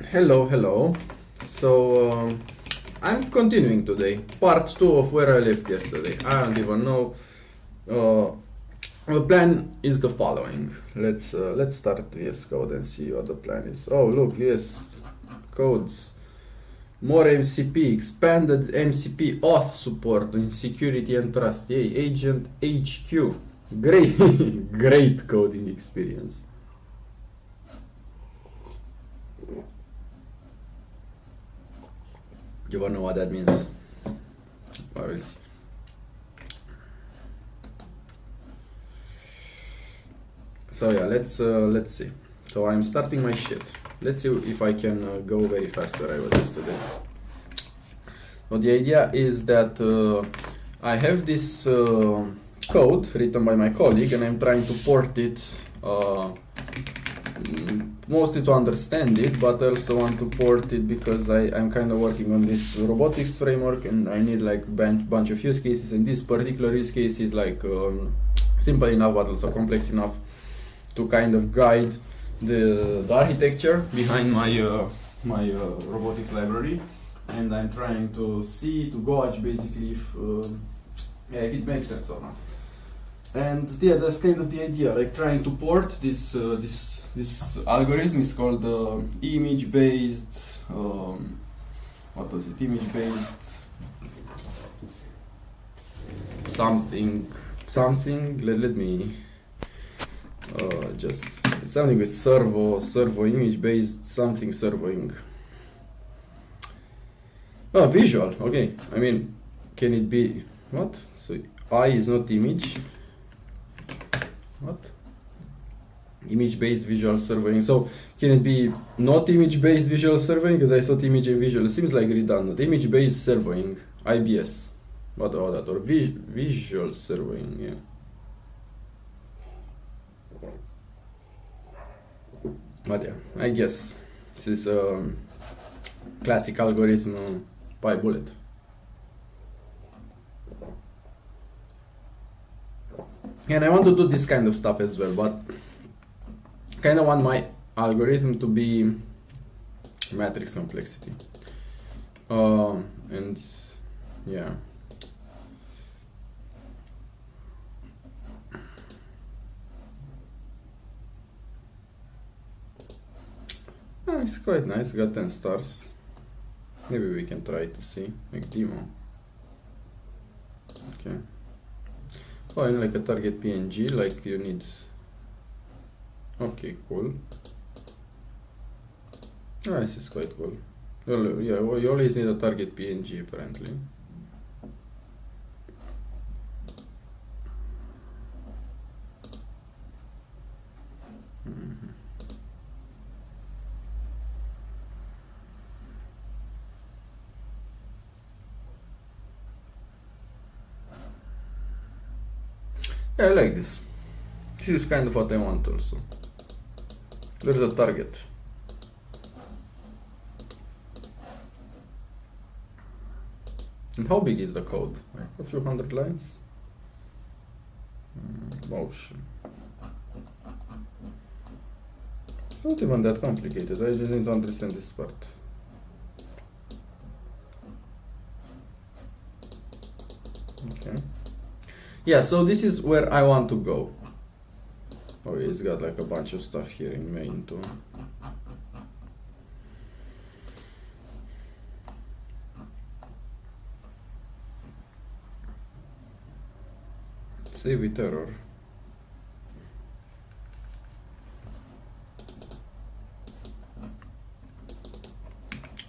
Hello. I'm continuing today, part 2 of where I left yesterday. I don't even know. Uh, the plan is the following. Let's start VS Code and see what the plan is. Oh, look, VS Codes, more MCP, expanded MCP auth support in security and trust. Yay, Agent HQ. Great, great coding experience. You wanna know what that means? I will see. So yeah, let's see. So I'm starting my shit. Let's see if I can go very fast where I was yesterday. So the idea is that I have this code written by my colleague, and I'm trying to port it. Mostly to understand it, but I also want to port it because I'm kind of working on this robotics framework, and I need like bunch of use cases, and this particular use case is like simple enough but also complex enough to kind of guide the architecture behind my robotics library, and I'm trying to gauge basically if it makes sense or not. And yeah, that's kind of the idea, like trying to port this algorithm is called image-based, what was it, image-based something, let me just, it's something with servo image-based something servoing. Oh, visual, okay, I mean, can it be, what? So I is not image, what? Image-based visual surveying. So can it be not image-based visual surveying? Because I thought image and visual seems like redundant. Image-based surveying, IBS, what about that? Or visual surveying, yeah. But yeah, I guess this is a classic algorithm by bullet. And I want to do this kind of stuff as well, but kind of want my algorithm to be matrix complexity, and yeah, it's quite nice. Got 10 stars. Maybe we can try to see like demo. Okay. Oh, and like a target PNG, like you need. Okay, cool. Oh, this is quite cool. Well, yeah, well, you always need a target PNG apparently. Yeah, I like this. This is kind of what I want also. There's a target. And how big is the code? Like a few hundred lines? Motion. It's not even that complicated. I just need to understand this part. Okay. Yeah, so this is where I want to go. Oh, it's got like a bunch of stuff here in main too. Save with error.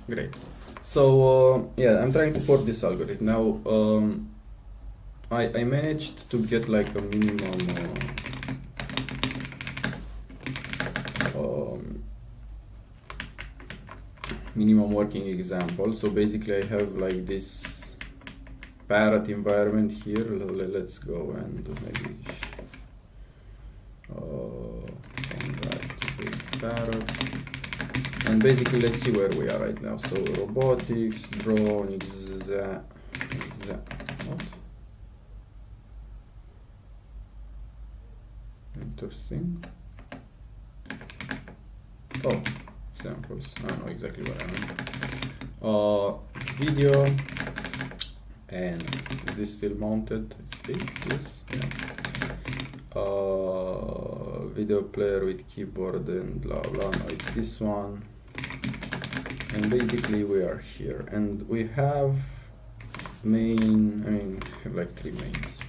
Great. So yeah, I'm trying to port this algorithm now. I managed to get like a minimum working example. So basically I have like this parrot environment here. Let's go and maybe parrot, and basically let's see where we are right now. So robotics, drone, what? Interesting. Oh, examples. I don't know exactly what I mean. Video, and is this still mounted? Yes. Yeah. Video player with keyboard and blah blah. No, it's this one. And basically we are here, and we have main. I mean, we have like 3 mains.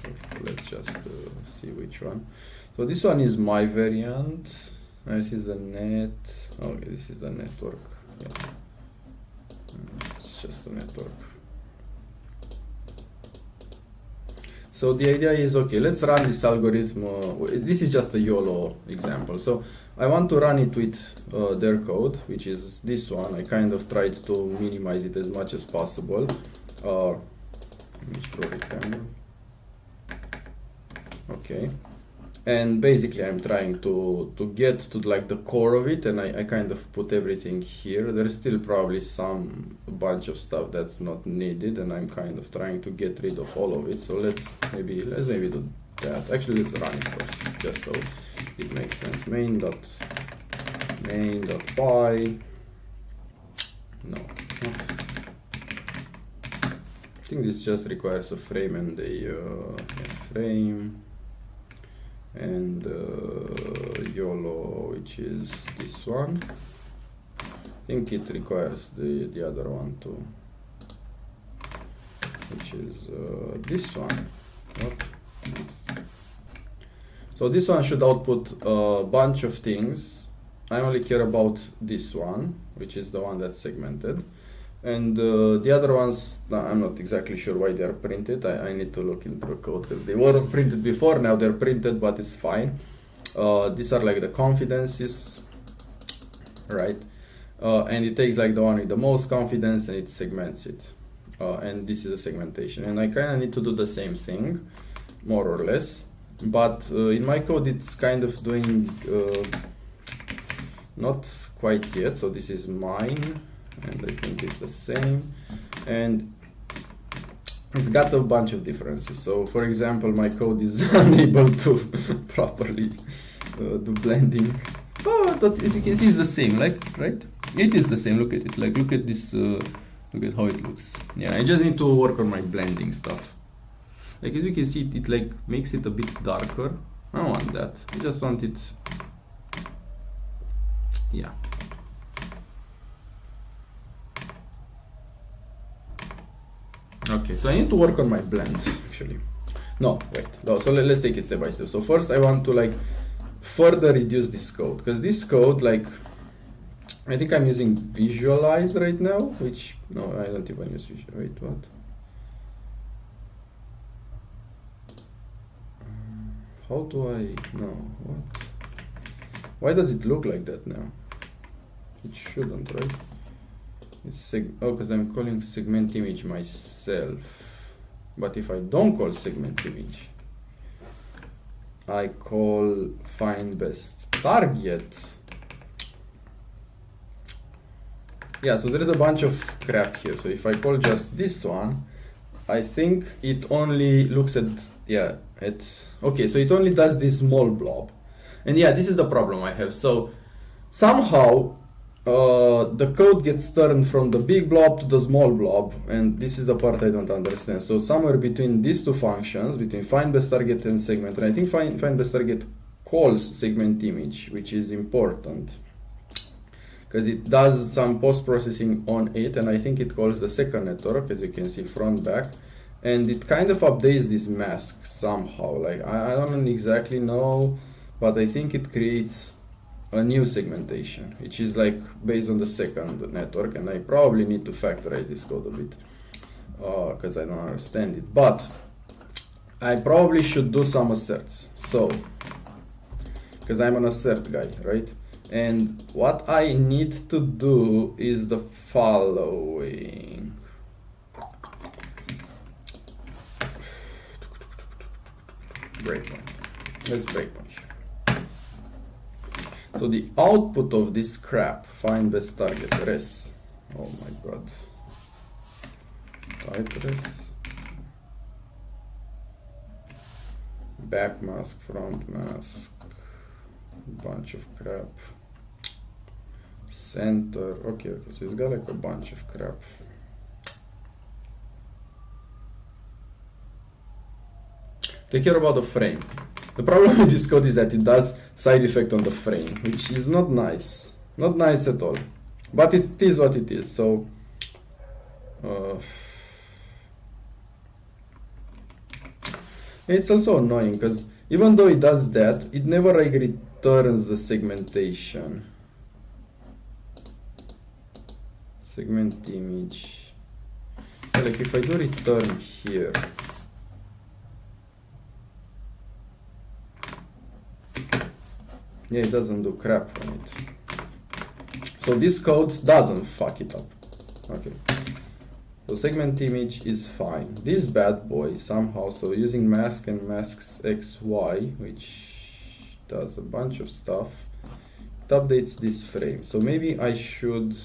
So let's just see which one. So this one is my variant. This is the net. Okay, this is the network. Yeah. It's just a network. So the idea is, okay, let's run this algorithm. This is just a YOLO example. So I want to run it with their code, which is this one. I kind of tried to minimize it as much as possible. Let me throw it down. Okay. And basically I'm trying to get to like the core of it, and I kind of put everything here. There's still probably a bunch of stuff that's not needed, and I'm kind of trying to get rid of all of it. So let's maybe do that. Actually, let's run it first, just so it makes sense. Main.py. No, not. I think this just requires a frame and a frame. And YOLO, which is this one. I think it requires the other one too, which is this one. What? So this one should output a bunch of things. I only care about this one, which is the one that's segmented. And the other ones, I'm not exactly sure why they are printed. I need to look into the code, because they weren't printed before. Now they're printed, but it's fine. These are like the confidences, right? And it takes like the one with the most confidence and it segments it. And this is a segmentation. And I kind of need to do the same thing, more or less. But in my code, it's kind of doing not quite yet. So this is mine. And I think it's the same, and it's got a bunch of differences. So for example, my code is unable to properly do blending, but as you can see, it's the same, like, right? It is the same. Look at it, like, look at this, look at how it looks. Yeah, I just need to work on my blending stuff. Like, as you can see, it like makes it a bit darker. I don't want that. I just want it, yeah. Okay, so I need to work on my blends, actually. No, wait. No, so let's take it step by step. So first I want to like further reduce this code, because this code, like, I think I'm using visualize right now, which, no, I don't even use visual. Wait, what? How do I, no, what? Why does it look like that now? It shouldn't, right? It's because I'm calling segment image myself. But if I don't call segment image, I call find best target. Yeah, so there is a bunch of crap here. So if I call just this one, I think it only looks at, yeah, okay, so it only does this small blob. And yeah, this is the problem I have. So somehow the code gets turned from the big blob to the small blob, and this is the part I don't understand. So somewhere between these two functions, between find best target and segment, and I think find best target calls segment image, which is important because it does some post-processing on it, and I think it calls the second network, as you can see, front back, and it kind of updates this mask somehow. Like, I don't exactly know, but I think it creates a new segmentation, which is like based on the second network, and I probably need to factorize this code a bit because I don't understand it, but I probably should do some asserts. So, because I'm an assert guy, right? And what I need to do is the following. Breakpoint. Let's breakpoint. So the output of this crap, find best target, res. Oh my god. Type res. Back mask, front mask, bunch of crap. Center. Okay, so it's got like a bunch of crap. Take care about the frame. The problem with this code is that it does side effect on the frame, which is not nice. Not nice at all. But it is what it is, so... it's also annoying, because even though it does that, it never like returns the segmentation. Segment image. Like if I do return here, yeah, it doesn't do crap on it. So this code doesn't fuck it up. Okay. So segment image is fine. This bad boy somehow, so using mask and masks XY, which does a bunch of stuff, it updates this frame. So maybe I should...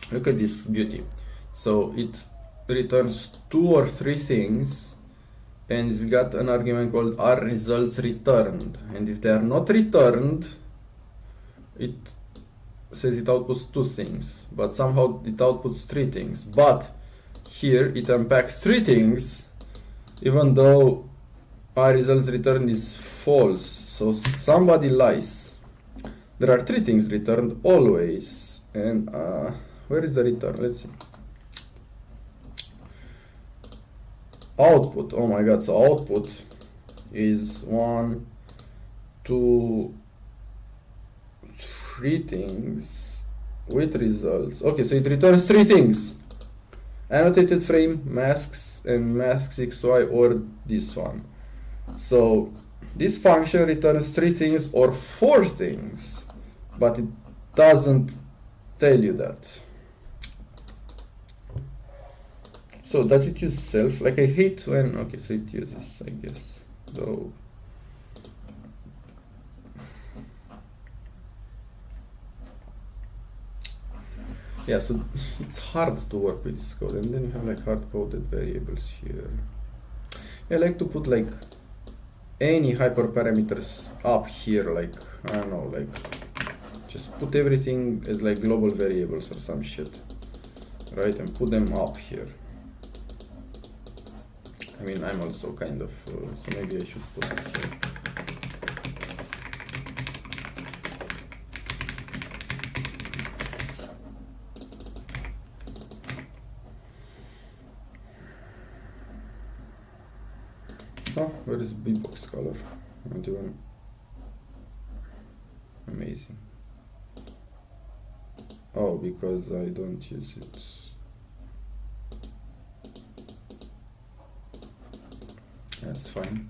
Look at this beauty. So it returns 2 or 3 things, and it's got an argument called are results returned. And if they are not returned, it says it outputs 2 things, but somehow it outputs 3 things. But here it unpacks 3 things, even though our results returned is false. So somebody lies. There are 3 things returned always, and where is the return? Let's see. Output. Oh my god, so output is 1, 2, 3 things with results. Okay, so it returns 3 things. Annotated frame, masks, and masks XY, or this one. So this function returns 3 things or 4 things, but it doesn't tell you that. So does it use self? Like I hate when, okay, so it uses, I guess, though. Yeah, so it's hard to work with this code, and then you have like hard-coded variables here. I like to put like any hyperparameters up here, like, I don't know, like just put everything as like global variables or some shit, right, and put them up here. I mean, I'm also kind of, so maybe I should put it here. Oh, where is B-box color? Not even amazing. Oh, because I don't use it. That's fine.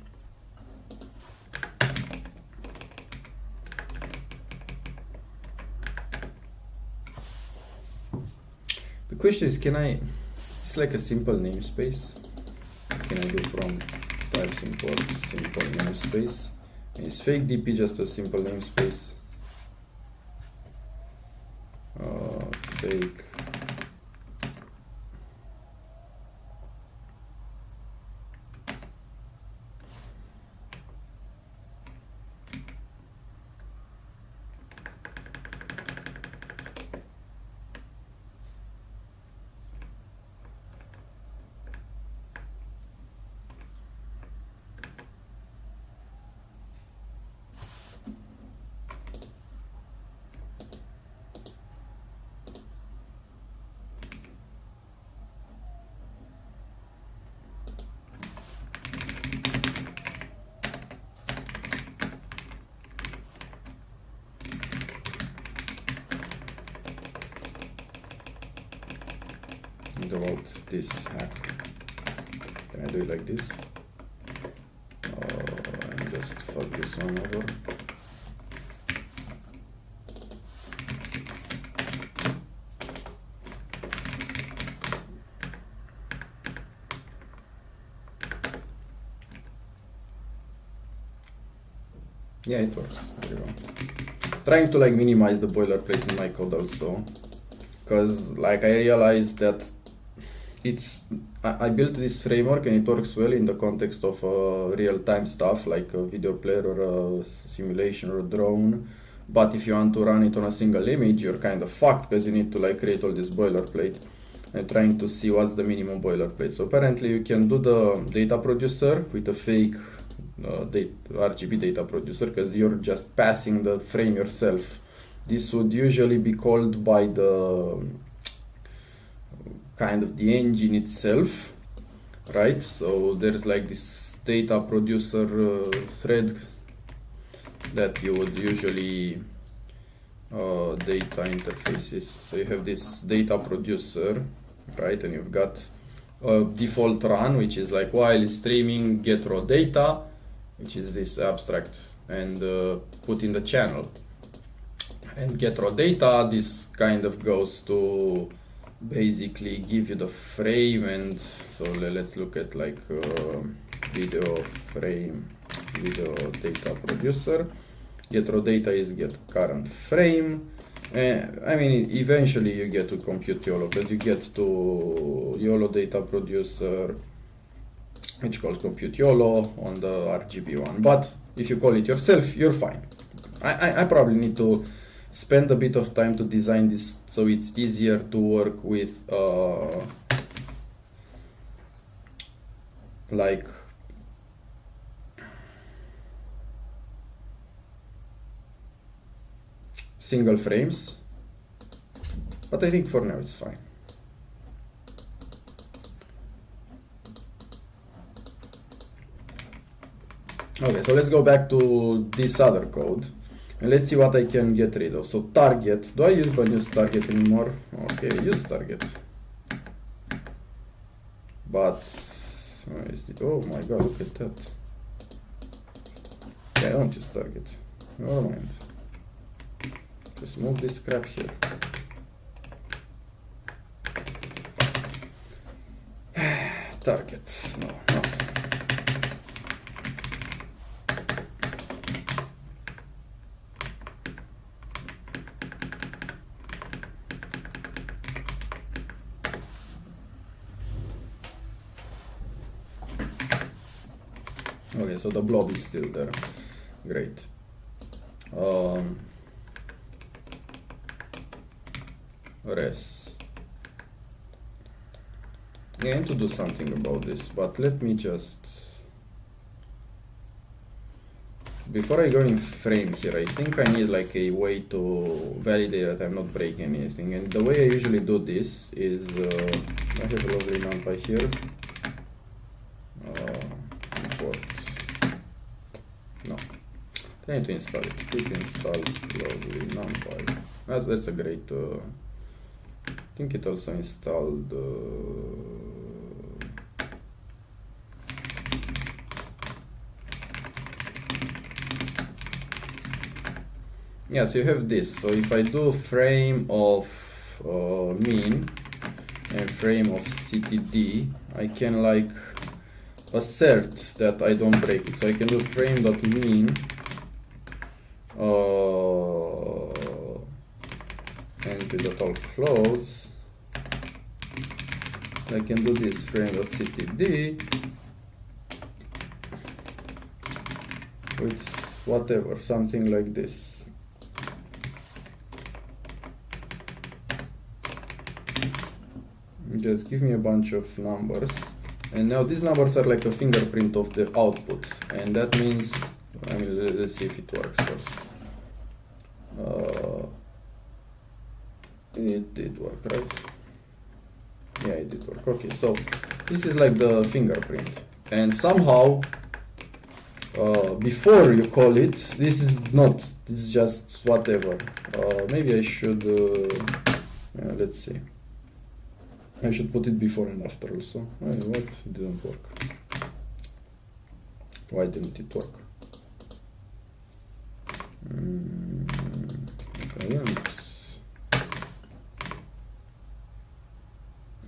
The question is, can I, it's like a simple namespace. Can I do from types import simple namespace? Is fake DP just a simple namespace? Fake. About this hack. Can I do it like this? And just fuck this one over. Yeah, it works very well. Trying to like minimize the boilerplate in my code also, because like I realized that I built this framework and it works well in the context of real-time stuff like a video player or a simulation or a drone. But if you want to run it on a single image, you're kind of fucked because you need to like create all this boilerplate. I'm trying to see what's the minimum boilerplate. So apparently you can do the data producer with a fake RGB data producer because you're just passing the frame yourself. This would usually be called by the kind of the engine itself, right? So there's like this data producer thread that you would usually data interfaces. So you have this data producer, right? And you've got a default run, which is like while streaming get raw data, which is this abstract, and put in the channel. And get raw data, this kind of goes to basically give you the frame. And so let's look at like video frame, video data producer. Get raw data is get current frame. I mean, eventually you get to compute YOLO because you get to YOLO data producer, which calls compute YOLO on the RGB one. But if you call it yourself, you're fine. I probably need to spend a bit of time to design this so it's easier to work with like single frames, but I think for now it's fine. Okay, so let's go back to this other code and let's see what I can get rid of. So target, do I even use target anymore? Okay, use target. But, oh my god, look at that. Yeah, I don't use target. Never mind. Just move this crap here. Target, no, nothing. Okay, so the blob is still there. Great. Res. I need to do something about this, but let me just... Before I go in frame here, I think I need like a way to validate that I'm not breaking anything. And the way I usually do this is, I have a lovely numpy here. Import. No, I need to install it. Quick install lovely numpy. That's a great. I think it also installed. Yeah, so you have this. So if I do frame of mean and frame of CTD, I can like assert that I don't break it. So I can do frame.mean and with all close. I can do this frame.ctd with whatever, something like this. Just give me a bunch of numbers, and now these numbers are like a fingerprint of the output, and that means, I mean, let's see if it works first. It did work, right? Yeah, it did work. Okay, so this is like the fingerprint, and somehow before you call it, this is not, this is just whatever. Maybe I should yeah, let's see. I should put it before and after also. Oh, what? It didn't work. Why didn't it work?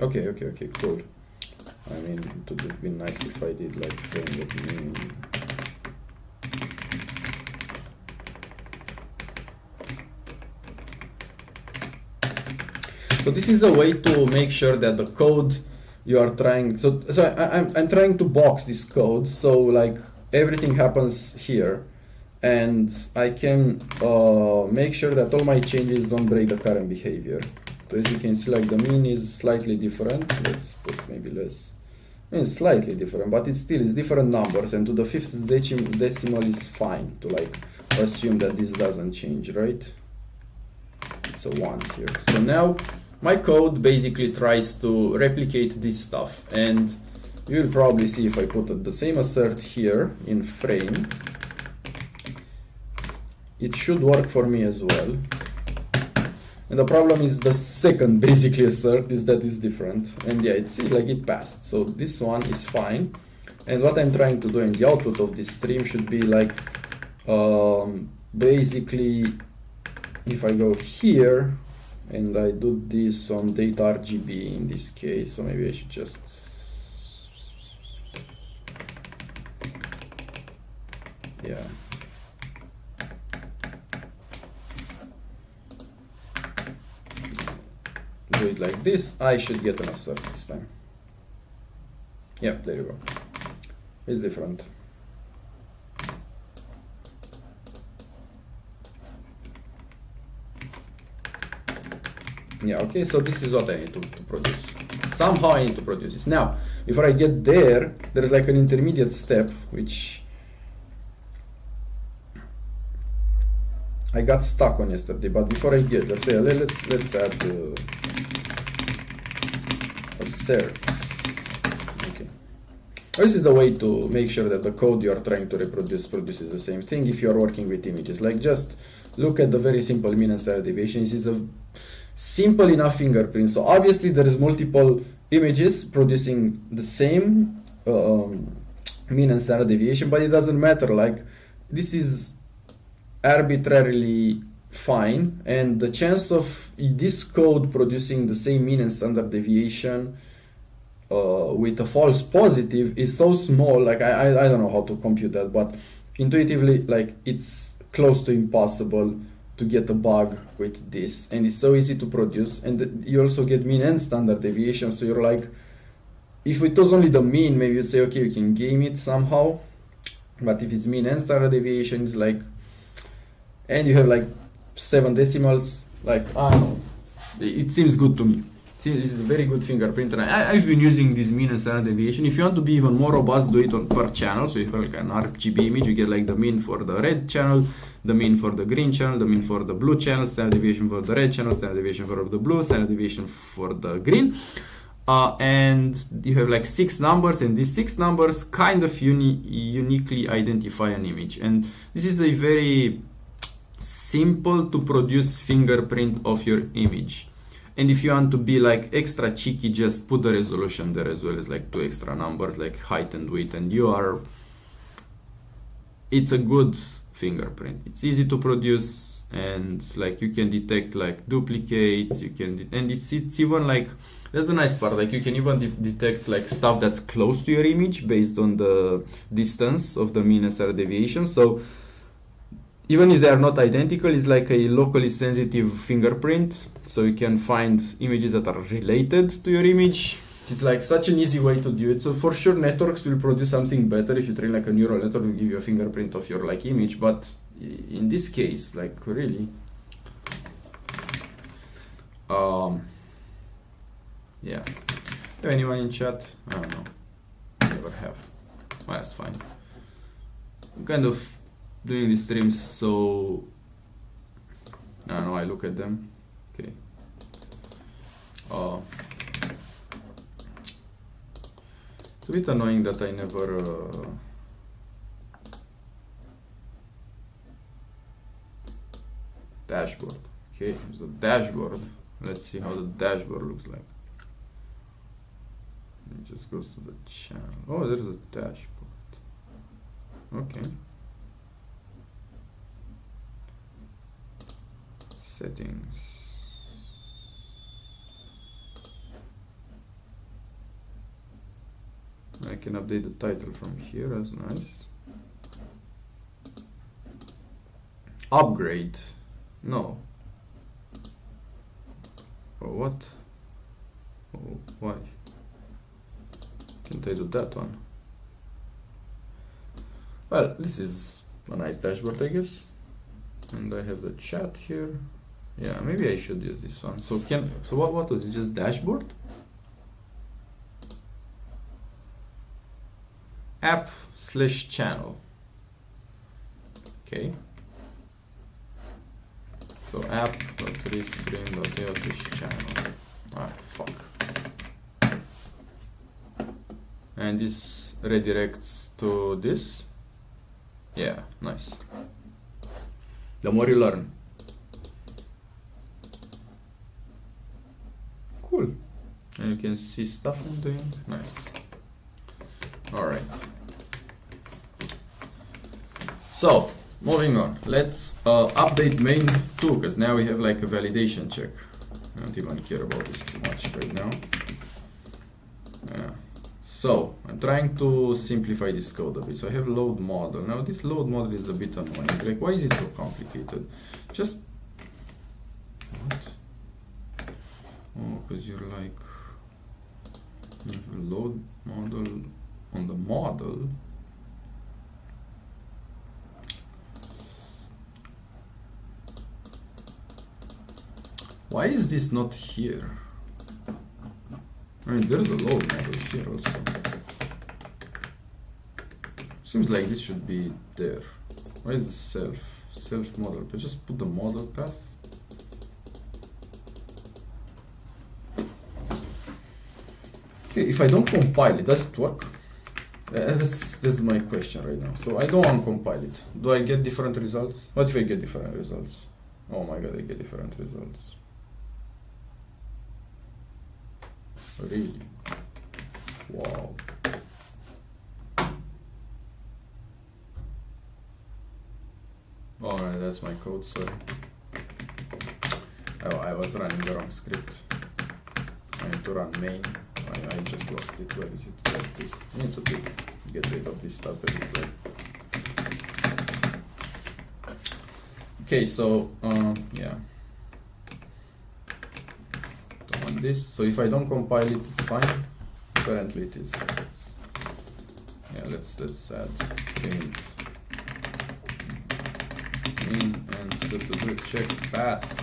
Okay, cool. I mean, it would have been nice if I did like frame that mean So this is a way to make sure that the code you are trying, so I'm trying to box this code, so like everything happens here, and I can make sure that all my changes don't break the current behavior. So as you can see, like the mean is slightly different. Let's put maybe less. I mean, slightly different, but it's different numbers, and to the fifth decimal is fine to like assume that this doesn't change, right? It's a 1 here. So now my code basically tries to replicate this stuff, and you'll probably see if I put the same assert here in frame, it should work for me as well. And the problem is the second basically assert is that it's different, and yeah, it's like it passed. So this one is fine, and what I'm trying to do in the output of this stream should be like basically if I go here and I do this on data RGB in this case, so maybe I should just yeah. Do it like this, I should get an assert this time. Yeah, there you go. It's different. Yeah, okay, so this is what I need to produce. Somehow I need to produce this. Now, before I get there, there's like an intermediate step, which I got stuck on yesterday, but before I get there, so yeah, let's add asserts. Okay. This is a way to make sure that the code you are trying to reproduce produces the same thing if you are working with images. Like just look at the very simple mean and standard deviation. This is a simple enough fingerprint. So obviously there is multiple images producing the same mean and standard deviation, but it doesn't matter. Like this is arbitrarily fine, and the chance of this code producing the same mean and standard deviation with a false positive is so small. Like I don't know how to compute that, but intuitively like it's close to impossible to get a bug with this, and it's so easy to produce, and you also get mean and standard deviation. So you're like, if it was only the mean, maybe you'd say okay, you can game it somehow, but if it's mean and standard deviation, it's like, and you have like 7 decimals, like I don't know, it seems good to me. This is a very good fingerprint, and I've been using this mean and standard deviation. If you want to be even more robust, do it on per channel. So if you have like an RGB image, you get like the mean for the red channel, the mean for the green channel, the mean for the blue channel, standard deviation for the red channel, standard deviation for the blue, standard deviation for the green. And you have like 6 numbers, and these 6 numbers kind of uniquely identify an image. And this is a very simple to produce fingerprint of your image. And if you want to be like extra cheeky, just put the resolution there as well as like 2 extra numbers like height and width, and it's a good fingerprint. It's easy to produce, and like you can detect like duplicates, you can and it's even like, that's the nice part, like you can even detect like stuff that's close to your image based on the distance of the mean and standard deviation. So even if they are not identical, it's like a locally sensitive fingerprint, so you can find images that are related to your image. It's like such an easy way to do it. So for sure networks will produce something better. If you train like a neural network, will give you a fingerprint of your like image, but in this case, like really yeah. Have anyone in chat? I don't know. Never have. Well, that's fine. I'm kind of doing these streams, so I don't know, I look at them. Okay. It's a bit annoying that I never dashboard. Okay, there's a dashboard. Let's see how the dashboard looks like. It just goes to the channel. Oh, there's a dashboard. Okay. Settings. I can update the title from here, that's nice. Upgrade. No. Oh, what? Oh, why? Can't I do that one? Well, this is a nice dashboard, I guess. And I have the chat here. Yeah, maybe I should use this one. So what was it? Just dashboard? App/channel. Okay. So app.restream.io/channel. Ah, fuck. And this redirects to this. Yeah, nice. The more you learn. Cool. And you can see stuff I'm doing. Nice. Alright. So, moving on. Let's update main too, because now we have like a validation check. I don't even care about this too much right now. Yeah. So, I'm trying to simplify this code a bit. So I have load model. Now this load model is a bit annoying. Like, why is it so complicated? Just... What? Oh, because you're like... You have a load model on the model. Why is this not here? I mean, there's a load model here also. Seems like this should be there. Why is the self model? But just put the model path. Okay, if I don't compile it, does it work? That's my question right now. So I don't uncompile it. Do I get different results? What if I get different results? Oh my god, I get different results. Really? Wow. Alright, that's my code, sorry. Oh, I was running the wrong script. I need to run main. I just lost it. Where is it? Like this. I need to get rid of this stuff. Okay, so yeah. Don't want this. So if I don't compile it, it's fine. Apparently it is. Yeah, let's add print in and so to do check fast.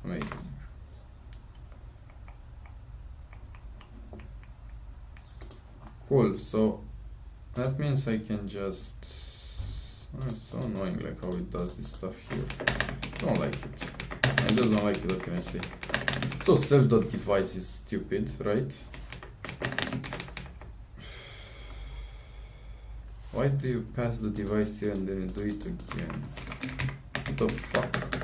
Amazing. Cool, so that means I can just... Oh, it's so annoying like how it does this stuff here. Don't like it. I just don't like it, what can I say? So self.device is stupid, right? Why do you pass the device here and then you do it again? What the fuck?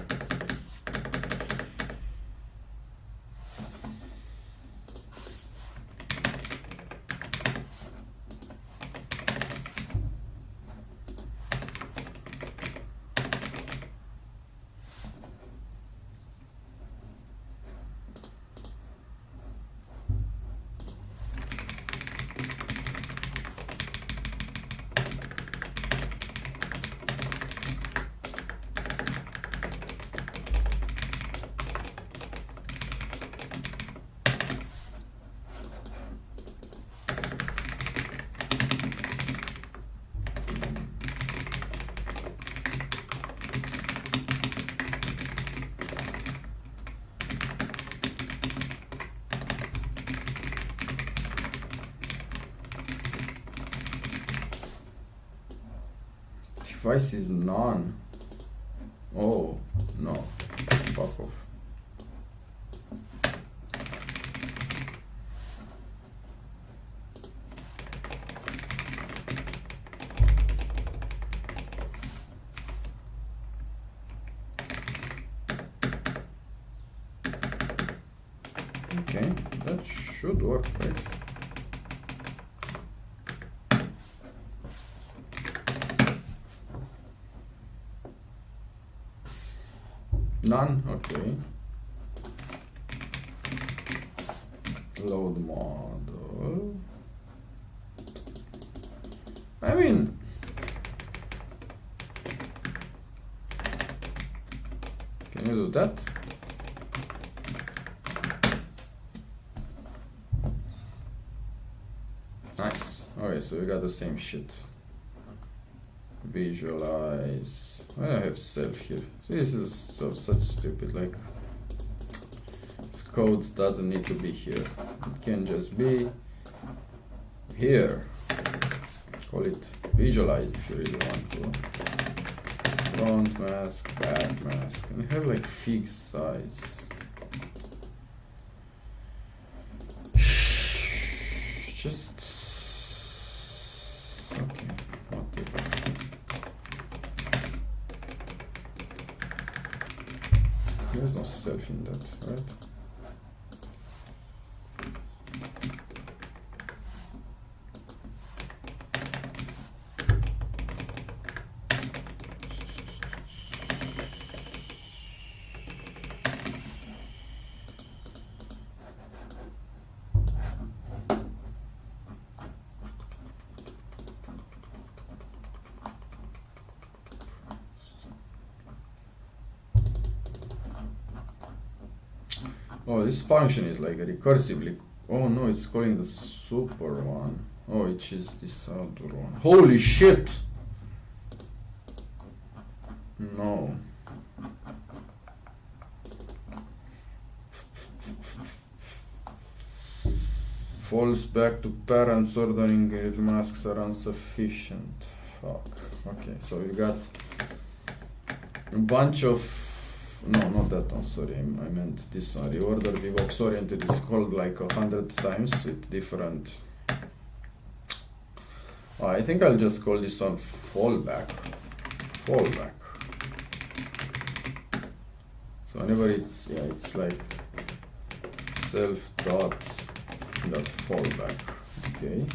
Device is none. Oh, no. Fuck off. Okay, that should work, right? None? Okay. Load model. I mean, Can you do that? Nice. Okay, so we got the same shit. Visualize. I have self here. So this is such stupid. Like, this code doesn't need to be here. It can just be here. Call it visualize if you really want to. Front mask, back mask, and have like fixed size. Just okay, whatever. There's no self in that, right? Oh, this function is like recursively. Oh no, it's calling the super one. Oh, which is this other one. Holy shit! No. Falls back to parents ordering if masks are insufficient. Fuck. Okay, so we got a bunch of. No, not that one, sorry, I meant this one. Reorder VBox oriented is called like 100 times with different. I think I'll just call this one fallback. Fallback. So whenever it's, yeah, it's like self dot fallback. Okay.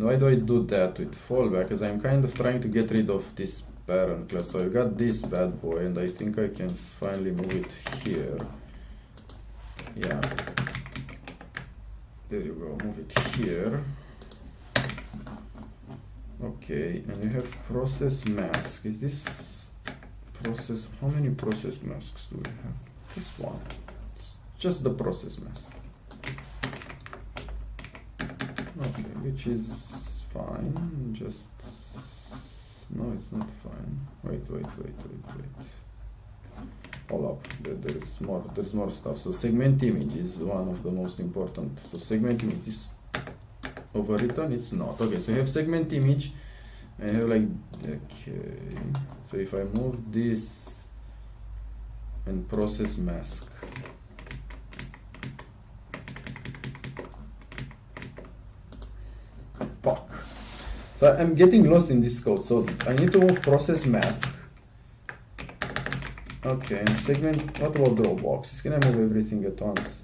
Why do I do that with fallback? Because I'm kind of trying to get rid of this parent class. So I got this bad boy, and I think I can finally move it here. Yeah. There you go. Move it here. Okay, and you have process mask. Is this process? How many process masks do we have? This one. It's just the process mask. Okay, which is fine, just, no, it's not fine. Wait. Hold up, there's more stuff. So segment image is one of the most important. So segment image is overwritten, it's not. Okay, so you have segment image, and you have like, okay. So if I move this and process mask, fuck. So I'm getting lost in this code. So I need to move process mask. Okay, and segment. What about draw boxes? Can I move everything at once?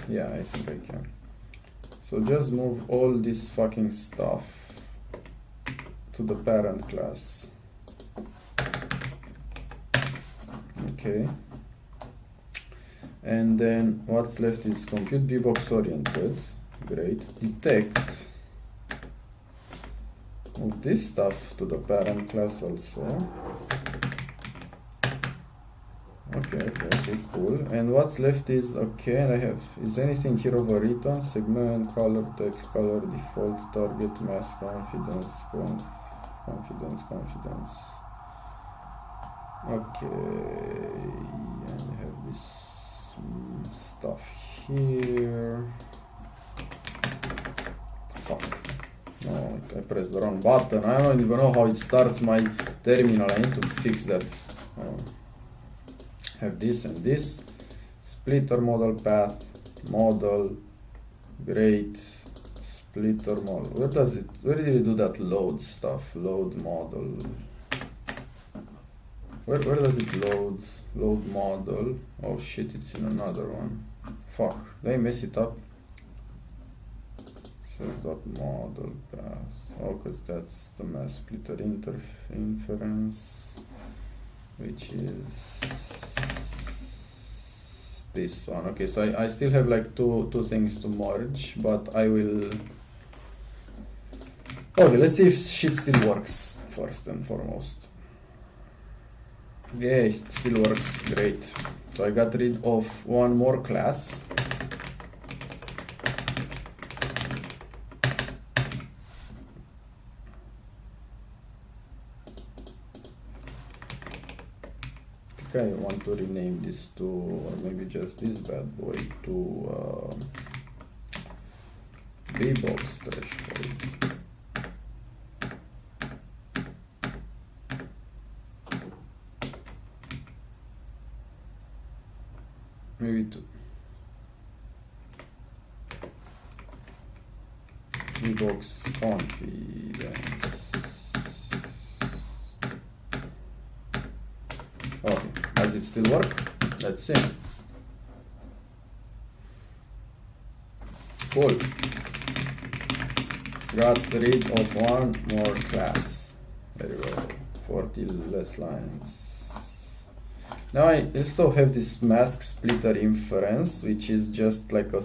Yeah, I think I can. So just move all this fucking stuff to the parent class. Okay. And then what's left is compute VBox oriented. Great. Detect. Move this stuff to the parent class also. Okay, cool. And what's left is, okay, and I have, is anything here overwritten? Segment, color, text, color, default, target, mask, confidence. Okay, and I have this stuff here. Fuck. No, I pressed the wrong button. I don't even know how it starts my terminal. I need to fix that. Have this and this. Splitter model path, model, great, splitter model. Where did it do that load stuff? Load model. where does it load? Load model. Oh shit, it's in another one. Fuck, did I mess it up? Self.model pass. Oh, because that's the mask splitter inference, which is this one. Okay, so I still have like two things to merge, but I will. Okay, let's see if shit still works first and foremost. Yeah, it still works great. So I got rid of one more class. I want to rename this to, or maybe just this bad boy to bbox threshold. Maybe to bbox confidence. Okay, does it still work? Let's see. Cool. Got rid of one more class. There we go. 40 less lines. Now I still have this mask splitter inference, which is just like a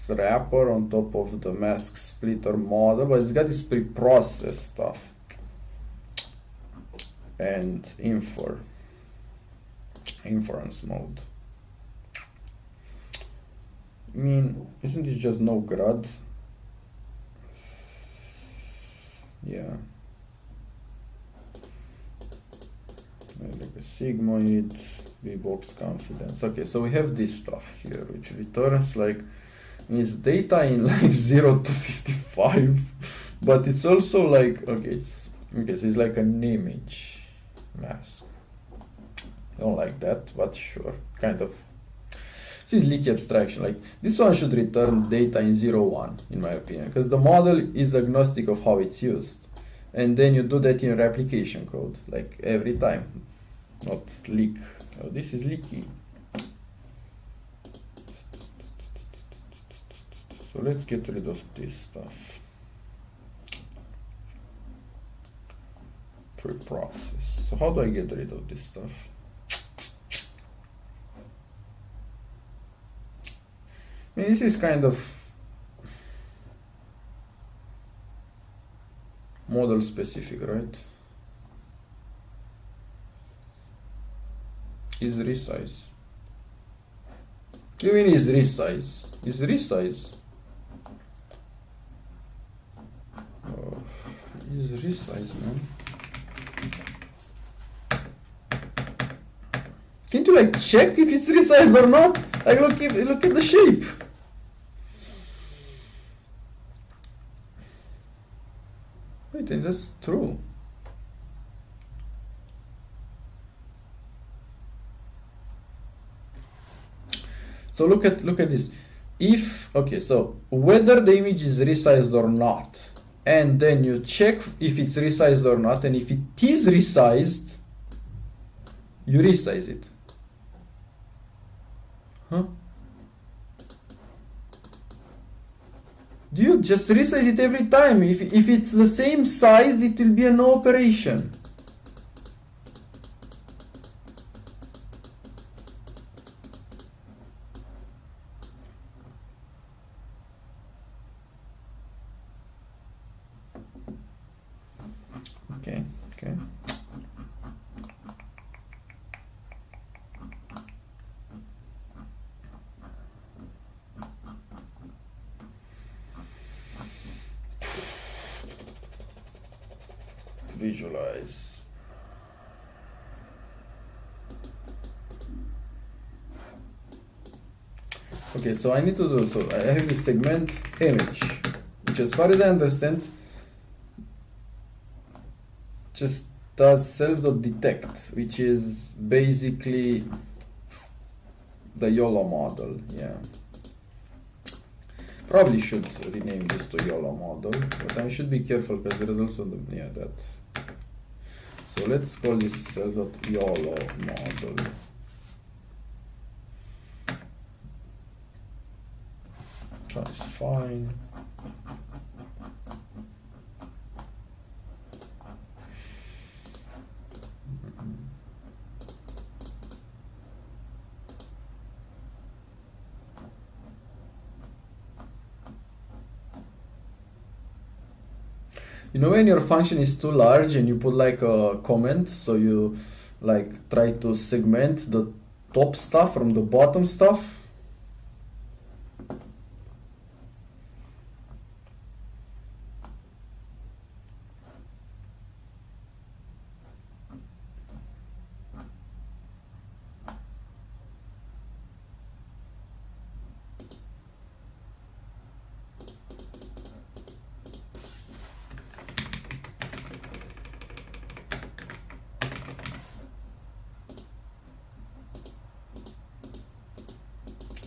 wrapper on top of the mask splitter model, but it's got this preprocessed stuff and inference mode. I mean, isn't it just no grad? Yeah. Like a sigmoid, bbox confidence. Okay, so we have this stuff here, which returns like, it's data in like 0 to 55, but it's also like, okay, so it's like an image mask. I don't like that, but sure, kind of. This is leaky abstraction. Like this one should return data in 0, 1, in my opinion, because the model is agnostic of how it's used, and then you do that in your application code, like every time, not leak. Oh, this is leaky. So let's get rid of this stuff. Preprocess. So how do I get rid of this stuff? I mean, this is kind of model specific, right? Is resize. What do you mean is resize? Is resize. Oh, is resize, man. Can't you like check if it's resized or not? Like look at the shape. Wait, and that's true. So look at this. If okay, so whether the image is resized or not, and then you check if it's resized or not, and if it is resized, you resize it. Huh? Do you just resize it every time? If it's the same size, it will be a no operation. Okay. Visualize. Okay, so I need to do, so I have this segment image, which as far as I understand, just does self.detect, which is basically the YOLO model, yeah. Probably should rename this to YOLO model, but I should be careful because there is also the, yeah, that. So let's call this cell.yolo model. That's fine. You know when your function is too large and you put like a comment, so you like try to segment the top stuff from the bottom stuff?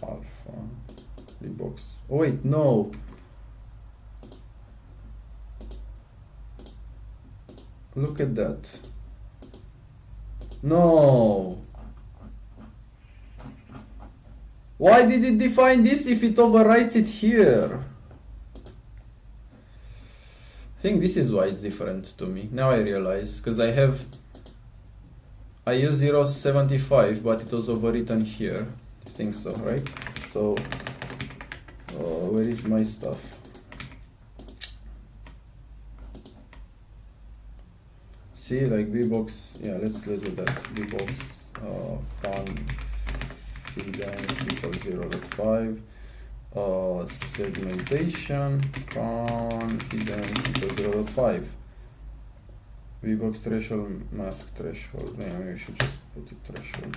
Alpha, box. Oh wait, no. Look at that. No. Why did it define this if it overwrites it here? I think this is why it's different to me. Now I realize, because I use 0.75, but it was overwritten here. I think so, right? So, where is my stuff? See, like bbox, yeah, let's do that. Bbox confidence equals 0.5. Segmentation confidence equals 0.5. Vbox threshold, mask threshold. Yeah, maybe we should just put it threshold.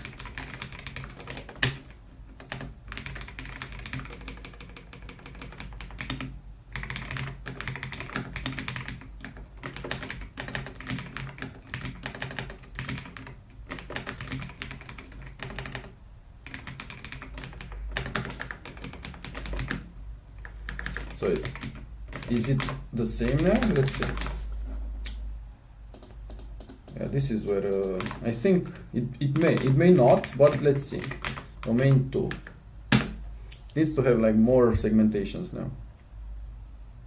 So is it the same now? Let's see. Yeah, this is where I think it may not, but let's see. Domain 2 needs to have like more segmentations now.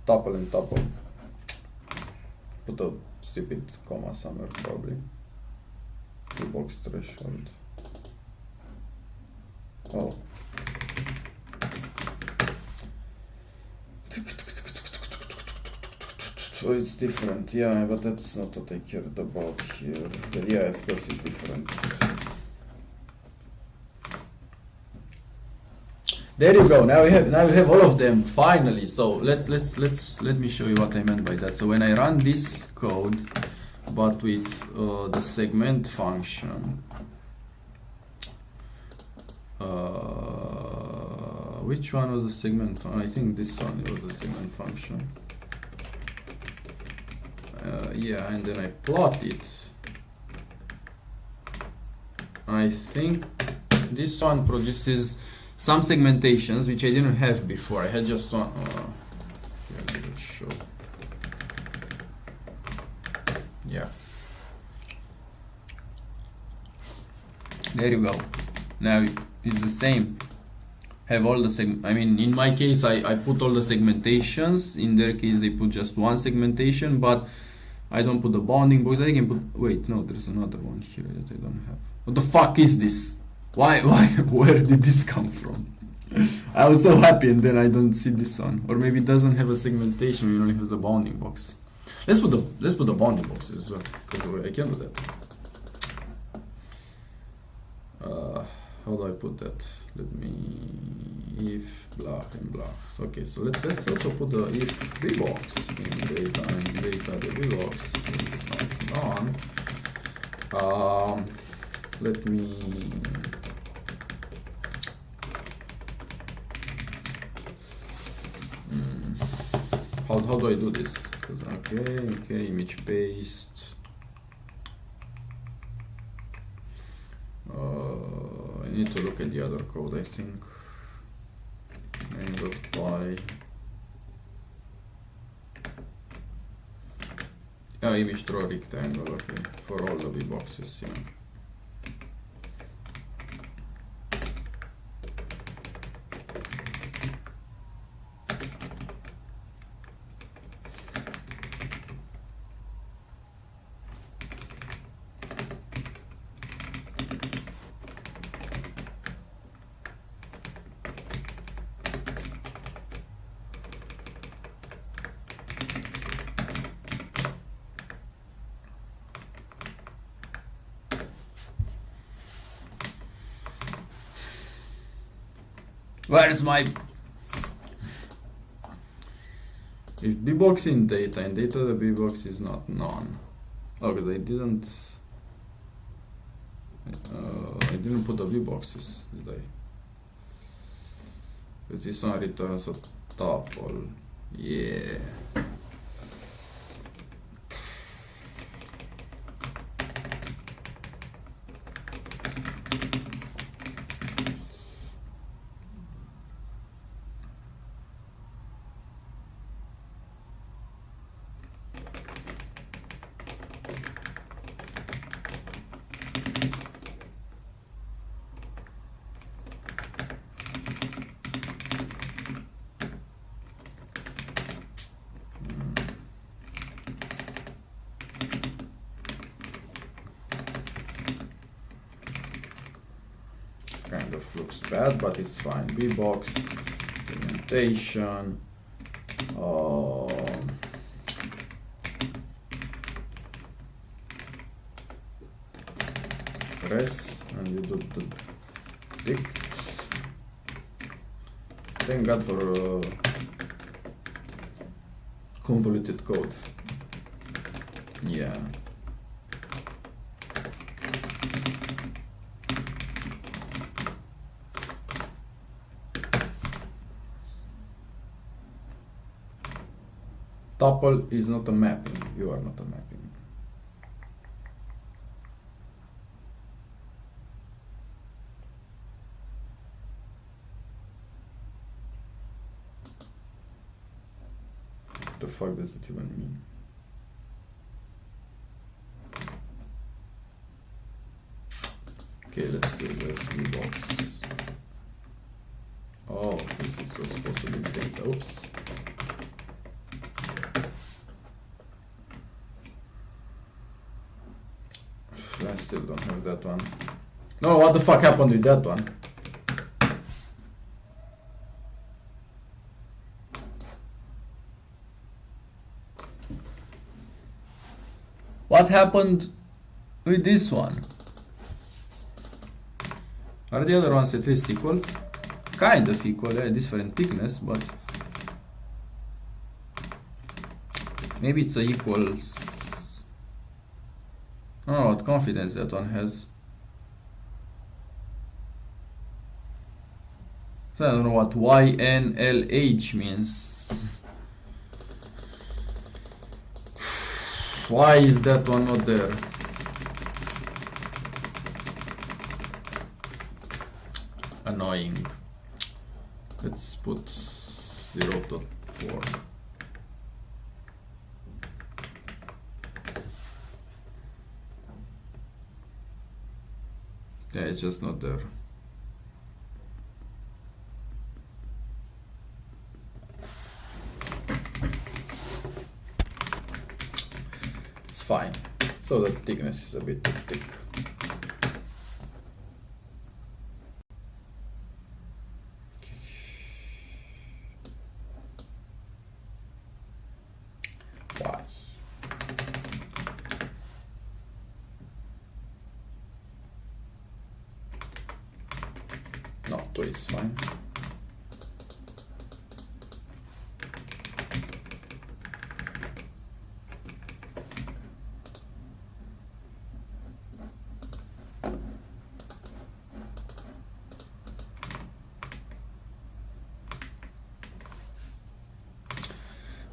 Tuple and tuple. Put a stupid comma somewhere probably. Box threshold. Oh. So it's different, yeah, but that's not what I cared about here. Yeah, of course it's different. There you go. Now we have all of them finally. So let me show you what I meant by that. So when I run this code, but with the segment function, which one was the segment function? I think this one was the segment function. Yeah, and then I plot it. I think this one produces some segmentations which I didn't have before. I had just one. Here, let's show. Yeah. There you go. Now it's the same. Have all the I mean, in my case, I put all the segmentations. In their case, they put just one segmentation, but I don't put the bounding box. I can put. Wait, no, there's another one here that I don't have. What the fuck is this? Why? Where did this come from? I was so happy, and then I don't see this one. Or maybe it doesn't have a segmentation. It only has a bounding box. Let's put the bounding boxes as well, because I can do that. How do I put that? Let me if blah and blah. Okay, so let's also put the if bbox in data and data the bbox is not on. Let me how do I do this? Okay, image paste. I need to look at the other code, I think. Main.py. Image throw rectangle, okay. for all the V boxes, you know. Where is my... If bbox in data and data the bbox is not none. Okay, they didn't... I didn't put the bboxes, did I? Because this one returns a tuple. Yeah. Kind of looks bad, but it's fine. Bbox, implementation, press, and you do the dict. Thank God for convoluted code. Yeah. Tuple is not a mapping. You are not a mapping. What the fuck does it even mean? Okay, let's do this bbox. Oh, this is supposed to be data. Oops. I still don't have that one. No, what the fuck happened with that one? What happened with this one? Are the other ones at least equal? Kind of equal, yeah, different thickness, but maybe it's a equal. I don't know what confidence that one has. So I don't know what YNLH means. Why is that one not there? Annoying. Let's put 0.4. Yeah, it's just not there. It's fine. So the thickness is a bit too thick. Why? No, 2 is fine.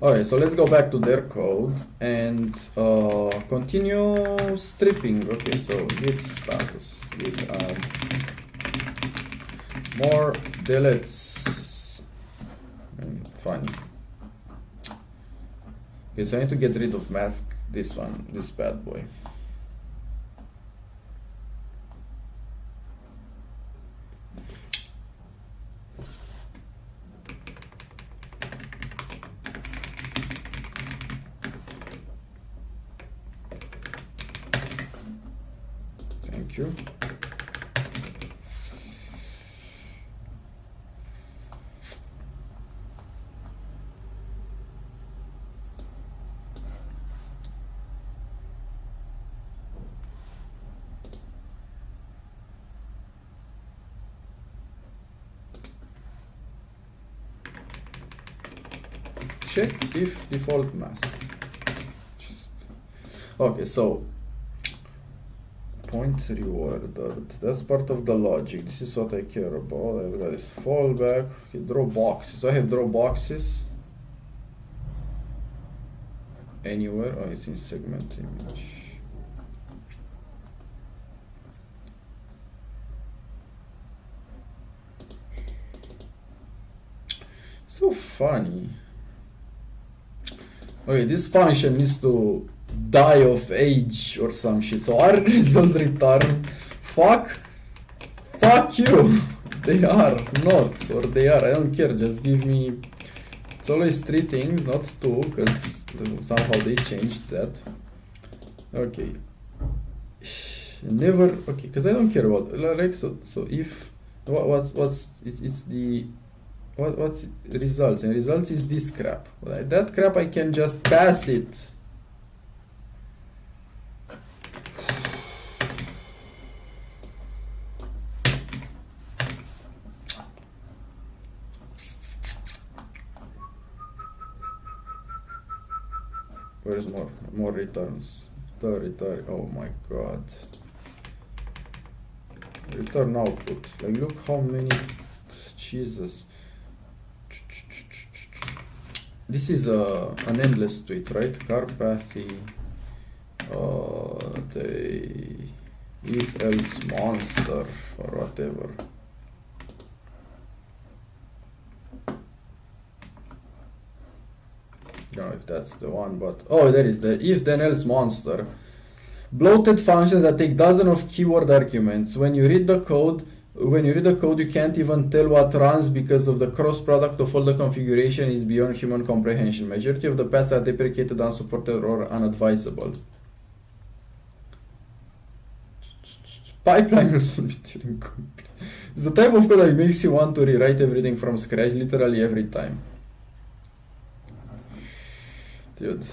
Alright, so let's go back to their code and continue stripping. Okay, so git status, git add more deletes. Funny. Okay, so I need to get rid of mask this one, this bad boy. Thank you. Check if default mask. Okay, so point reordered. That's part of the logic. This is what I care about. I've got this fallback. Okay, draw boxes. So I have draw boxes anywhere. Oh, it's in segment image. So funny. Okay, this function needs to die of age or some shit. So are results returned? Fuck you. They are not, or they are. I don't care. Just give me. It's always 3 things, not 2, because somehow they changed that. Okay. Never. Okay, because I don't care about like so. So if what's it's the. What's results? And results is this crap. Right? That crap I can just pass it. Where's more returns? The return. Oh my god. Return output. Like look how many. Jesus. This is an endless tweet, right? Carpathy, the if else monster or whatever. I don't know if that's the one, but oh, there is the if then else monster. Bloated functions that take dozens of keyword arguments. When you read the code, you can't even tell what runs because of the cross product of all the configuration is beyond human comprehension. Majority of the paths are deprecated, unsupported, or unadvisable. Pipeline also it's the type of code that makes you want to rewrite everything from scratch literally every time. Dude.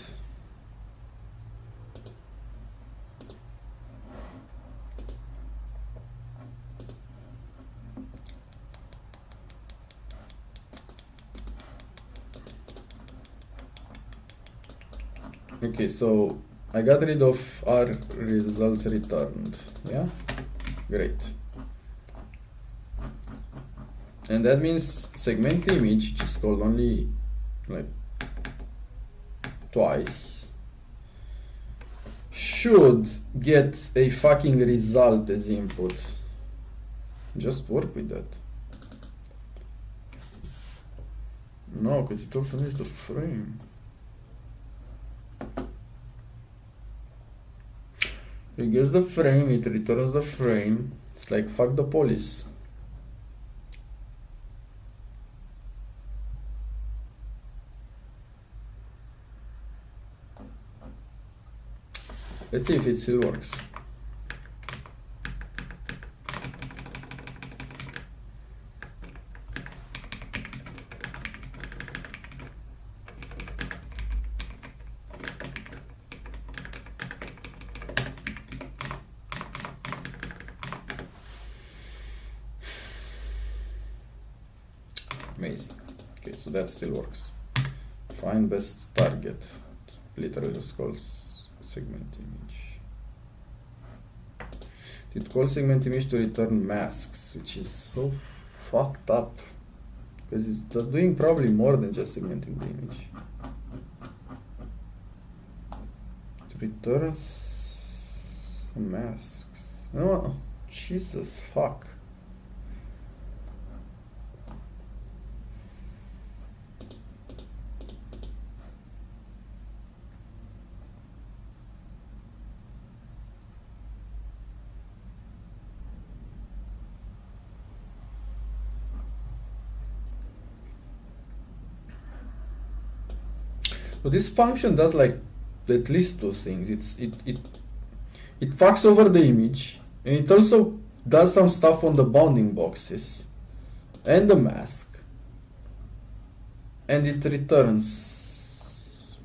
Okay, so I got rid of our results returned. Yeah, great. And that means segment image, which is called only like twice, should get a fucking result as input. Just work with that. No, because it also needs the frame. It gets the frame, it returns the frame. It's like fuck the police. Let's see if it still works. Amazing. Okay, so that still works. Find best target. Literally just calls segment image. It calls segment image to return masks, which is so fucked up because it's doing probably more than just segmenting the image. It returns masks. Oh, Jesus fuck. So this function does like at least 2 things. It fucks over the image And it also does some stuff on the bounding boxes and the mask, and it returns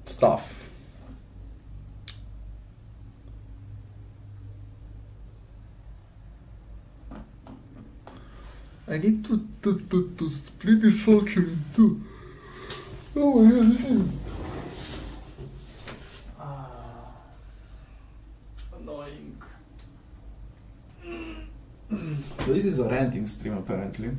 stuff. I need to split this function in two. Oh my god, this is annoying. So this is a ranting stream apparently.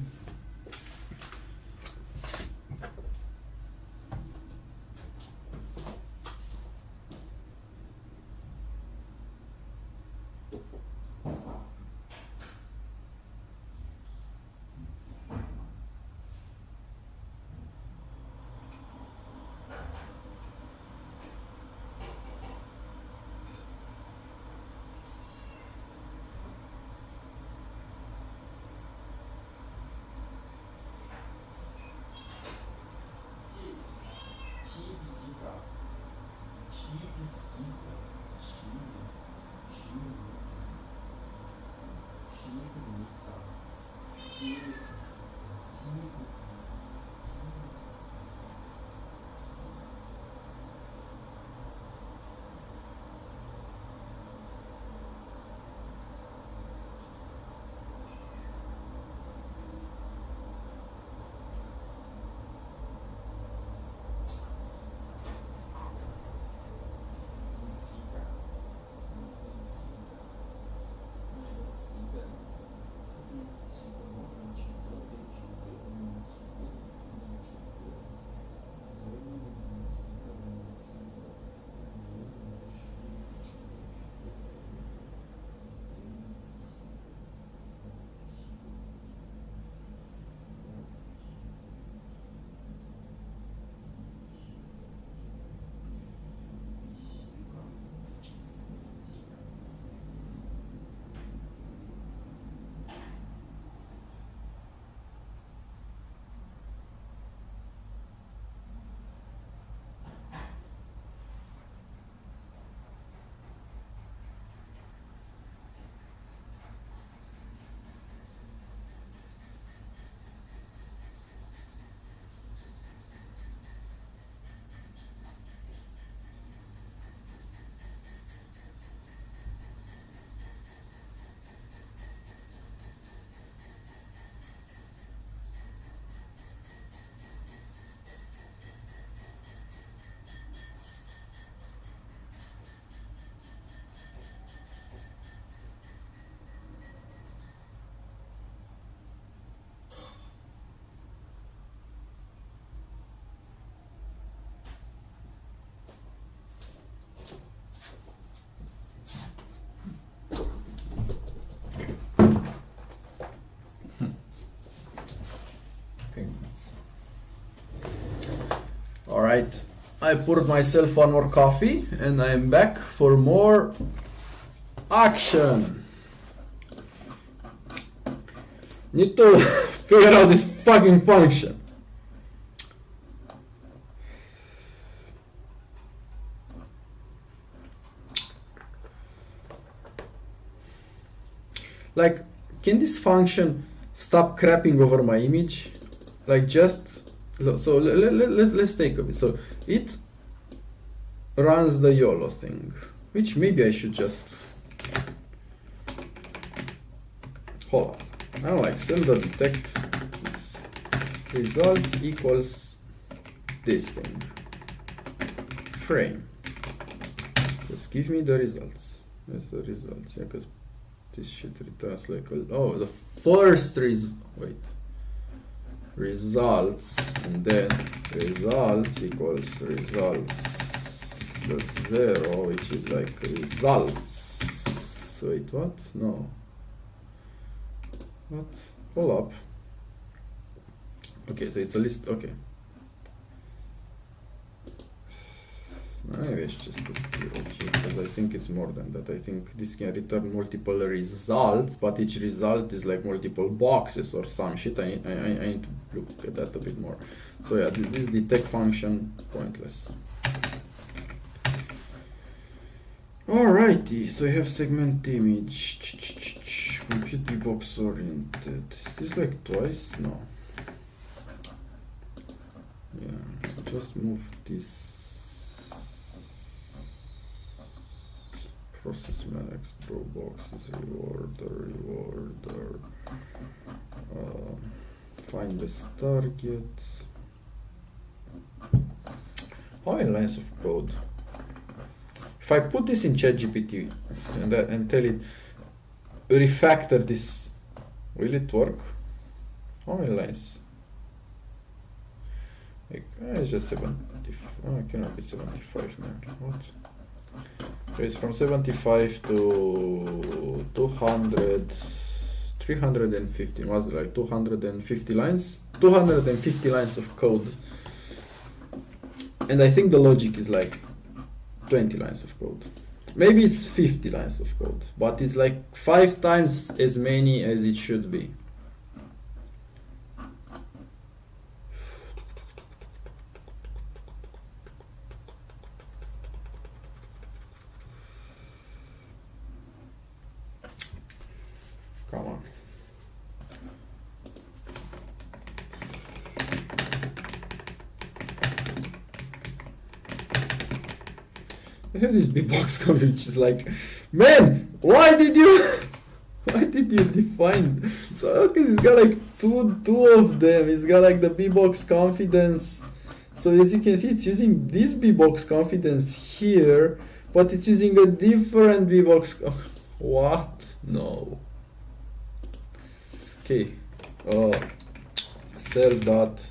Alright, I poured myself one more coffee and I'm back for more action. Need to figure out this fucking function. Like, can this function stop crapping over my image? Like, just so let's take a bit. So it runs the YOLO thing, which maybe I should just hold on. I like sender detect results equals this thing frame. Just give me the results. That's the results. Yeah, because this shit returns like the first results, and then results equals results, that's 0, which is like results. Wait, what? No. What? Hold up. Okay, so it's a list. Okay. Maybe I should just put 0 here, because I think it's more than that. I think this can return multiple results, but each result is like multiple boxes or some shit. I need to look at that a bit more. So yeah, this detect function, pointless. Alrighty, so you have segment image, compute bbox oriented. Is this like twice? No. Yeah, just move this process max, draw boxes, reorder, find this target. How many lines of code? If I put this in ChatGPT and tell it refactor this, will it work? How many lines? Like, it's just 75. Oh, it cannot be 75, man. What? So it's from 75 to 200, 315. Was it like 250 lines? 250 lines of code. And I think the logic is like 20 lines of code. Maybe it's 50 lines of code, but it's like 5 times as many as it should be. Come on. I have this bbox comment which is like, man, why did you define? So okay, it's got like two of them. It's got like the bbox confidence. So as you can see, it's using this bbox confidence here, but it's using a different bbox. What? No. Okay. Self dot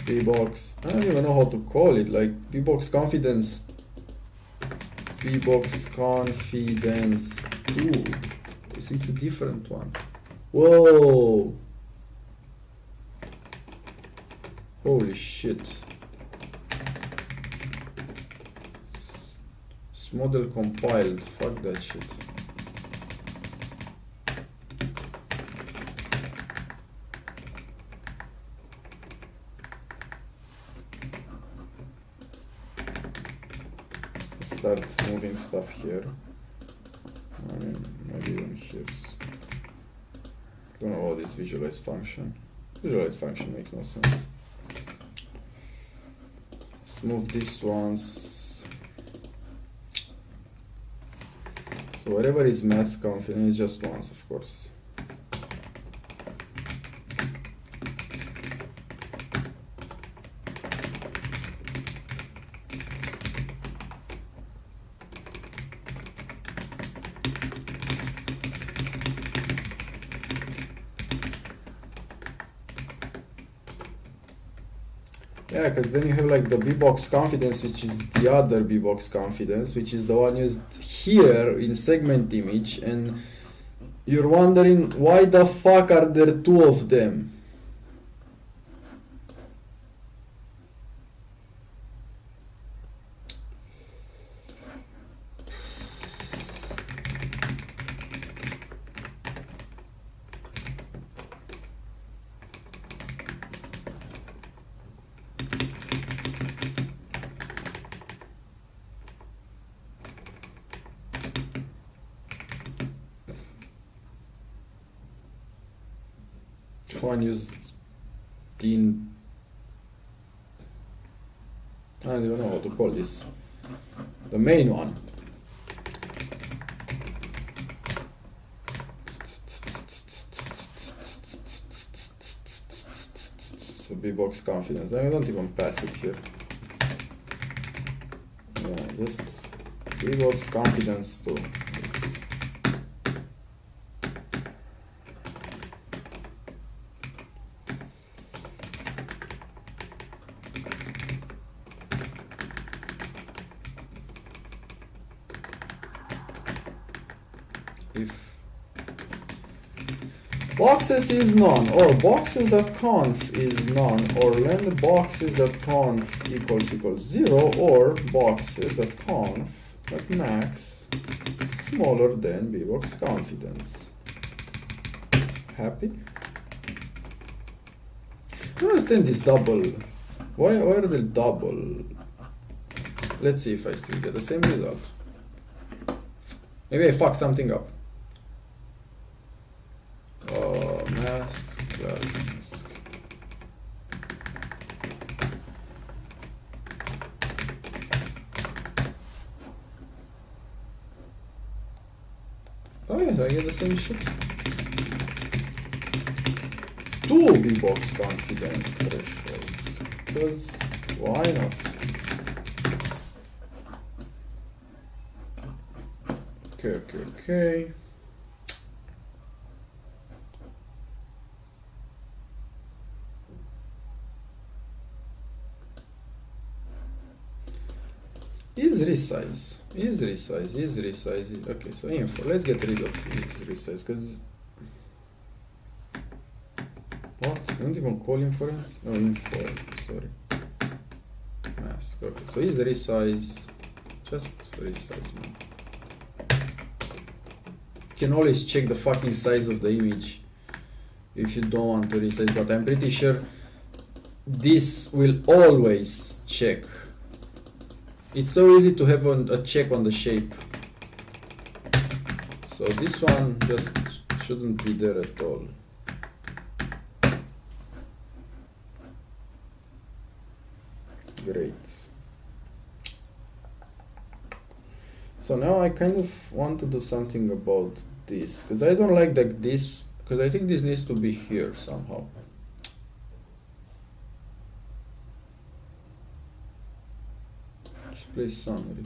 bbox. I don't even know how to call it. Like bbox confidence. bbox confidence 2. It's a different one. Whoa! Holy shit! This model compiled. Fuck that shit. Start moving stuff here. I mean, maybe even here. I don't know what this visualize function. Visualize function makes no sense. Let's move these ones. So whatever is mass confidence is just once, of course. Yeah, because then you have like the bbox confidence, which is the other bbox confidence, which is the one used here in segment image, and you're wondering why the fuck are there 2 of them? One used in, I don't know how to call this, the main one. So bbox confidence. I don't even pass it here. Yeah, just bbox confidence too. If boxes is none, or boxes.conf is none, or lend boxes.conf equals 0, or boxes.conf at max smaller than bbox confidence. Happy? I don't understand this double. Why are they double? Let's see if I still get the same result. Maybe I fucked something up. Oh, mask, class, mask. Oh yeah, I get the same shit. 2 B-box confidence thresholds. Because why not? Okay. Is resize. Okay, so info. Let's get rid of is resize, because what? I don't even call inference? No, info, sorry. Mask. Okay, so is resize, just resize now. You can always check the fucking size of the image if you don't want to resize, but I'm pretty sure this will always check. It's so easy to have a check on the shape. So this one just shouldn't be there at all. Great. So now I kind of want to do something about this, because I don't like this, because I think this needs to be here somehow. Display summary.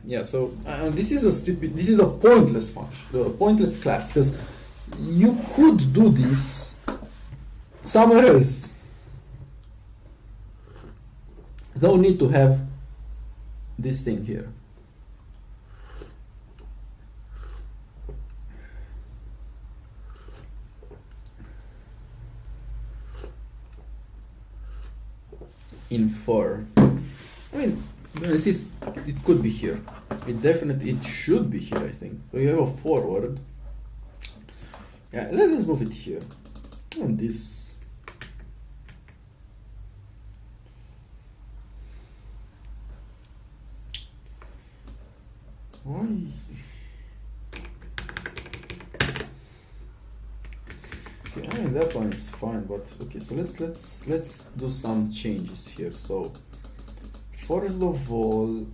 Yeah, so this is a pointless function, a pointless class, because you could do this somewhere else. No need to have this thing here. Infer. I mean, it could be here. It should be here, I think. So you have a forward. Yeah, let's move it here. And this. Why? Okay, I mean that one is fine, but okay. So let's do some changes here. So first of all,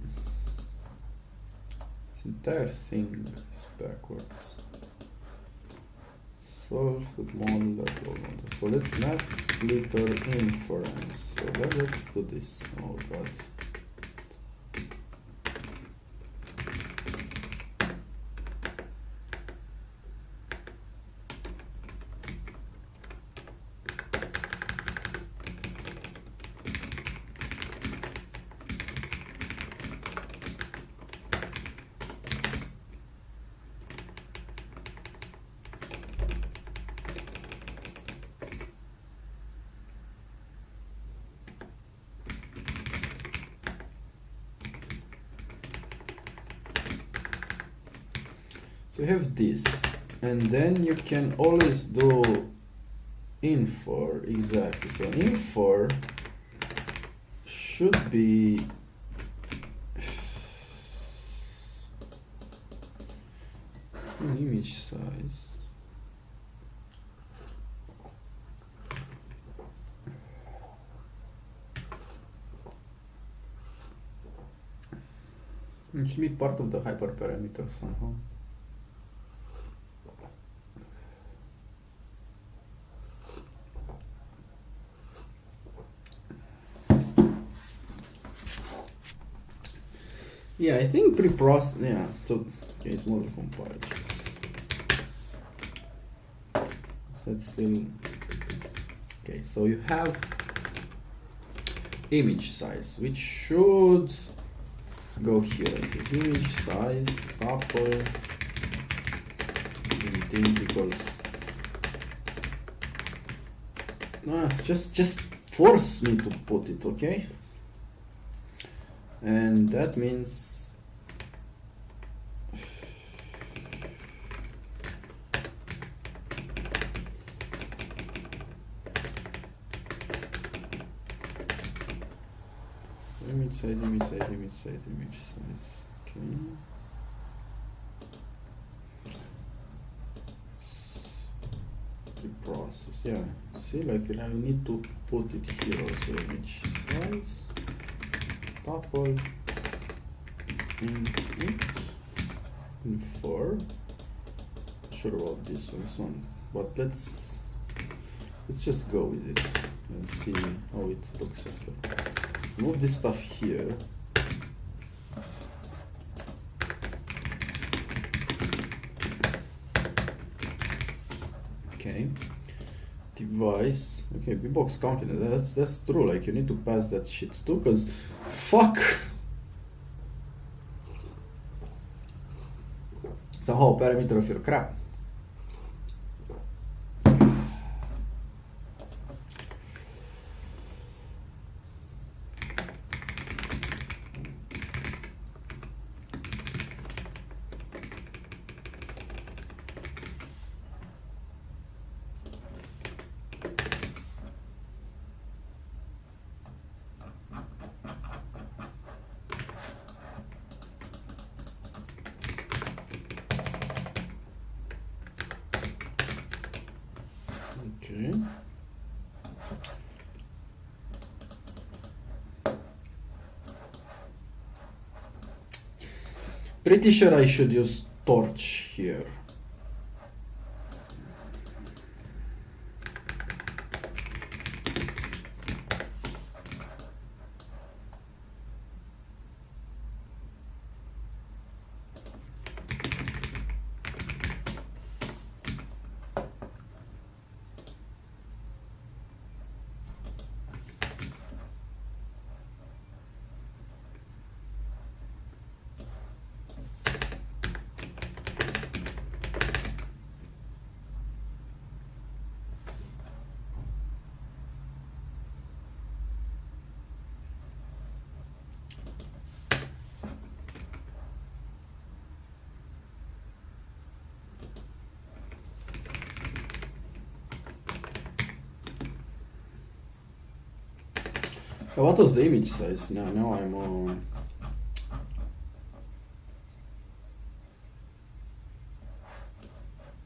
this entire thing is backwards. Solve the model that will not. So let's mask splitter inference. So let's do this. Oh god. So you have this, and then you can always do infer, exactly. So infer should be image size. It should be part of the hyperparameter somehow. Yeah, I think pre-process. Yeah, so okay, it's model compile. So it's still okay. So you have image size, which should go here. Okay, image size tuple int equals. Just force me to put it, okay? And that means image size, image size, image size, image size. Okay. Process, yeah. See, like I need to put it here also. Image size, tuple, and it in 4. Sure about this one, but let's just go with it and see how it looks after. Move this stuff here. Okay, device. Okay, bbox confidence. That's true. Like you need to pass that shit too, cause fuck. It's a whole parameter of your crap. Okay. Pretty sure I should use torch here. What was the image size? Now I'm on.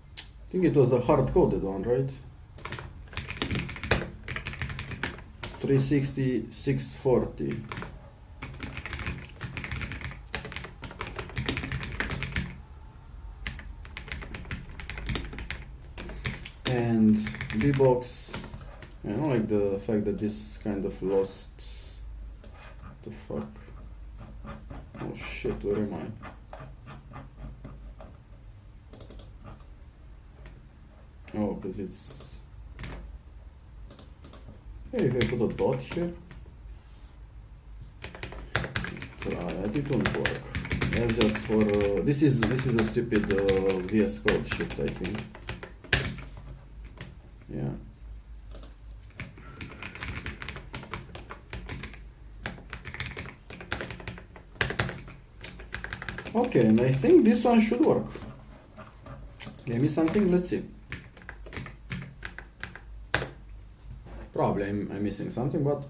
I think it was the hard-coded one, right? 360, 640. And bbox. I don't like the fact that this kind of lost. The fuck? Oh shit, where am I? Oh, because it's. Hey, if I put a dot here. Try it, it won't work. That's just for. This is a stupid VS Code shit, I think. Yeah. Okay, and I think this one should work. Give me something, let's see. Probably I'm missing something, but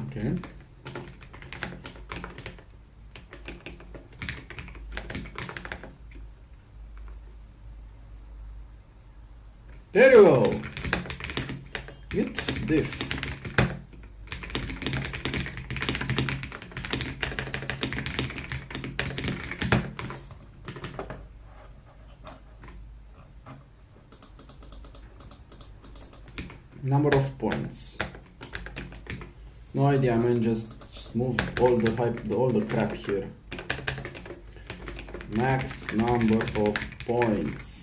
okay. There you go. Git diff. Number of points. No idea, man. Just move all the crap here. Max number of points.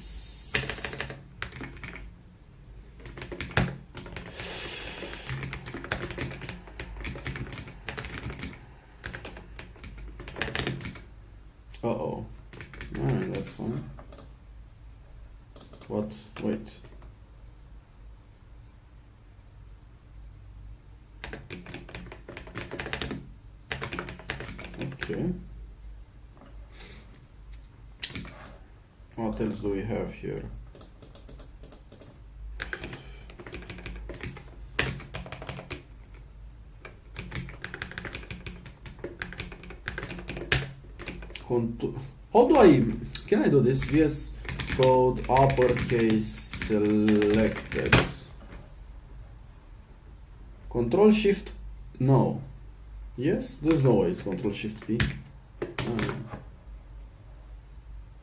Uh-oh. Alright, that's fine. What? Wait. Okay. What else do we have here? How do can I do this? VS Code uppercase selected. Control Shift, no. Yes, there's no way it's Control Shift P.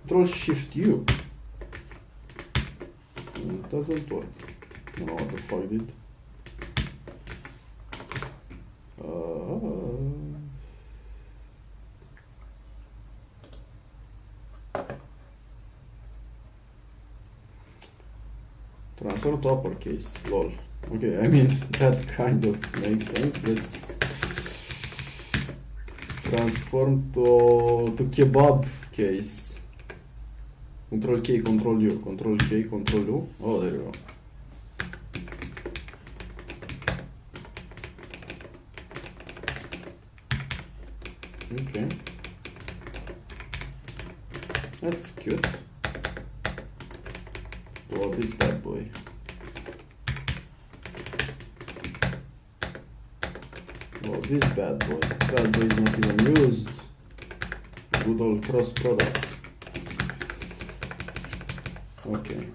Control Shift U. It doesn't work. I don't know what the fuck did. Transfer to uppercase, lol. Okay, I mean, that kind of makes sense. Let's transform to kebab case. Control K, Control U, Control K, Control U. Oh, there you go. Okay. That's cute. Oh, this bad boy. Oh, this bad boy. Bad boy is not even used. Good old cross product. Okay.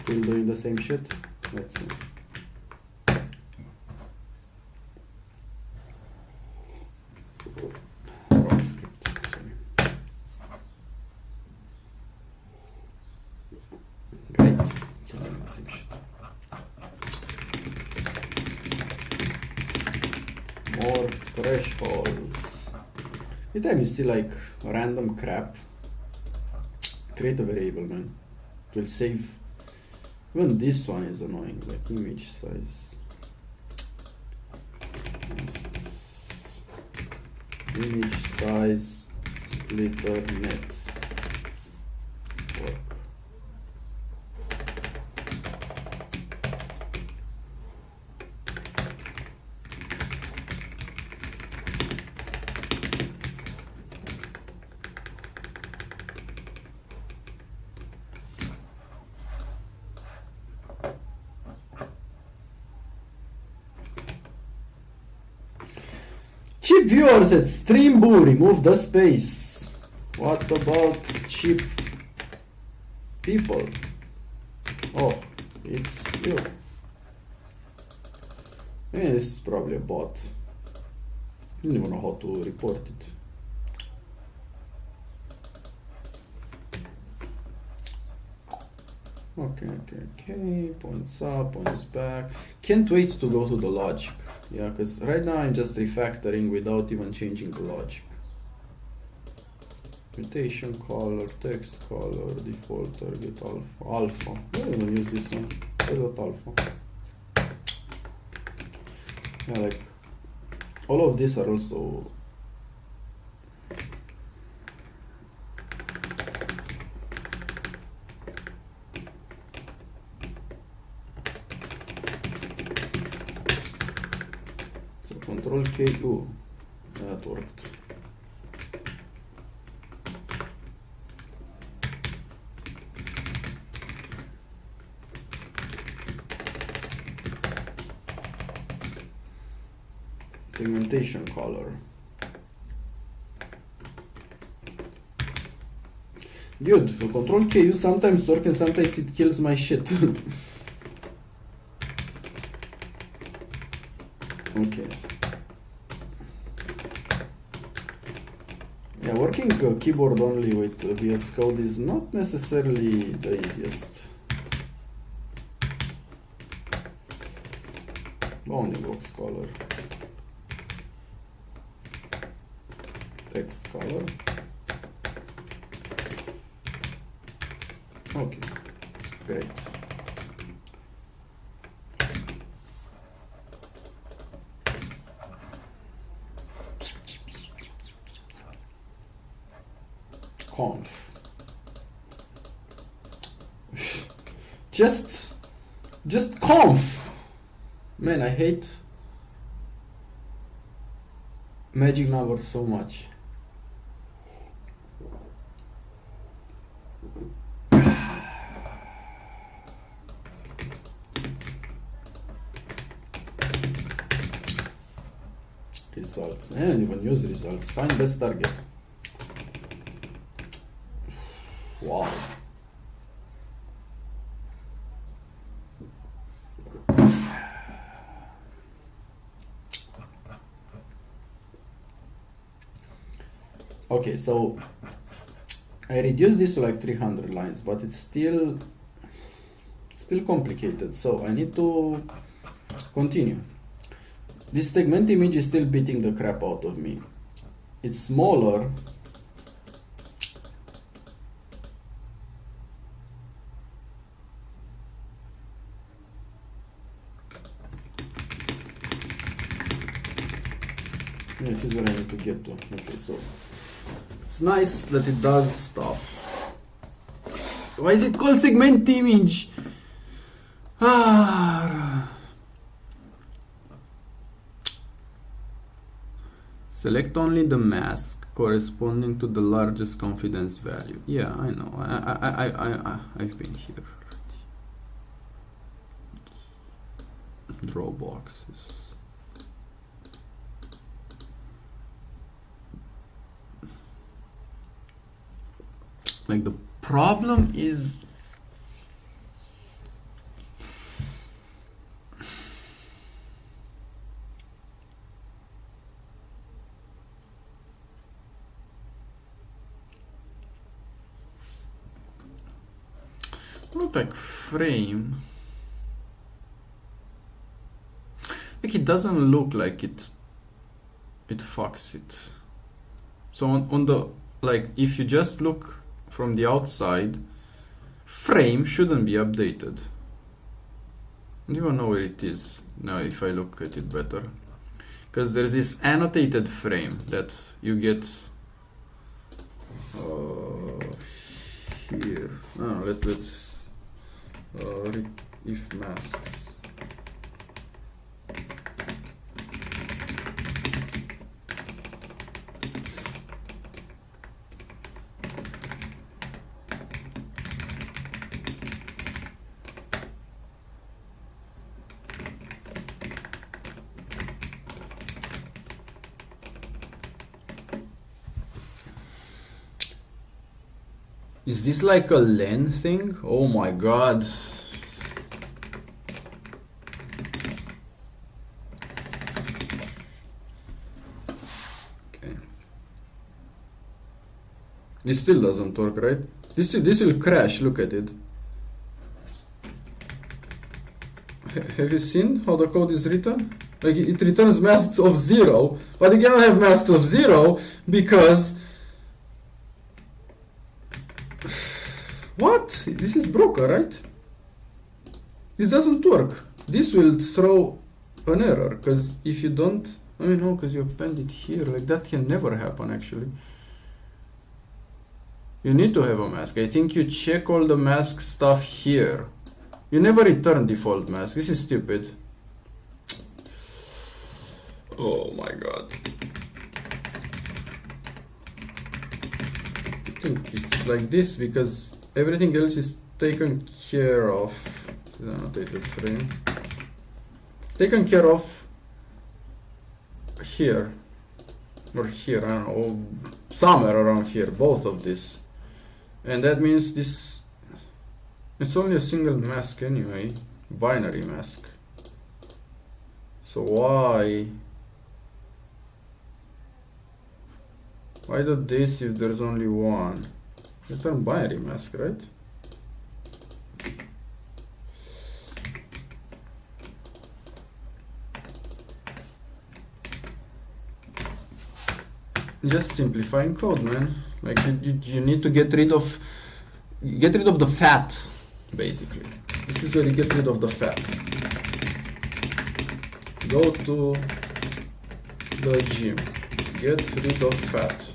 Still doing the same shit? Let's see. Wrong script. Sorry. Great. Still doing the same shit. More thresholds. Anytime you see like random crap, create a variable, man. It will save. Even this one is annoying, like image size. Image size splitter net work. Cheap viewers at Streamboo, remove the space. What about cheap people? Oh, it's you. This is probably a bot. I don't even know how to report it. Okay. Points up, points back. Can't wait to go to the logic. Yeah, because right now I'm just refactoring without even changing the logic. Mutation color, text color, default target alpha. I don't even use this one. Target alpha. Yeah, like all of these are also Control K, ooh, that worked. Segmentation color. Dude, the Control K you sometimes work and sometimes it kills my shit. Okay. Yeah, working keyboard only with VS Code is not necessarily the easiest. Bounding box color. Text color. Okay, great. Conf. just conf. Man, I hate magic numbers so much. Results. I don't even use results. Find best target. Wow. Okay, so I reduced this to like 300 lines, but it's still complicated, so I need to continue. This segment image is still beating the crap out of me. It's smaller. This is where I need to get to. Okay, so it's nice that it does stuff. Why is it called segment image? Select only the mask corresponding to the largest confidence value. Yeah, I know. I've been here already. Draw boxes. Like the problem is look like frame. Like it doesn't look like it fucks it. So on the, like, if you just look from the outside, frame shouldn't be updated. I don't even know where it is now if I look at it better, because there's this annotated frame that you get here. Let's if masks. Is this like a len thing? Oh my god. Okay. This still doesn't work, right? This will crash, look at it. Have you seen how the code is written? Like it returns masks of 0, but you cannot have masks of 0 because what? This is broken, right? This doesn't work. This will throw an error, because if you don't, I mean, no, because you append it here, like that can never happen actually. You need to have a mask. I think you check all the mask stuff here. You never return default mask. This is stupid. Oh my god. I think it's like this because everything else is taken care of. Annotated frame. Taken care of here. Or here, I don't know. Somewhere around here. Both of this. And that means this. It's only a single mask anyway. Binary mask. So why do this if there's only one? Return binary mask, right? Just simplifying code, man. Like you need to get rid of the fat, basically. This is where you get rid of the fat. Go to the gym. Get rid of fat.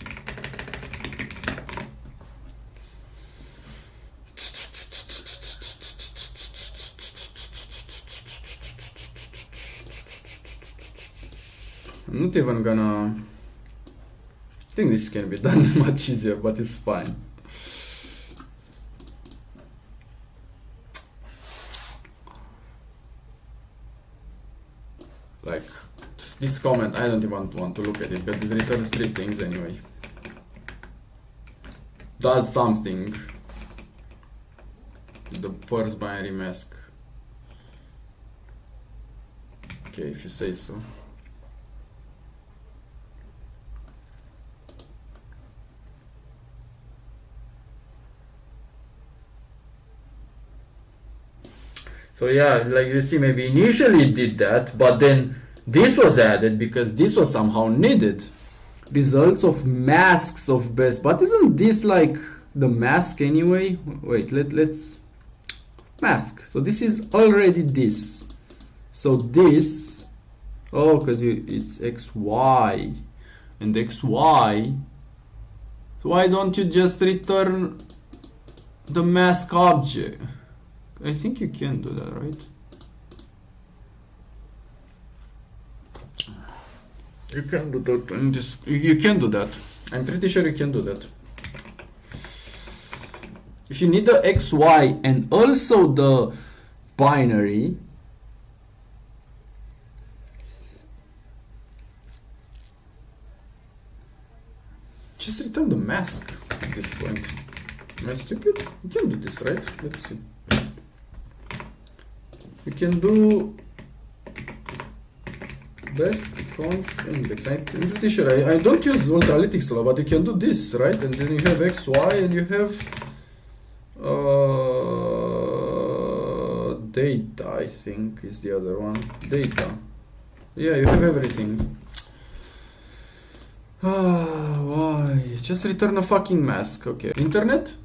I'm not even gonna. I think this can be done much easier, but it's fine. Like this comment, I don't even want to look at it because it returns 3 things anyway. Does something, first binary mask. Okay, if you say so. So yeah, like you see, maybe initially it did that, but then this was added because this was somehow needed. Results of masks of best, but isn't this like the mask anyway? Wait, let's mask. So this is already this. So this, oh, because it's XY and XY. So why don't you just return the mask object? I think you can do that, right? You can do that in this. You can do that. I'm pretty sure you can do that. If you need the XY and also the binary, just return the mask at this point. Am I stupid? You can do this, right? Let's see. You can do best conf index. I'm pretty sure. I don't use Ultralytics a lot, but you can do this, right? And then you have XY and you have data, I think is the other one. Data. Yeah, you have everything. Why? Just return a fucking mask. Okay. Internet?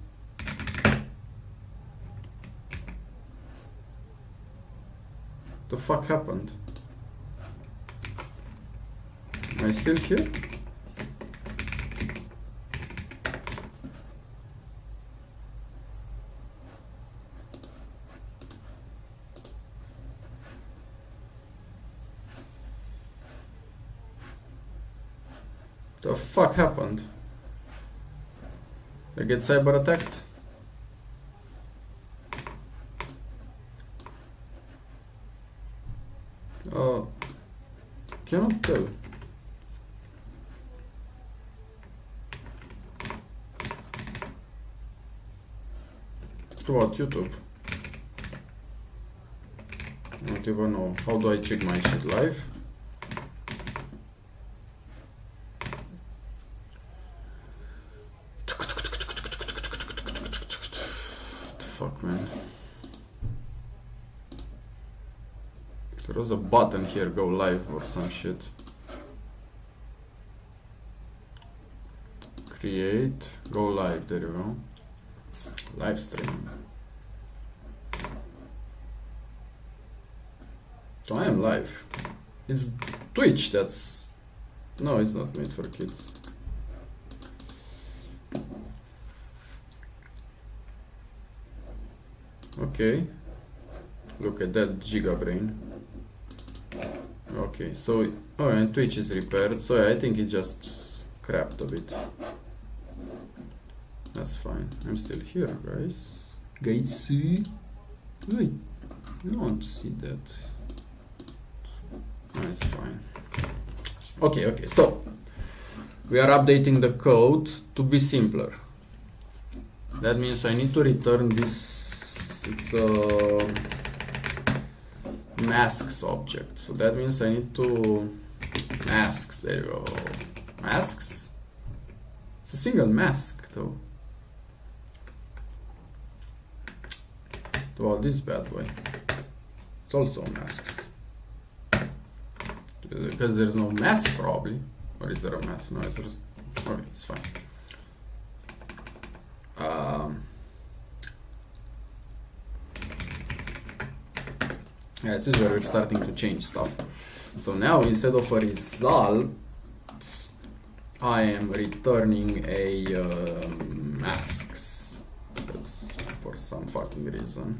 The fuck happened? Am I still here? The fuck happened? I get cyber attacked? Cannot tell. What, YouTube? I don't even know. How do I check my shit live? Fuck, man. There was a button here, go live or some shit. Create, go live, there you go. Live stream. So I am live. It's Twitch that's... No, it's not made for kids. Okay. Look at that giga brain. Okay, so... Oh, and Twitch is repaired. So I think it just crapped a bit. That's fine. I'm still here, guys. Guys, see? Wait, I don't want to see that. No, it's fine. Okay, so we are updating the code to be simpler. That means I need to return this. It's a masks object. So that means I need to masks. There you go. Masks. It's a single mask, though. Well, this bad boy. It's also masks. Because there's no mask, probably. Or is there a mask? No, it's just... Okay, it's fine. Yeah, this is where we're starting to change stuff. So now, instead of a result, I am returning a masks. That's for some fucking reason.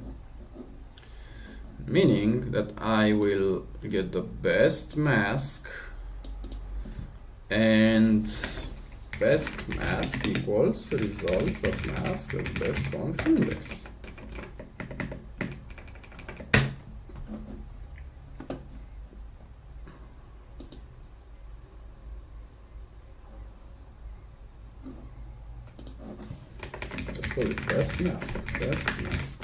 Meaning that I will get the best mask and best mask equals results of mask of best conf index. Let's call it best mask, best mask.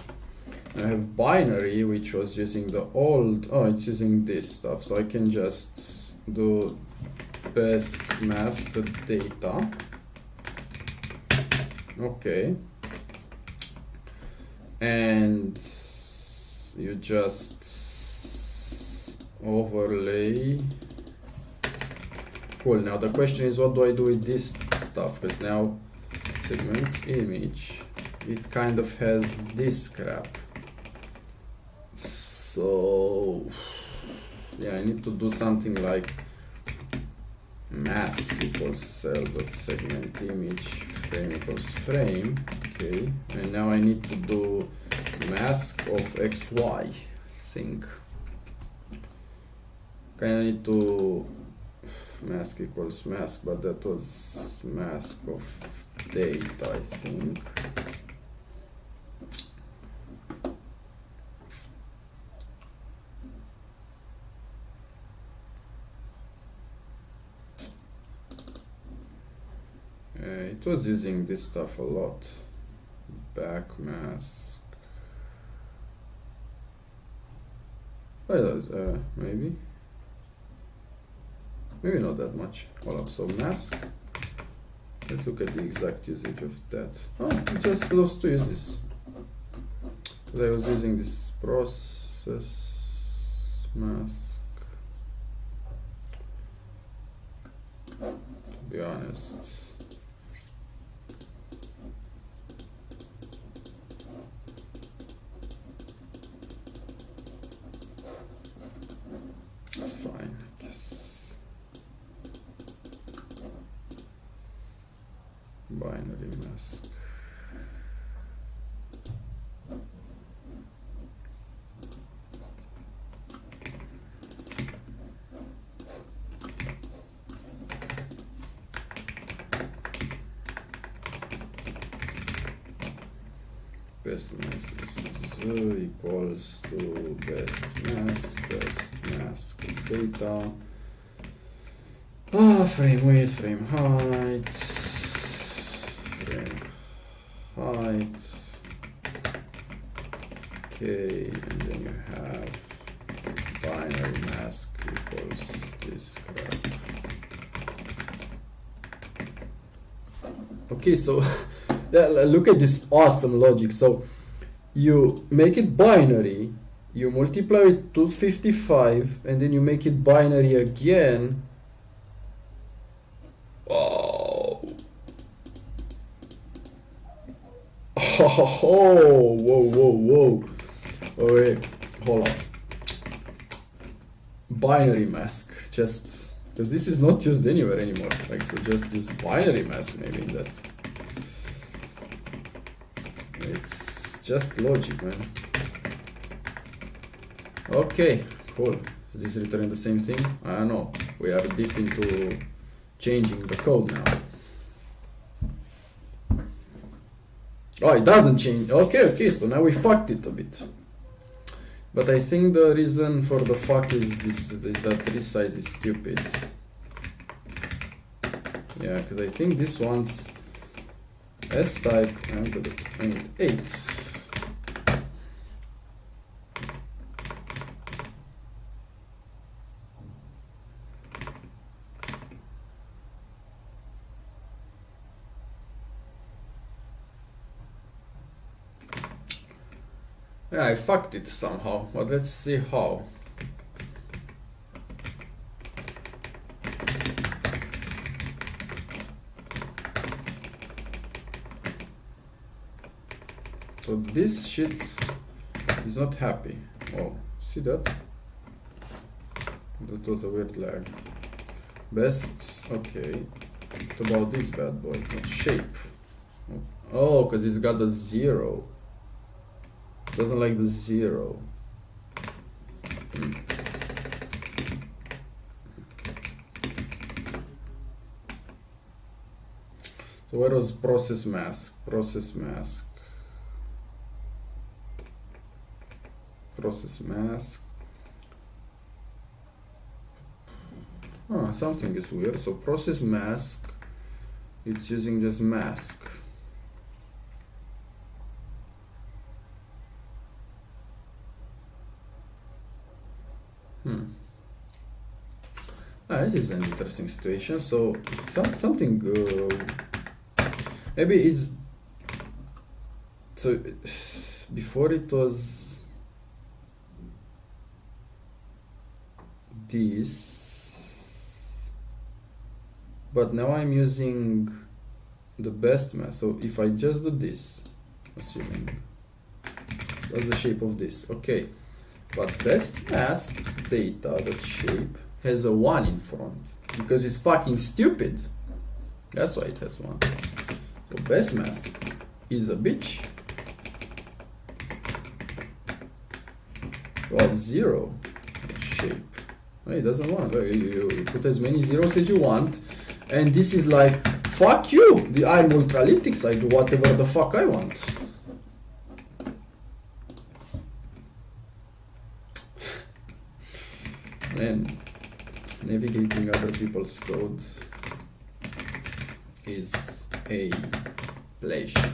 I have binary, which was using the old, oh, it's using this stuff, so I can just do best mask the data. Okay. And you just overlay. Cool. Now the question is, what do I do with this stuff? Because now segment image, it kind of has this crap. So yeah, I need to do something like mask equals cell.segment image frame equals frame. Okay, and now I need to do mask of xy thing. Okay, I need to mask equals mask, but that was mask of data, I think. It was using this stuff a lot. Back mask. Maybe not that much. Hold up, so mask. Let's look at the exact usage of that. Oh, just those two uses. I was using this process mask. To be honest. It's fine, I guess. Binary mask. Best mask, this is equals to best mask of data. Frame width, frame height, okay, and then you have binary mask equals this crap. Okay, so yeah, look at this awesome logic. So you make it binary, you multiply it to 55, and then you make it binary again. Oh, whoa. Okay, hold on. Binary mask, just because this is not used anywhere anymore. Like, so just use binary mask maybe in that. It's just logic, man. Okay, cool. Is this returning the same thing? I don't know. We are deep into changing the code now. Oh, it doesn't change. Okay, so now we fucked it a bit. But I think the reason for the fuck is that this size is stupid. Yeah, because I think this one's S-type, and 8. Yeah, I fucked it somehow, but let's see how. So this shit is not happy. Oh, see that? That was a weird lag. Best, okay. What about this bad boy? Not shape. Oh, because it's got a 0. Doesn't like the 0. So where was process mask? Process mask. Something is weird. So process mask, it's using just mask. This is an interesting situation. So something maybe it's so before it was this, but now I'm using the best mask. So if I just do this, assuming that's the shape of this, okay, but best mask data that shape has a 1 in front because it's fucking stupid. That's why it has 1. So best mask is a bitch. Well, 0 shape. It doesn't want. You put as many zeros as you want, and this is like, fuck you. I'm Ultralytics. I do whatever the fuck I want. And navigating other people's code is a pleasure.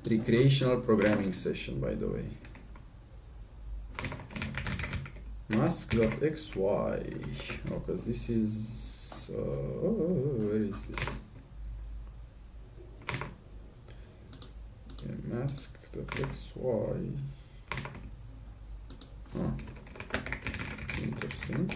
Recreational programming session, by the way. Mask.xy. Oh, because this is where is this? Yeah, mask.xy. Oh, interesting.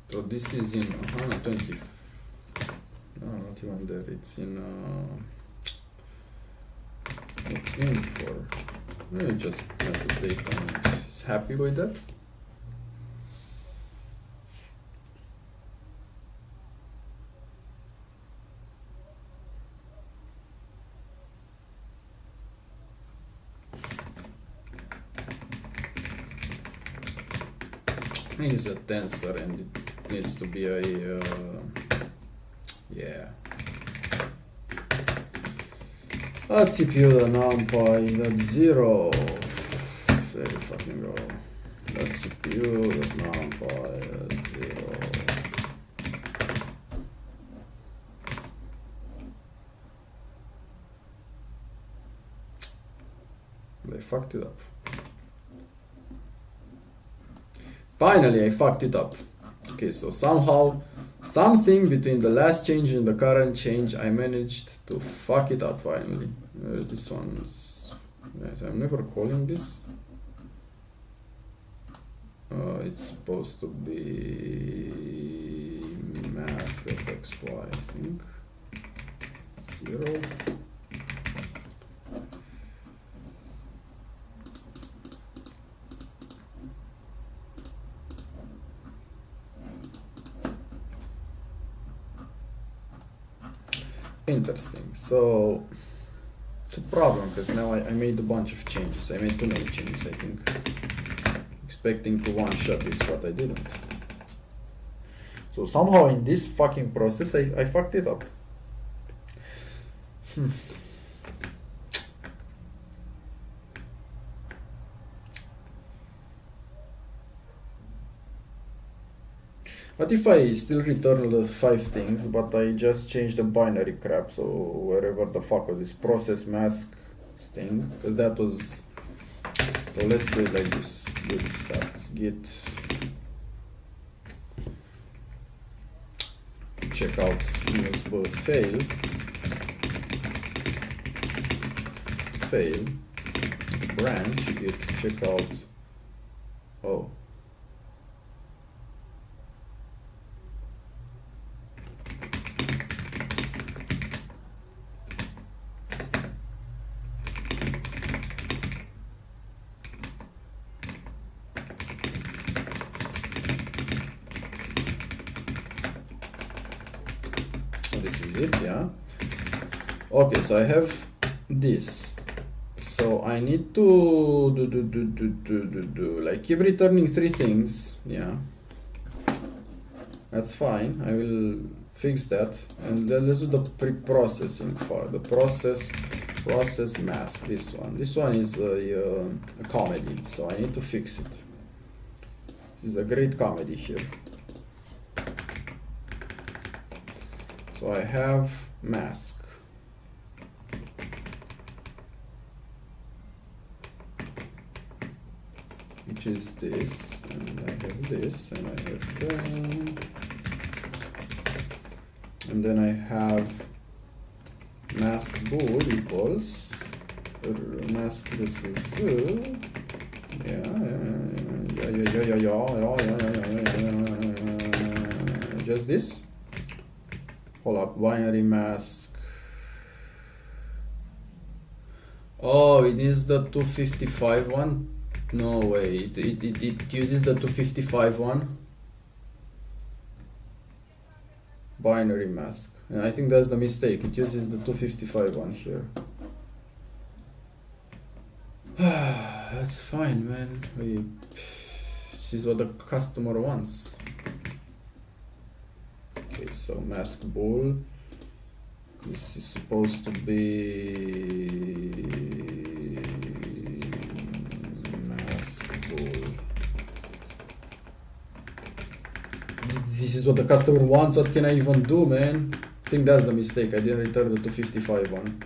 So this is in 120. No, not even there. It's in info. Maybe just has the data and it's happy with that. I think it's a tensor and it needs to be a yeah. That's CPU, the numpy, that's 0. Very fucking low. That's CPU, that's numpy, that's 0. They fucked it up. Finally, I fucked it up. Okay, so somehow, something between the last change and the current change, I managed to fuck it up finally. Where's this one? Yes, I'm never calling this. It's supposed to be mask.xy, I think. 0. Interesting. So it's a problem because now I made a bunch of changes. I made too many changes, I think. Expecting to one-shot this, but I didn't. So somehow in this fucking process, I fucked it up. What if I still return the 5 things, but I just change the binary crap, so wherever the fuck was this process mask thing, because that was, so let's do it like this, git status, git checkout news both fail, branch, git checkout, oh. this is it, yeah. Okay, so I have this. So I need to do like keep returning 3 things, yeah. That's fine. I will fix that, and then let's do the pre-processing for the process mask. This one is a comedy, so I need to fix it. This is a great comedy here. So I have mask, which is this, and I have this, and I have and then I have mask bool equals mask. This is just this. Hold up, binary mask. Oh, it is the 255 one. No way, it uses the 255 one. Binary mask. And I think that's the mistake. It uses the 255 one here. That's fine, man. This is what the customer wants. Okay, so mask bool. This is supposed to be this is what the customer wants. What can I even do, man? I think that's the mistake. I didn't return the 255 one.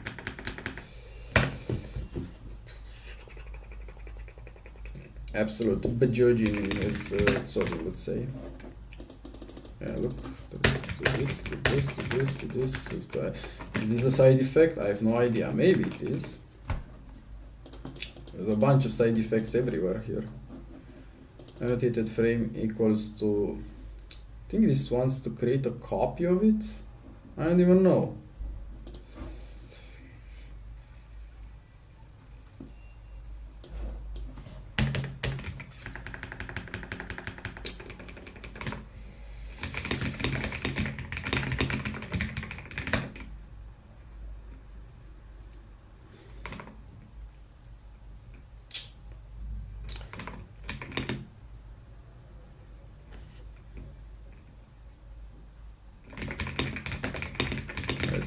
Absolute bejudging is sorry, let's say. Yeah, look. Do this. Is this a side effect? I have no idea. Maybe it is. There's a bunch of side effects everywhere here. Annotated frame equals to. I think this wants to create a copy of it. I don't even know.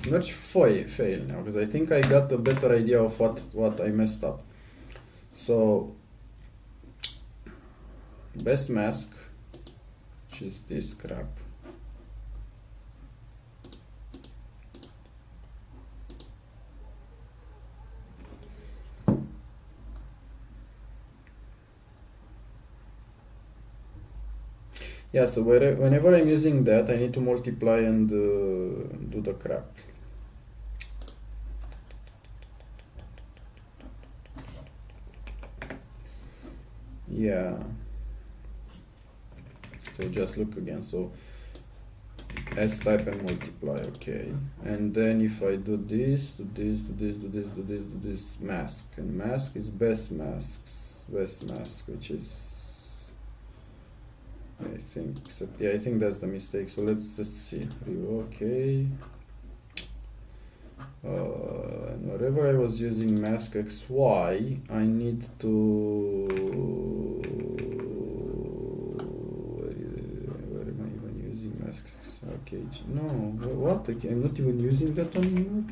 Merge fail now, because I think I got a better idea of what I messed up. So best mask, which is this crap. Yeah, so whenever I'm using that, I need to multiply and do the crap. Yeah. So just look again. So S type and multiply, okay. And then if I do this, do this mask, and mask is best mask, which is, I think, except yeah, I think that's the mistake. So let's see. Okay. And wherever I was using mask XY, I need to where am I even using mask? Okay, no, what? I'm not even using that one anymore.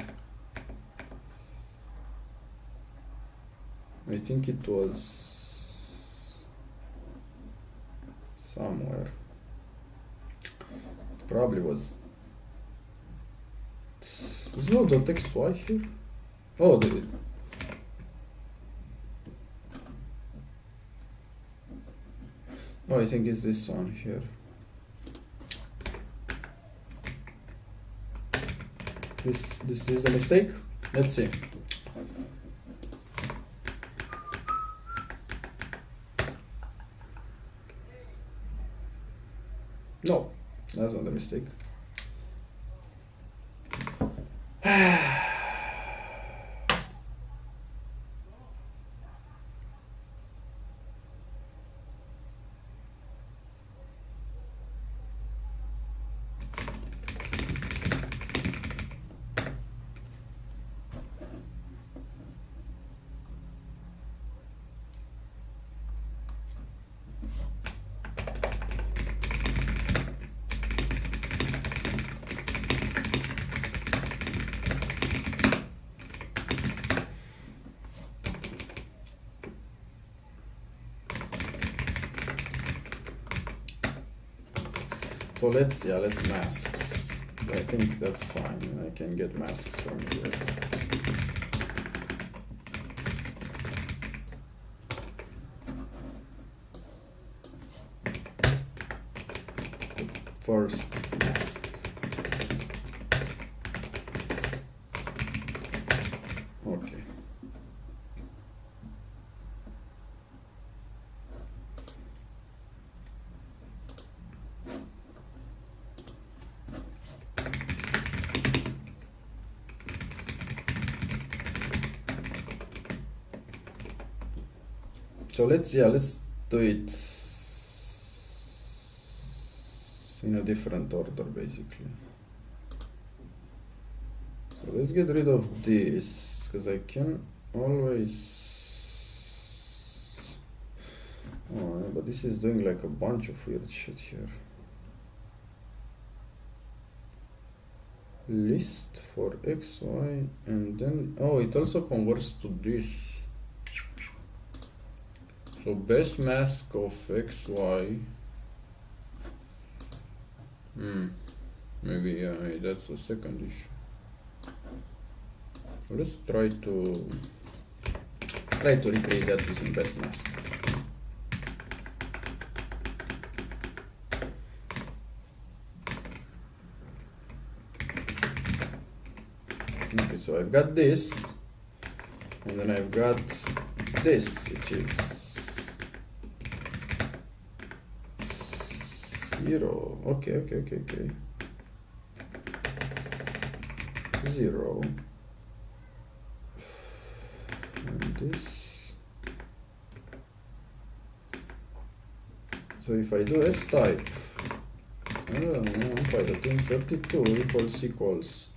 I think it was somewhere. It probably was. There's no .xy here. Oh, there it. Oh, I think it's this one here. This is the mistake. Let's see. No, that's not the mistake. So let's masks. I think that's fine. I can get masks from here. First mask. Okay. So let's do it in a different order, basically. So let's get rid of this, because I can always... Oh, but this is doing like a bunch of weird shit here. List for X, Y, and then... Oh, it also converts to this. So best mask of X, Y. Maybe that's the second issue. Let's try to recreate that using best mask. Okay, so I've got this, and then I've got this, which is 0. Okay. 0. And this. So if I do S type, I don't know, by the thing 32 equals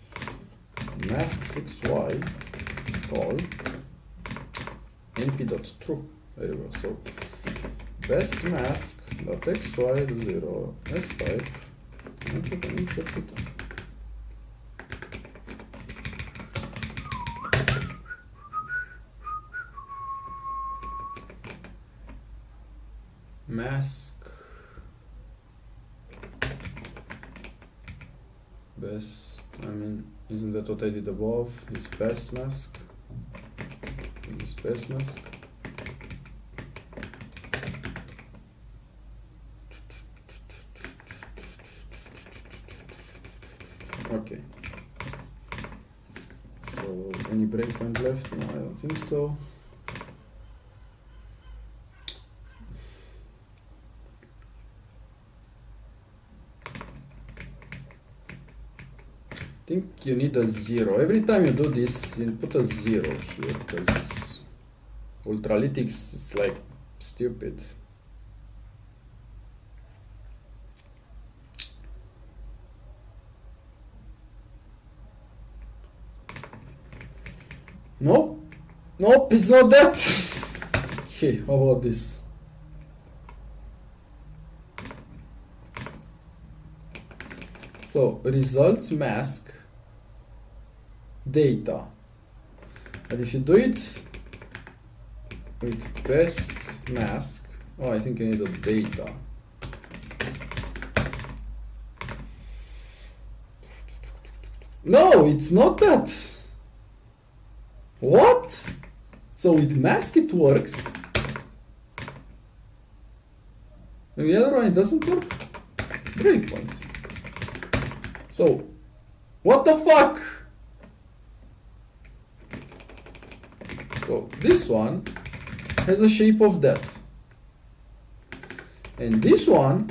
mask 6y call np.true. There you go. So best mask dot xy 0 S type np.32. Mask best, I mean, isn't that what I did above? Is best mask. Is best mask. Okay. So any breakpoint left? No, I don't think so. I think you need a 0. Every time you do this, you put a 0 here, because Ultralytics is like stupid. Nope, it's not that. Okay, how about this? So results mask data, and if you do it with best mask, oh, I think I need a data. No, it's not that. What? So with mask it works. And the other one, it doesn't work. Breakpoint. So, what the fuck? So this one has a shape of that, and this one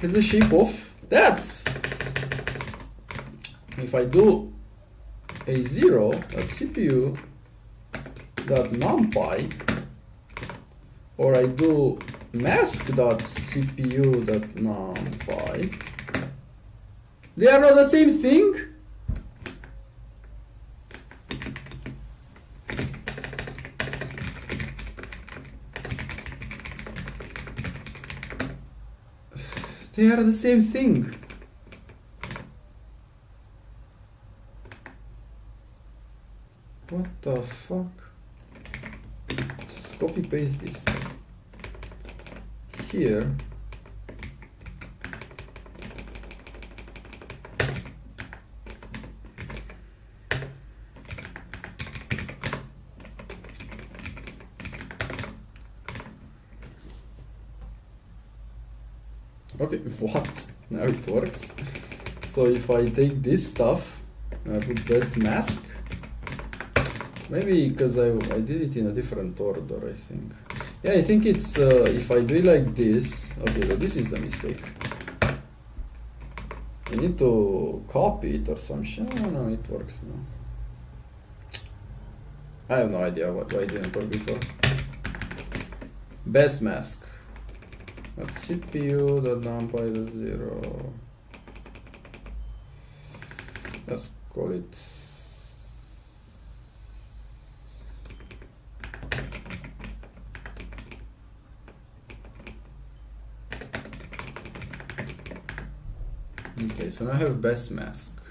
has a shape of that. If I do a 0 at CPU dot numpy, or I do mask dot CPU dot numpy, they are not the same thing. They are the same thing. What the fuck? Just copy paste this here. Okay, what? Now it works. So if I take this stuff, I put best mask. Maybe because I did it in a different order, I think. Yeah, I think it's, if I do it like this, okay, but this is the mistake. I need to copy it or some shit. Oh, no, it works now. I have no idea why it didn't work before. Best mask. That's CPU.numpy.0. Let's call it. Okay, so now I have best mask.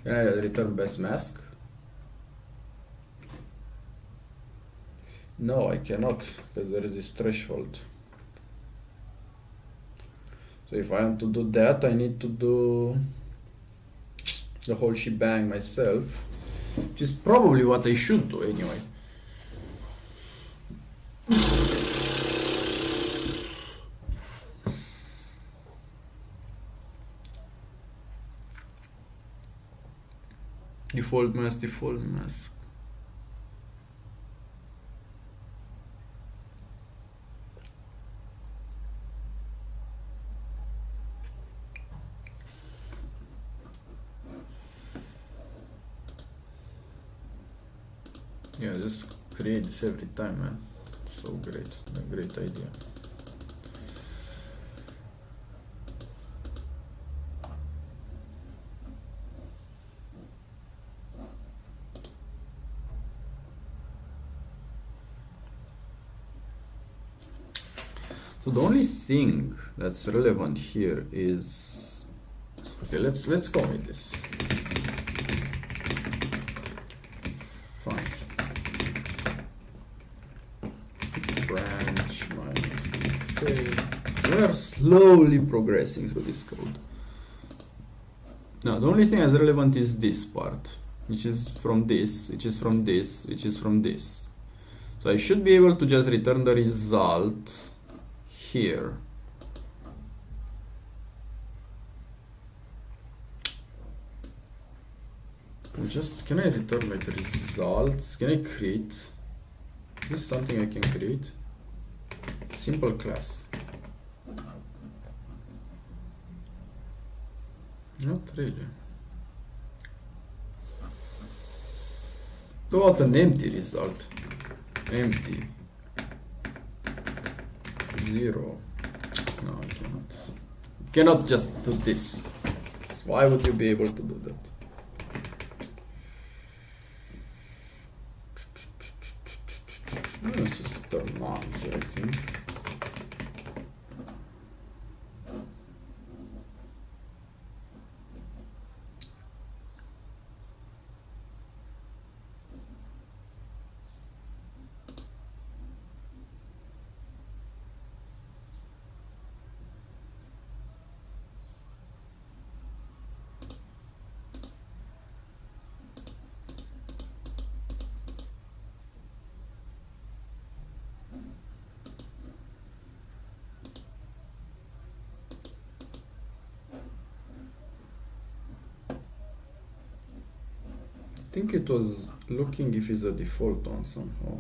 Can I return best mask? No, I cannot, because there is this threshold. So if I want to do that, I need to do the whole shebang myself, which is probably what I should do anyway. Default mask, default mask. Yeah, just create this every time, man. So great, a great idea. So the only thing that's relevant here is, okay, let's go with this. Fine. Branch minus fail. We are slowly progressing through this code. Now the only thing that's relevant is this part, which is from this, which is from this, which is from this. So I should be able to just return the result here. Just, can I return like results? Can I create? Is this something I can create? Simple class. Not really. How about an empty result? Empty. 0. No, I cannot. You cannot just do this. Why would you be able to do that? Let's just turn on here, I think. I think it was looking if it's a default one somehow.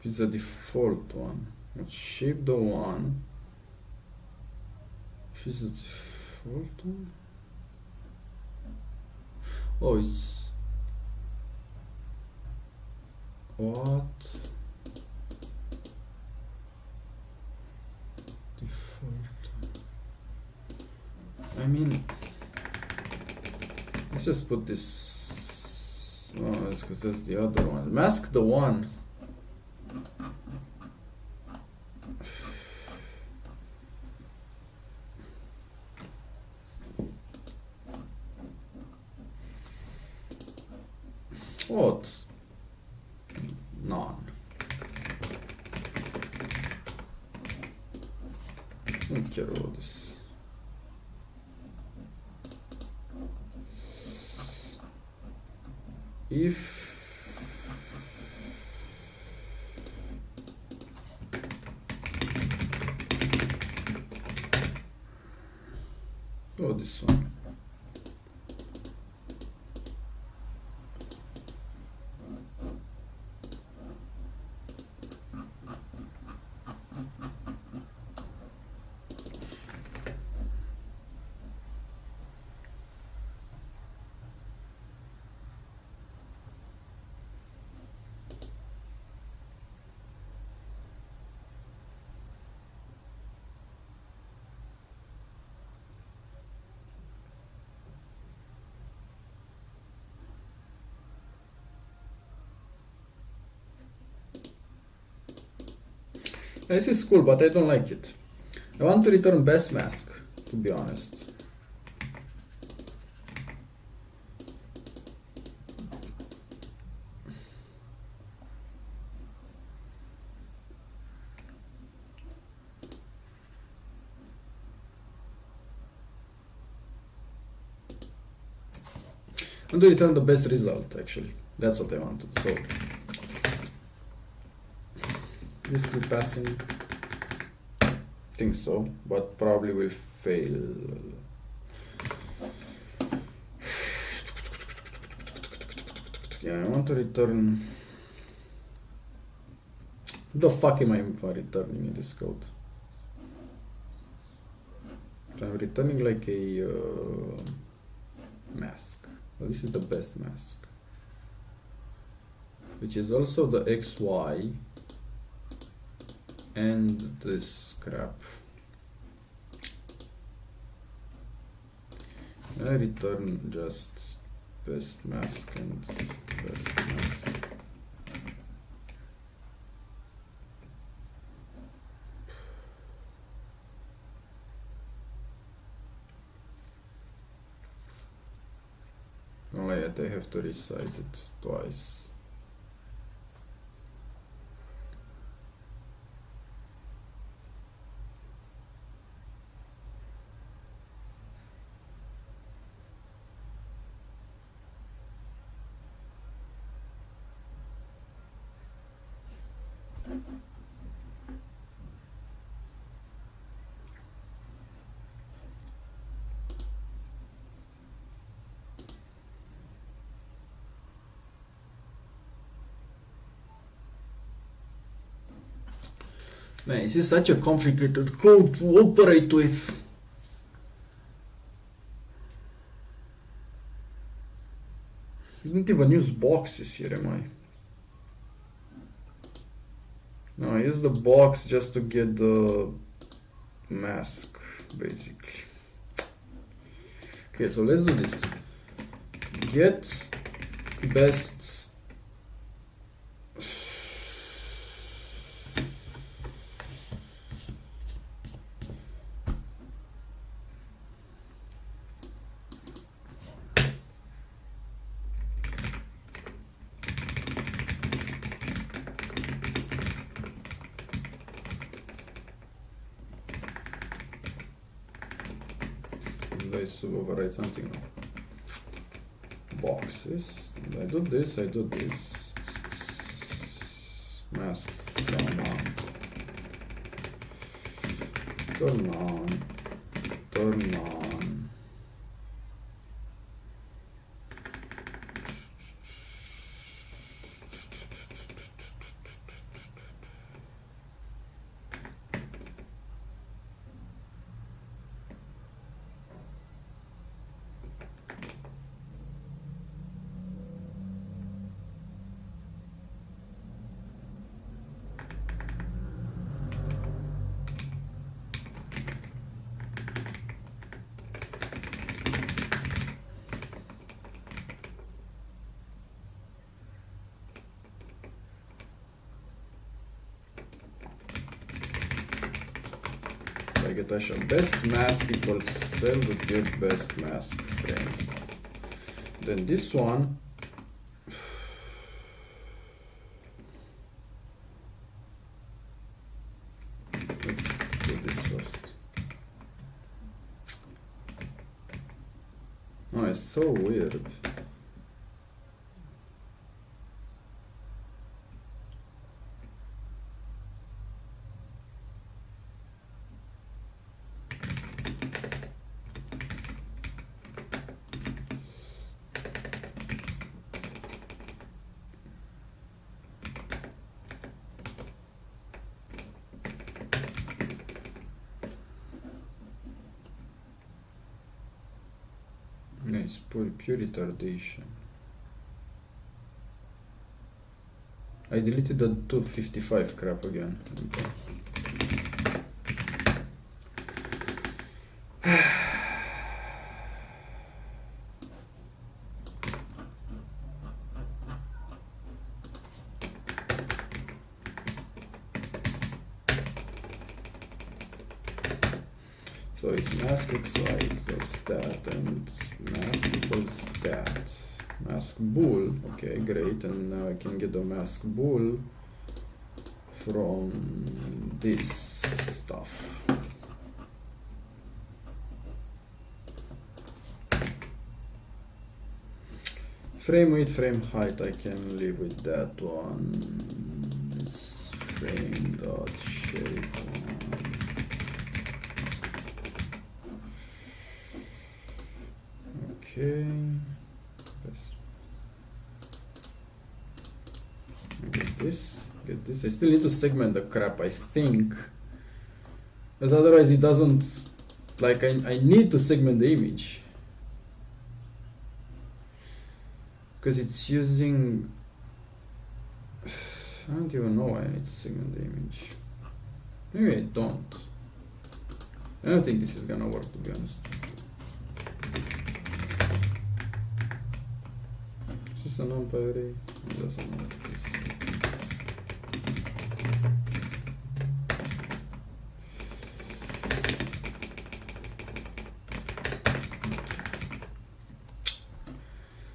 If it's a default one, let's shape the one. If it's a default one. Oh, it's what? Default. I mean, let's just put this. Oh, that's because that's the other one. Mask the one. What? None. Don't care about this. If oh, this one. This is cool, but I don't like it. I want to return best mask, to be honest. I want to return the best result, actually. That's what I wanted. So this two passing, think so, but probably will fail. Yeah, I want to return. What the fuck am I returning in this code? I'm returning like a mask. Well, this is the best mask, which is also the XY and this crap. I return just best mask and best mask. Only that I have to resize it twice. Man, this is such a complicated code to operate with. I didn't even use boxes here, am I? No, I use the box just to get the mask, basically. Okay, so let's do this. Get best. Let's override something now. Boxes. And I do this, I do this. Masks on. Turn on. Turn on. Get best mask equals cell would get best mask frame. Then this one so weird. Nice, pure retardation. I deleted the 255 crap again. Okay. So it's mask xy equals that and mask equals that. Mask bool, okay, great, and now I can get the mask bool from this stuff. Frame width, frame height, I can live with that one. It's frame dot shape one. Okay. Get this. I still need to segment the crap, I think, because otherwise it doesn't, like, I need to segment the image because it's using, I don't even know why I need to segment the image. Maybe I don't. I don't think this is gonna work, to be honest. It's just a numpy array. It doesn't matter.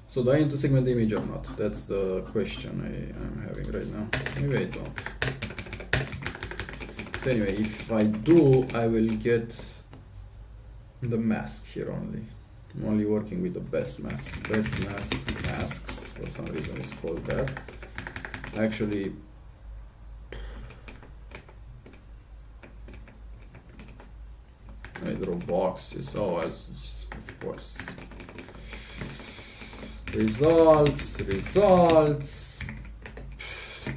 So do I need to segment the image or not? That's the question I'm having right now. Maybe I don't. But anyway, if I do, I will get the mask here only. I'm only working with the best mask. Best mask masks, for some reason it's called that. Actually, I draw boxes. Oh, of course. Results,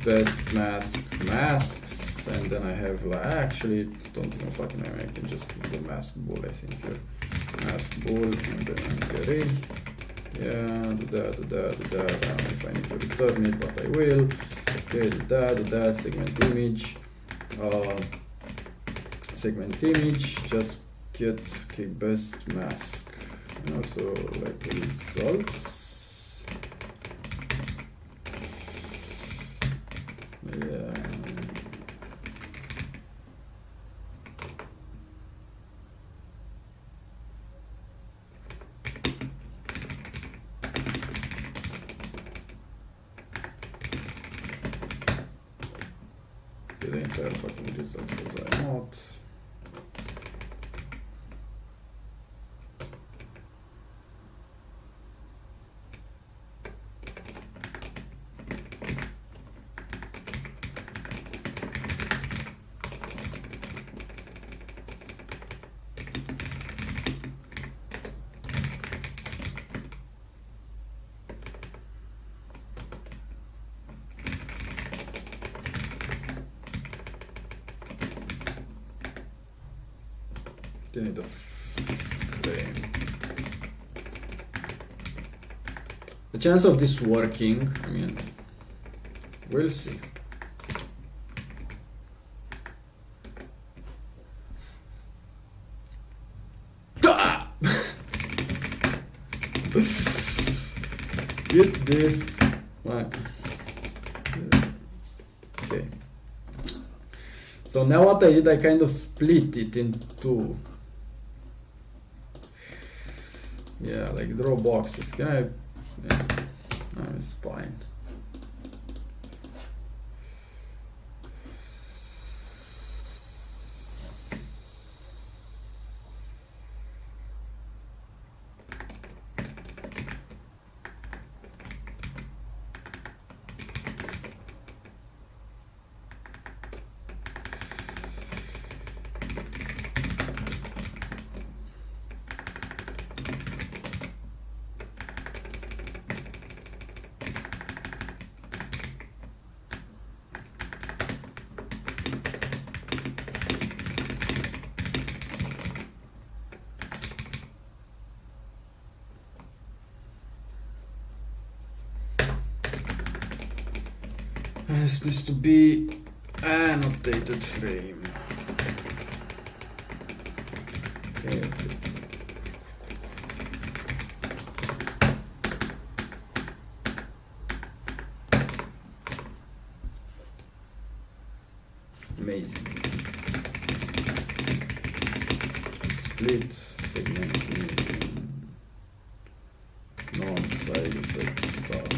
best mask, masks, and then I have, like, actually, don't even fucking know, I can just put the mask bool, I think, here. Mask bool, and then array. Yeah, do that. I don't know if I need to return it, but I will. Okay, do that, segment image, just get, okay, best mask. And also, like, results. Yeah. The entire fucking results because I'm not. Need a frame. The chance of this working, I mean, we'll see. Get the what? Okay. So now what I did, I kind of split it in two. Yeah, like draw boxes. Can I? Yeah. No, it's fine. Has this to be annotated frame. Okay. Amazing. Split segmenting, non-side effect stuff.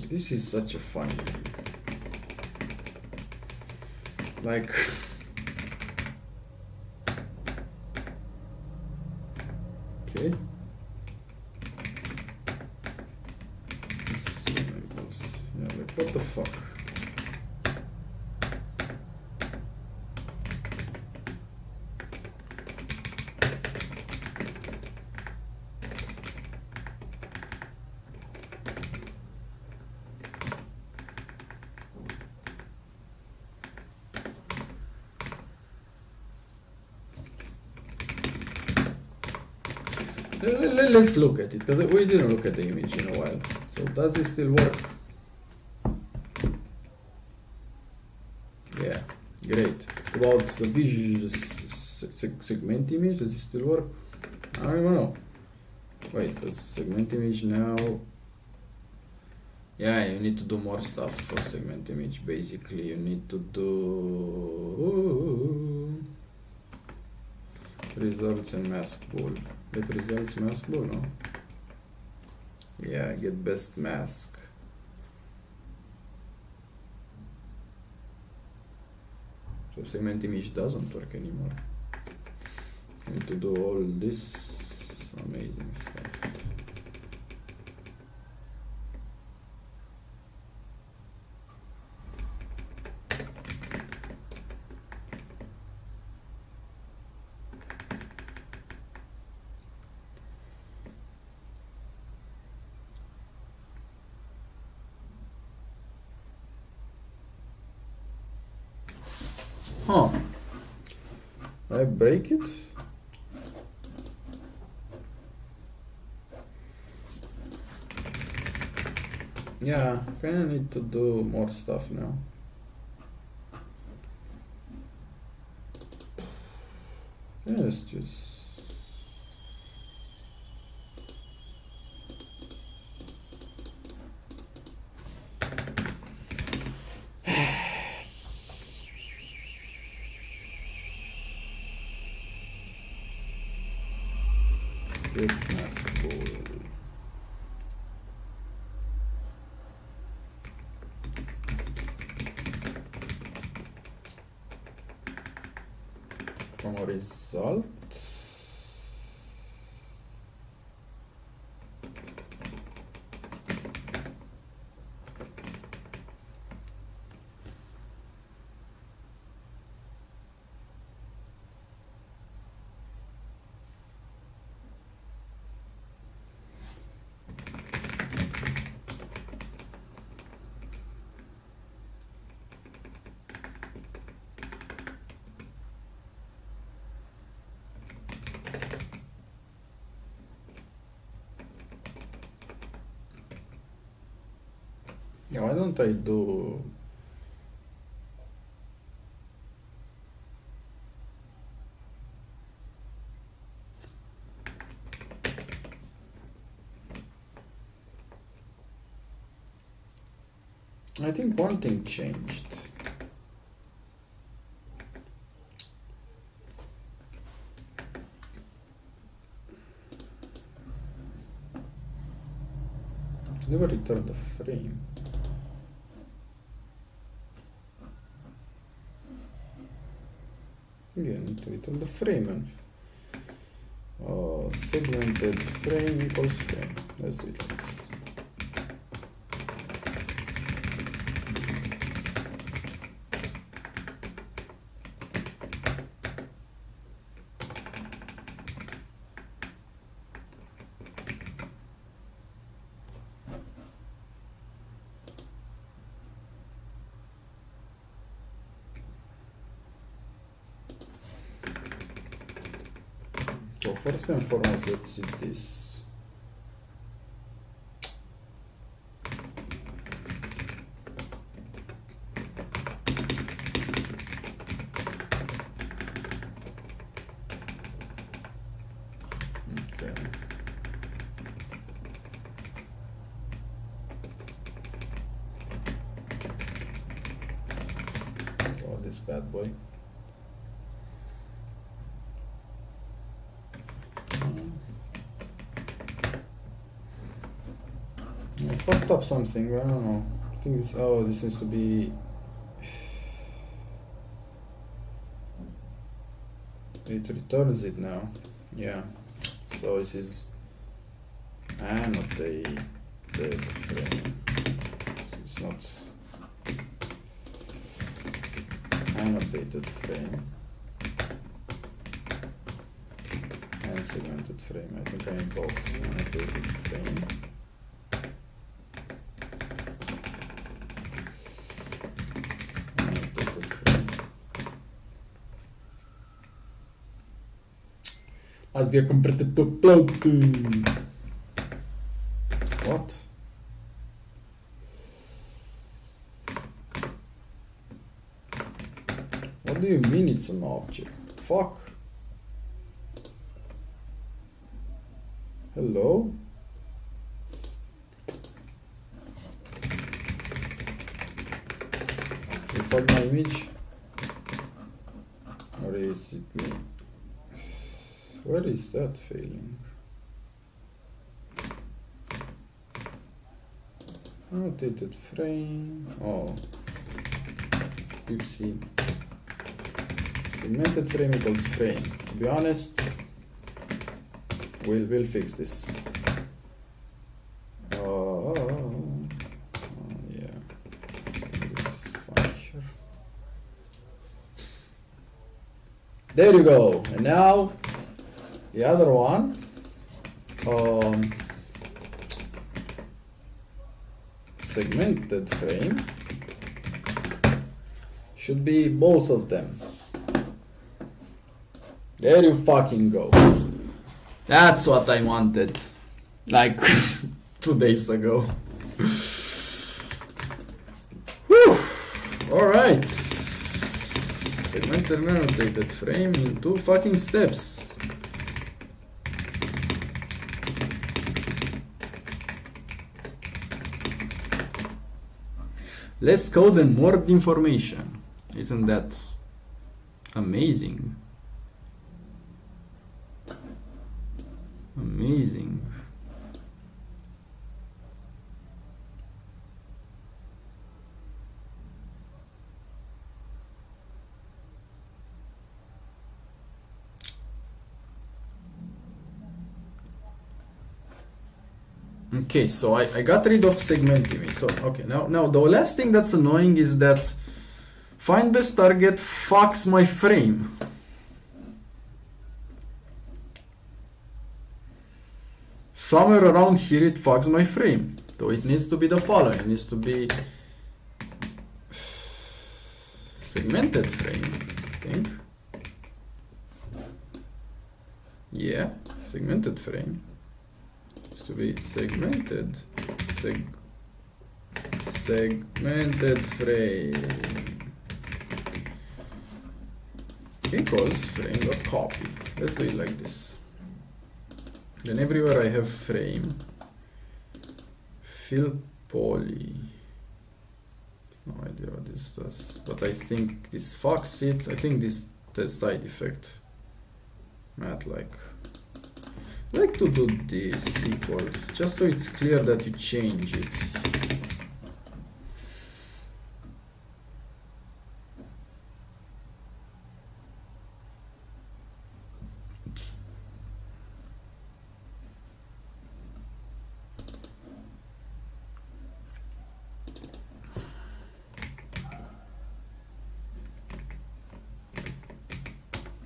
This is such a fun game. Like, okay. Yeah, like what the fuck? Let's look at it, because we didn't look at the image in a while. So does this still work? Yeah, great. About the visual segment image, does it still work? I don't even know. Wait, because segment image now... Yeah, you need to do more stuff for segment image. Basically, you need to do... results and mask pool. Get results mask pool, no? Yeah, get best mask. So segment image doesn't work anymore. I need to do all this amazing stuff. Huh. I break it? Yeah, kinda need to do more stuff now. Yes, just... Get mask pool. From a result. Yeah, why don't I do... I think one thing changed. never return the frame. Again, need to return the frame and segmented frame equals frame. Let's do it like this. So first and foremost, let's see this. Okay. Oh, this bad boy. I fucked up something, I don't know. I think this, oh, this needs to be... It returns it now. Yeah. So this is annotated frame. It's not annotated frame. And segmented frame. I think I need both annotated frame. Must be a converted to float. What? What do you mean it's an object? Fuck. Hello? You fuck my image? Or is it me? Where is that failing? Annotated frame. Oh. Oopsie. Segmented frame equals frame. To be honest, we'll fix this. Yeah. This is fine here. There you go. And now the other one, segmented frame, should be both of them. There you fucking go. That's what I wanted, like 2 days ago. Whew. All right. Segmented and annotated frame in 2 fucking steps. Less code and more information. Isn't that amazing? Amazing. Okay, so I got rid of segmenting. So okay, now the last thing that's annoying is that find best target fucks my frame. Somewhere around here it fucks my frame. So it needs to be the following. It needs to be segmented frame, I think. Yeah, segmented frame. To be segmented frame equals frame.copy. Let's do it like this. Then everywhere I have frame, fill poly. No idea what this does, but I think this fucks it. I think this the side effect. Not like I like to do this equals, just so it's clear that you change it.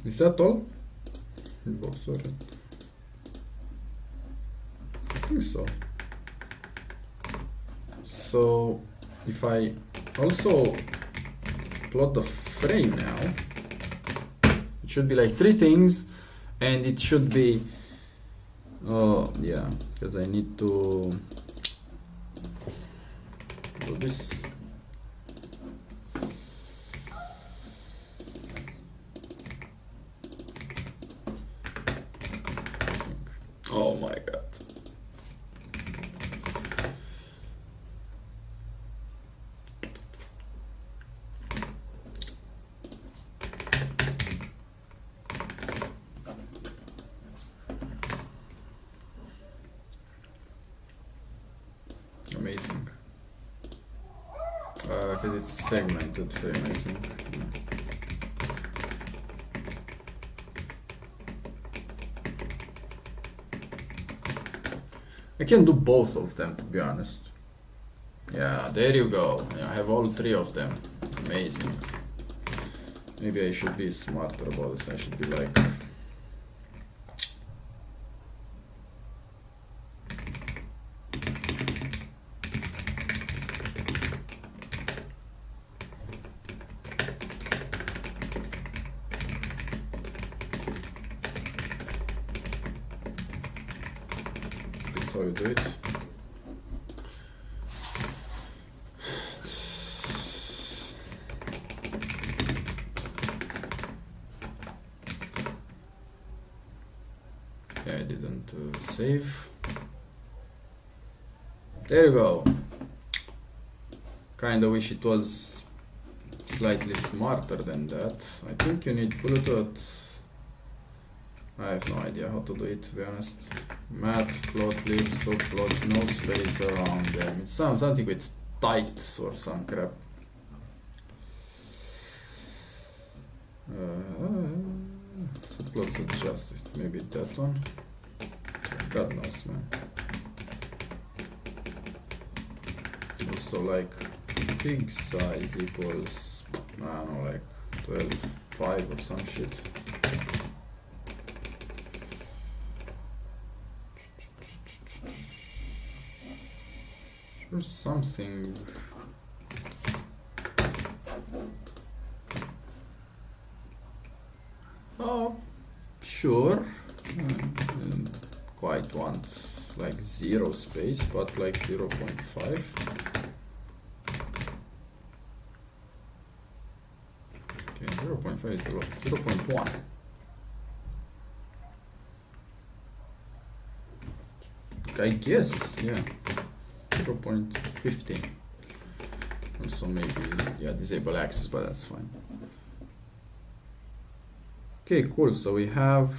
Is that all? Sorry. I think so. So if I also plot the frame now, it should be like 3 things, and it should be yeah, because I need to do this. Oh my god. Amazing. Because it's segmented frame, I think. I can do both of them, to be honest. Yeah, there you go. I have all 3 of them. Amazing. Maybe I should be smarter about this. I should be like... This is how you do it. Yeah, I didn't save. There you go. Kinda wish it was slightly smarter than that. I think you need Bluetooth. I have no idea how to do it, to be honest. Math, plot, lib, subplots, no space around them. It sounds something with tights or some crap. Subplots adjusted. Maybe that one. God knows, man. Also, like, fig size equals, I don't know, like 12.5 or some shit. Or something. Oh, sure. Didn't quite want like 0 space, but like 0.5. Okay, 0.5 is a lot. 0.1. I guess, yeah. 0.15. Also maybe, yeah, disable access, but that's fine. Okay, cool. So we have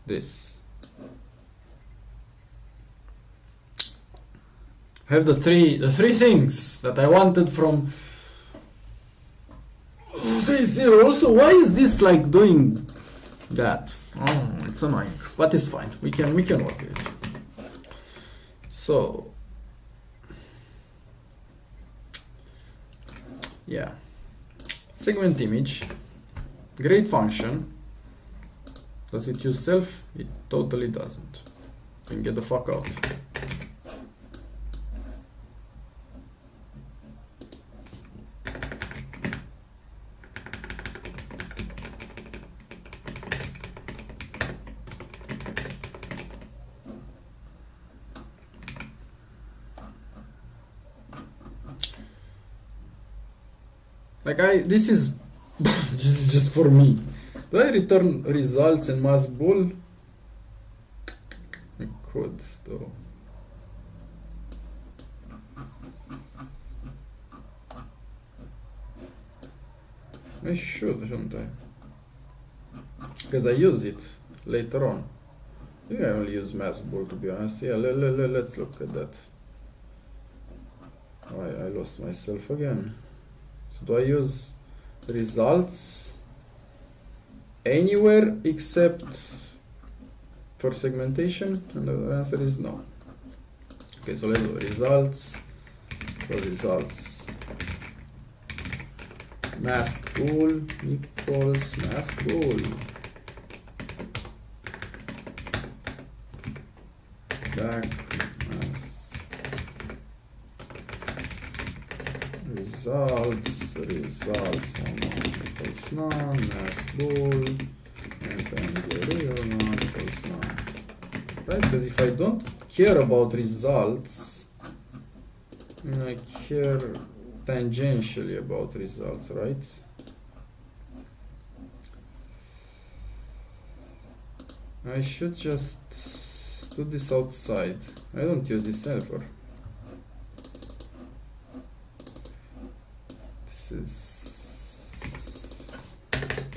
this. I have the three things that I wanted from this zero. Also, why is this like doing that? Oh, it's annoying, but it's fine. We can work with it. So, yeah, segment image, great function. Does it use self? It totally doesn't. You can get the fuck out. Like this is just for me. Do I return results and mass bool? I could though. I should, shouldn't I? Because I use it later on. I think I only use mask ball, to be honest. Yeah, let's look at that. Oh, I lost myself again. So do I use results anywhere except for segmentation? And the answer is no. Okay, so let's do results. For results, mask pool equals mask pool. Back mask results equals none, mask pool, and then the real none equals none. Right? Because if I don't care about results, I care tangentially about results, right? I should just do this outside. I don't use this ever. This is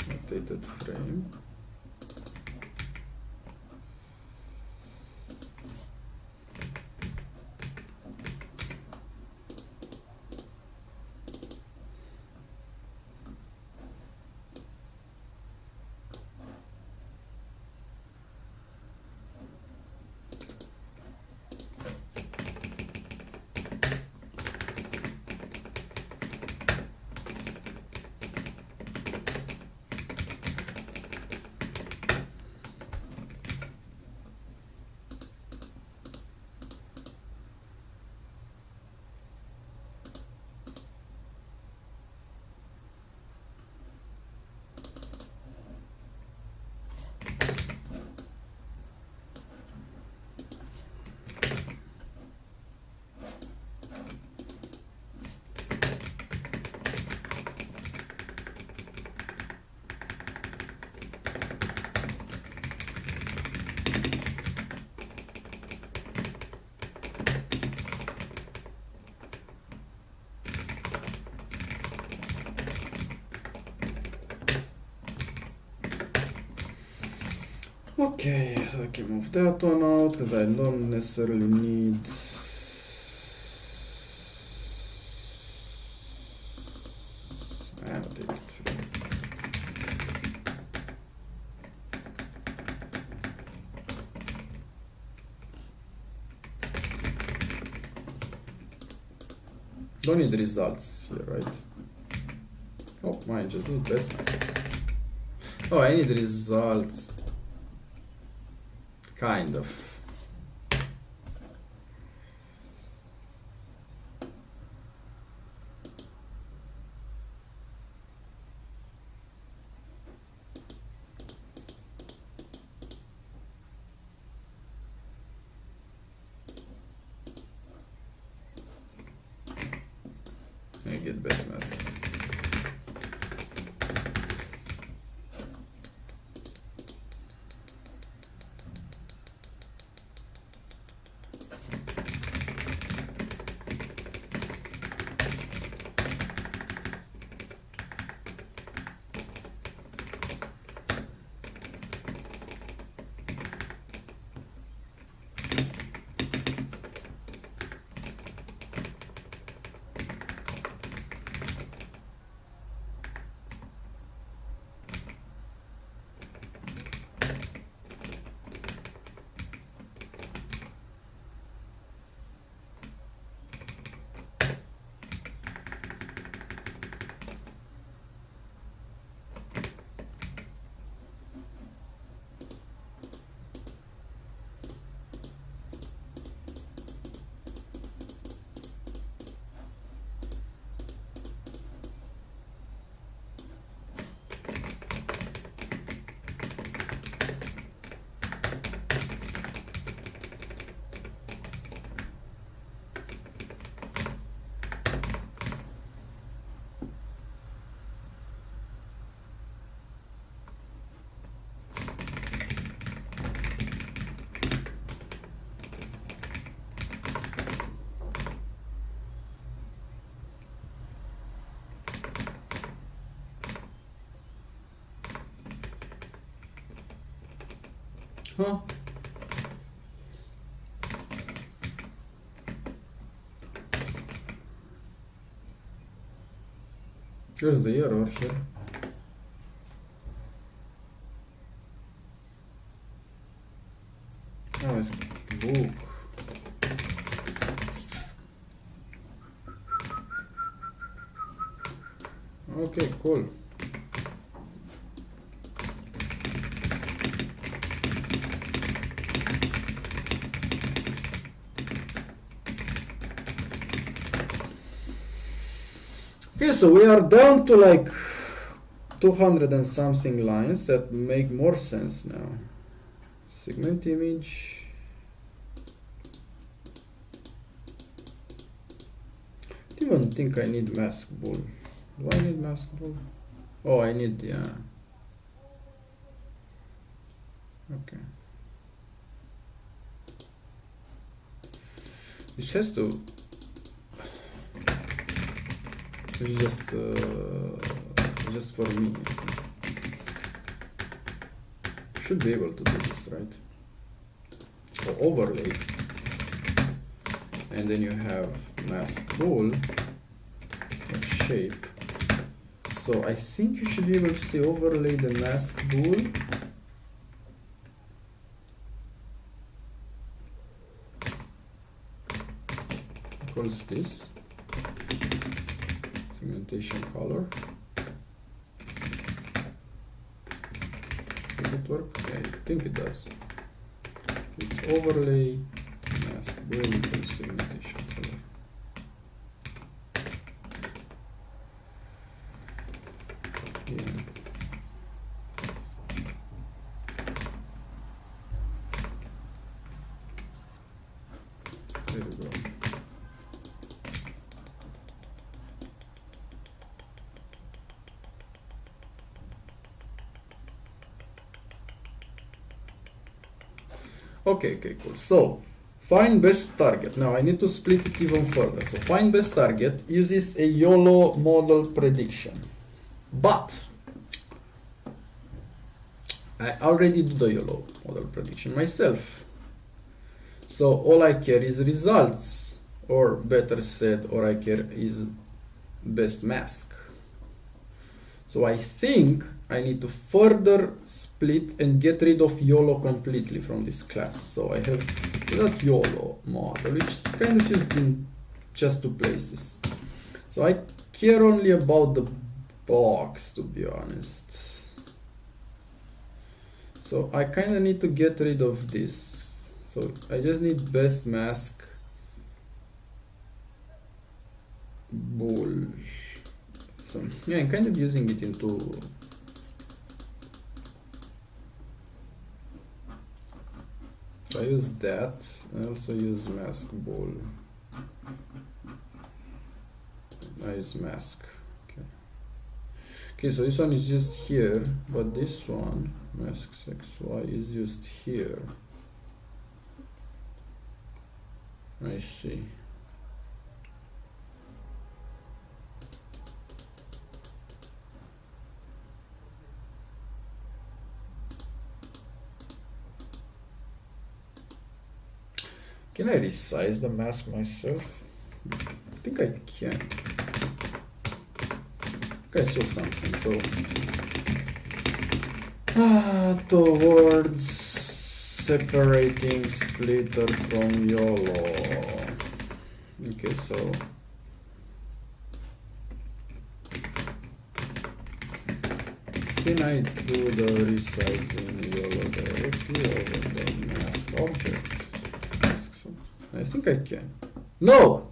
rotated frame. Okay, so I can move that one out because I don't necessarily need. Annotated frame. Don't need results here, right? Oh, mine just need best mask. Oh, I need results. Kind of. I get best mask. Huh? Here's the error here. Oh, it's book. Okay, cool. Okay, so we are down to like 200 and something lines that make more sense now. Segment image. I don't even think I need mask bull. Do I need mask bull? Oh, I need, yeah. Okay. This has to. It's just for me. Should be able to do this, right? So overlay, and then you have mask bool and shape. So I think you should be able to say overlay the mask bool. Equals this. Segmentation color. Does it work? Yeah, I think it does. It's overlay mask bool equals segmentation color. Yeah. There we go. Okay, cool. So find best target. Now I need to split it even further. So find best target uses a YOLO model prediction. But I already do the YOLO model prediction myself. So all I care is results, or better said, all I care is best mask. So I think I need to further split and get rid of YOLO completely from this class. So I have that YOLO model, which is kind of used in just two places. So I care only about the box, to be honest. So I kind of need to get rid of this. So I just need best mask bool. So yeah, I'm kind of using it into I use that. I also use mask bool. I use mask. Okay, so this one is just here, but this one, mask XY, is used here. I see. Can I resize the mask myself? I think I can. I saw something. So towards separating splitter from YOLO. Okay, so can I do the resizing YOLO directly over the mask object? I think I can. No!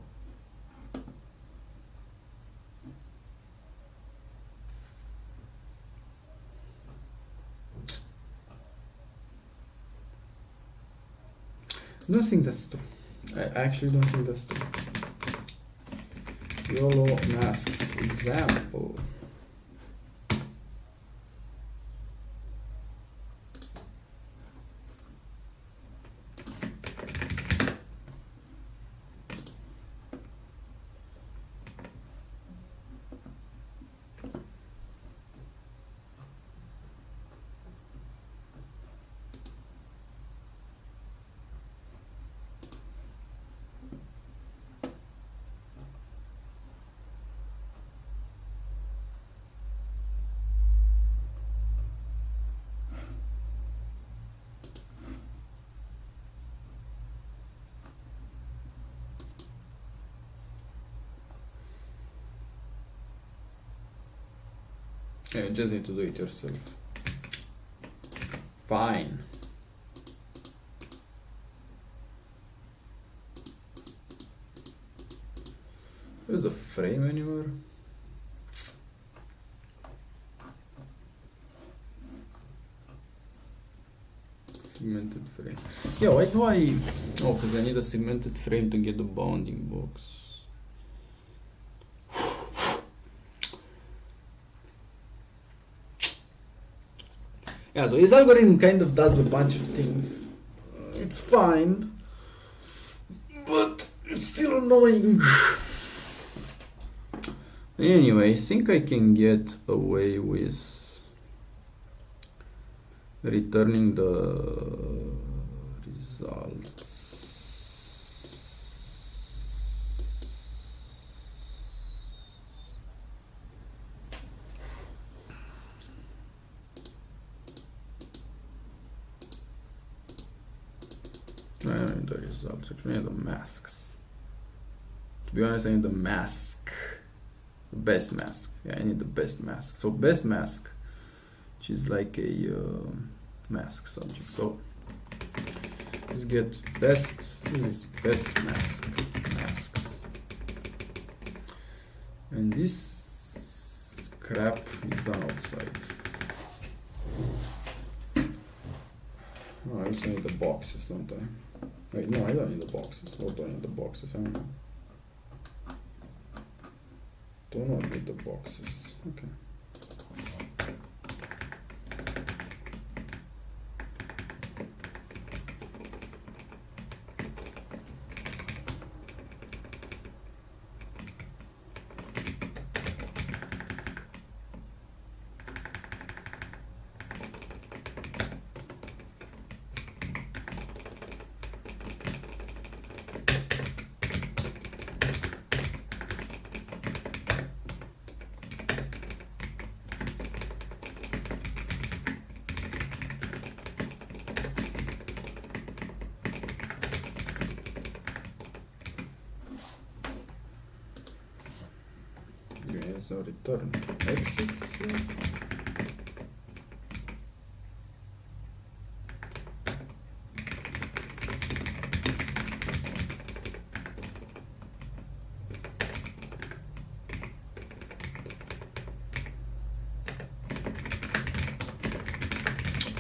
I don't think that's true. I actually don't think that's true. YOLO masks example. Yeah, you just need to do it yourself. Fine. Where's the frame anymore? Segmented frame. Yeah, why do I... Oh, because I need a segmented frame to get the bounding box. Yeah, so this algorithm kind of does a bunch of things. It's fine, but it's still annoying. Anyway, I think I can get away with returning the results. I don't need the results, actually I need the masks. To be honest, I need the mask. The best mask. Yeah, I need the best mask. So best mask, which is like a mask subject. So let's get best. This is best masks. And this crap is done outside. Oh, I also need the boxes, don't I? Wait, no, I don't need the boxes. Or do I need the boxes? I don't know. Do not need the boxes. Okay. So return exit.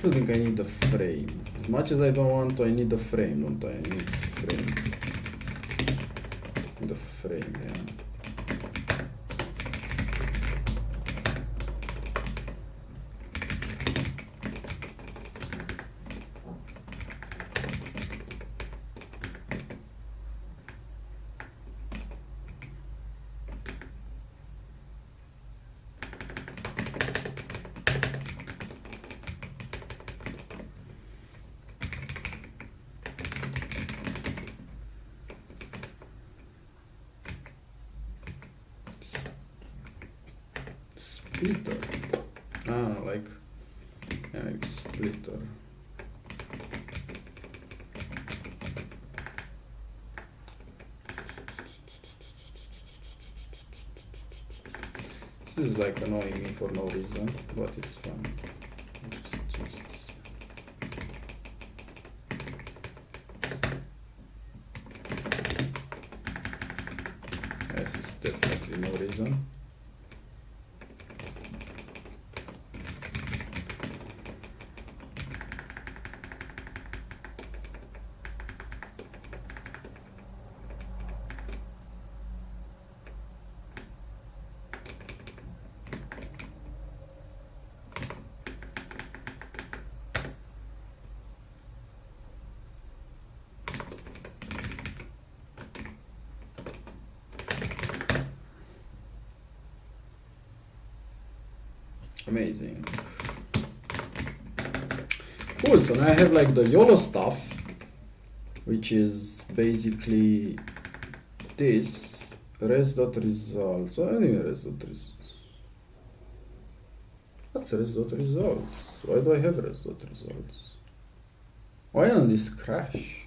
I think I need the frame. As much as I don't want to, I need the frame, don't I? I need frame. The frame, yeah. Splitter. Ah, like, yeah, like splitter. This is like annoying me for no reason, but it's fun. Just use this. This is definitely no reason. Amazing. Cool, so now I have like the YOLO stuff, which is basically this res.results. So anyway, res.results. What's res.results? Why do I have res.results? Why don't this crash?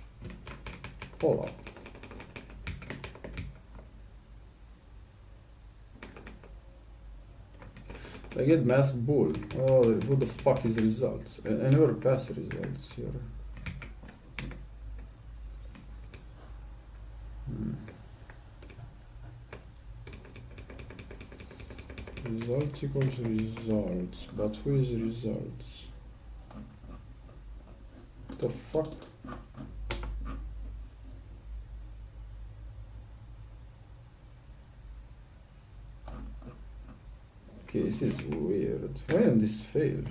Hold up. I get mask bull. Oh, who the fuck is results? I never pass results here. Results equals results, but who is results? The fuck? Okay, this is weird. Why did this fail?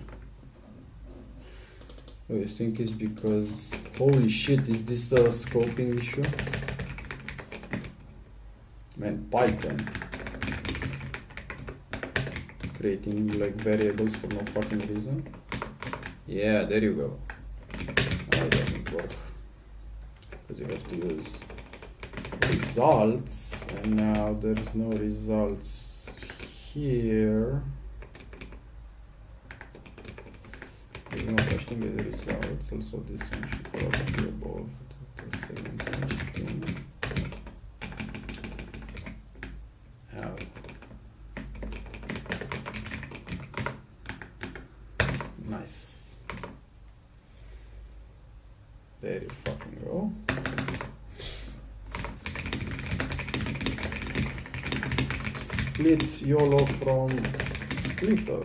I think it's because... Holy shit, is this a scoping issue? Man, Python. Creating like variables for no fucking reason. Yeah, there you go. Oh, it doesn't work. Because you have to use results, and now there's no results here. There's no such thing as results. Also, this one should probably be above the segment thing. Oh. Nice. There you fucking go. Split YOLO from splitter.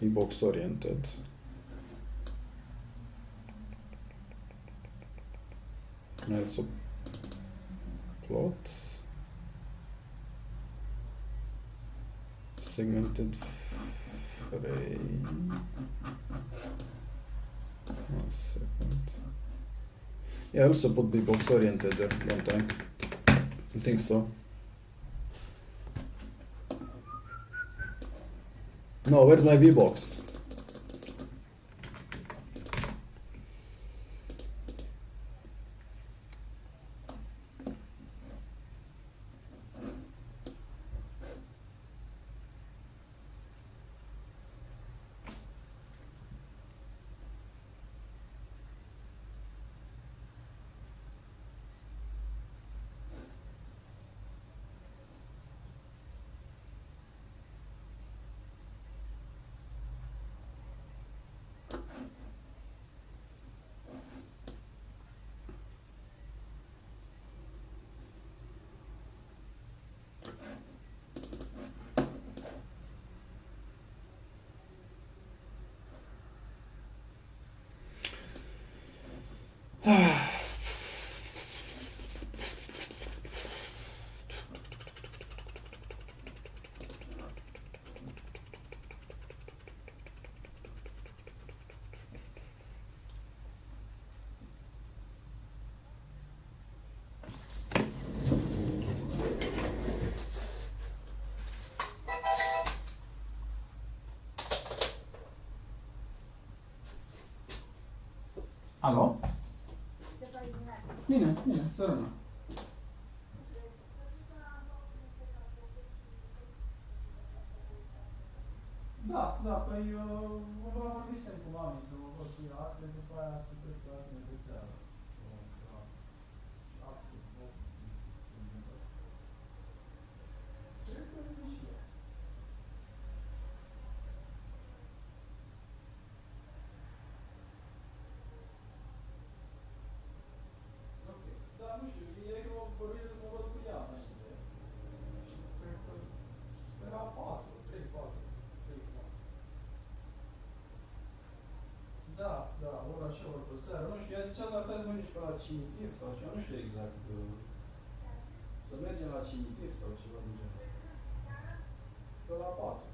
Box oriented. Also plot. Segmented frame. 1 second. Yeah, I also put the box oriented there one time. I think so. No, where's my V-box? Alo? Bine, bine, să rămână. Da, da, păi vă vorbisem cu mami să mă văd cu ea astăzi, după aia să trec la tine de seară. Cred că vine și ea. Ok, da, nu știu, e că mă vorbesc să mă văd cu ea înainte. Și cred că era 4, 3, 4. Da, da, ori așa, ori pe seară, nu știu, ea zicea să arătați mâine pe la cimitir sau ceva, nu știu exact, să mergem la cimitir sau ceva de genul ăsta. Pe la 4.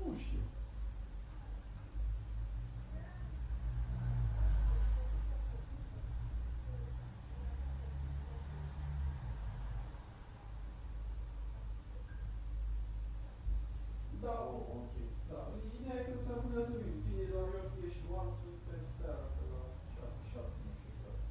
Nu știu. Da, ok, da. Ideea e că s-ar putea să vin. Bine, doar eu fie și luam pe seara, pe la 6, 7, nu știu exact.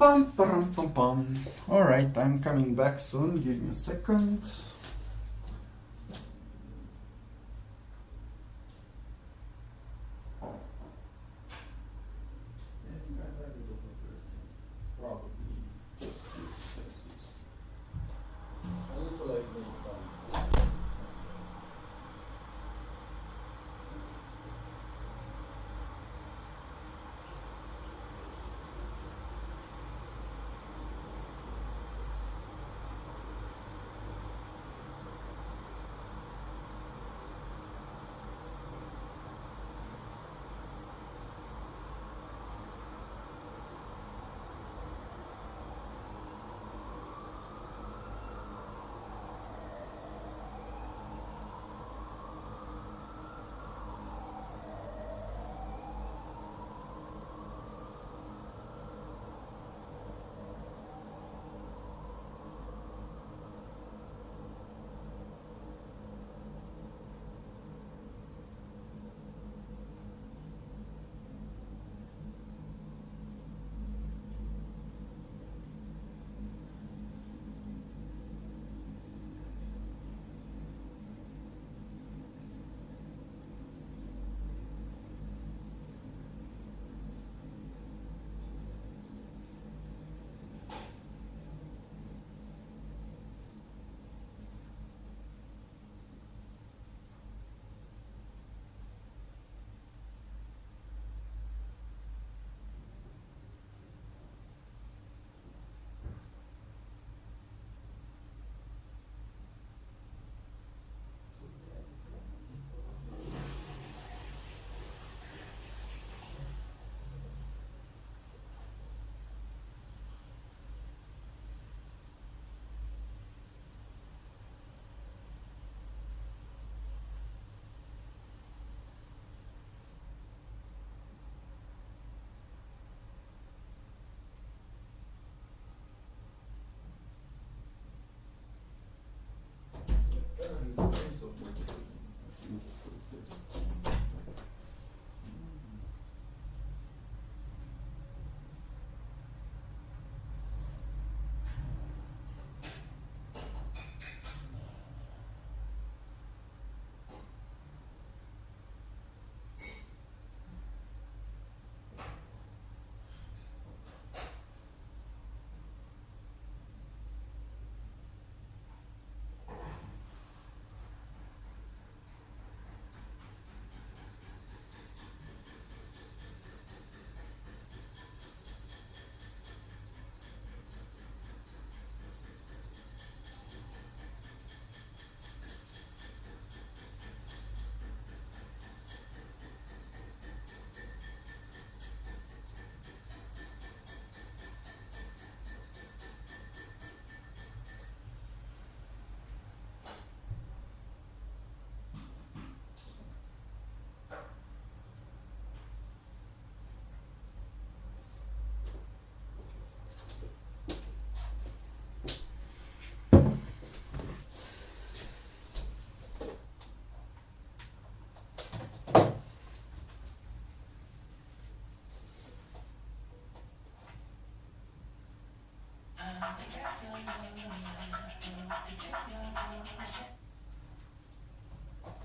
Pam, pam, pam, pam. All right, I'm coming back soon. Give me a second.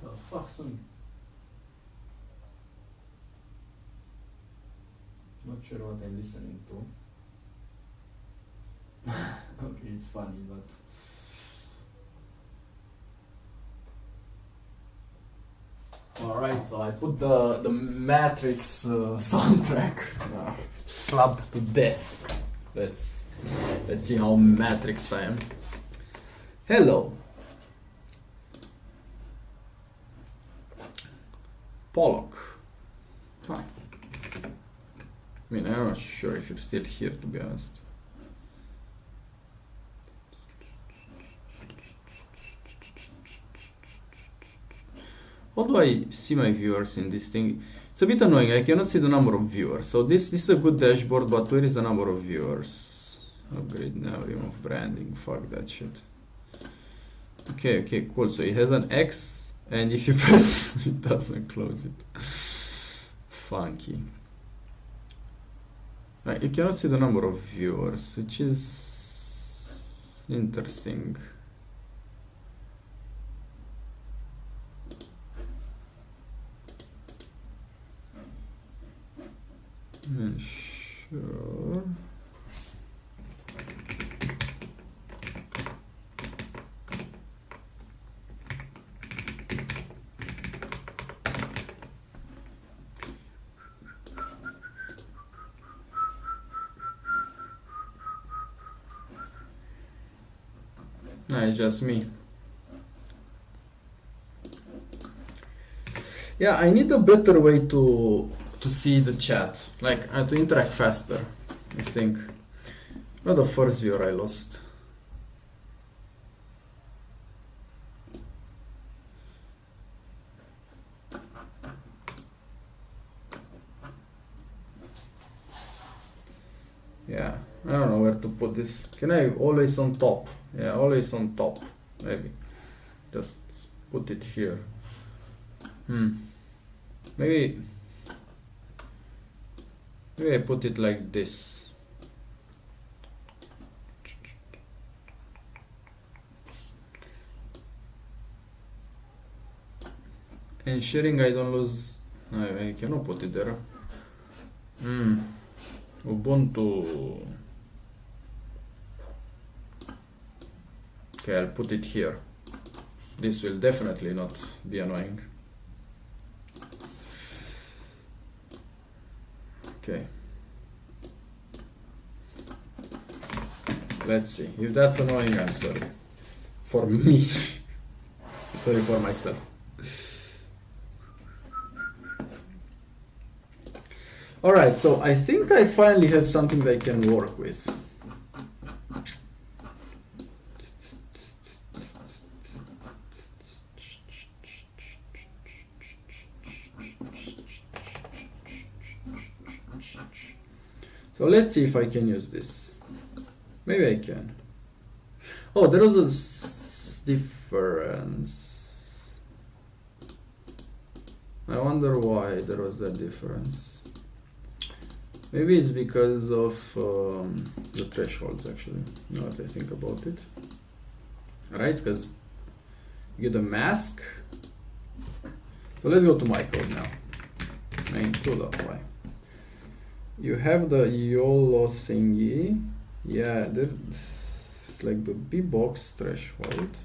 The fuck son? Not sure what I'm listening to. Okay, it's funny, but alright, so I put the Matrix soundtrack clubbed to death. Let's see how Matrix I am. Hello. Pollock. Hi. I mean, I'm not sure if you're still here, to be honest. How do I see my viewers in this thing? It's a bit annoying, I cannot see the number of viewers. So this is a good dashboard, but where is the number of viewers? Upgrade now, remove branding, fuck that shit. Okay, cool. So it has an X, and if you press, it doesn't close it. Funky. You cannot see the number of viewers, which is interesting. Sure. No, it's just me. Yeah, I need a better way to see the chat, like to interact faster, I think. Not the first viewer I lost. Yeah, I don't know where to put this. Can I always on top? Yeah, always on top, maybe. Just put it here. Maybe I put it like this. And sharing, I don't lose. No, I cannot put it there. Ubuntu. Okay, I'll put it here. This will definitely not be annoying. Okay. Let's see. If that's annoying, I'm sorry. For me. Sorry for myself. Alright, so I think I finally have something that I can work with. So let's see if I can use this. Maybe I can. Oh, there was a difference. I wonder why there was that difference. Maybe it's because of the thresholds, actually, now that I think about it. Right, because you get a mask. So let's go to my code now. main2.py. You have the YOLO thingy. Yeah, it's like the bbox threshold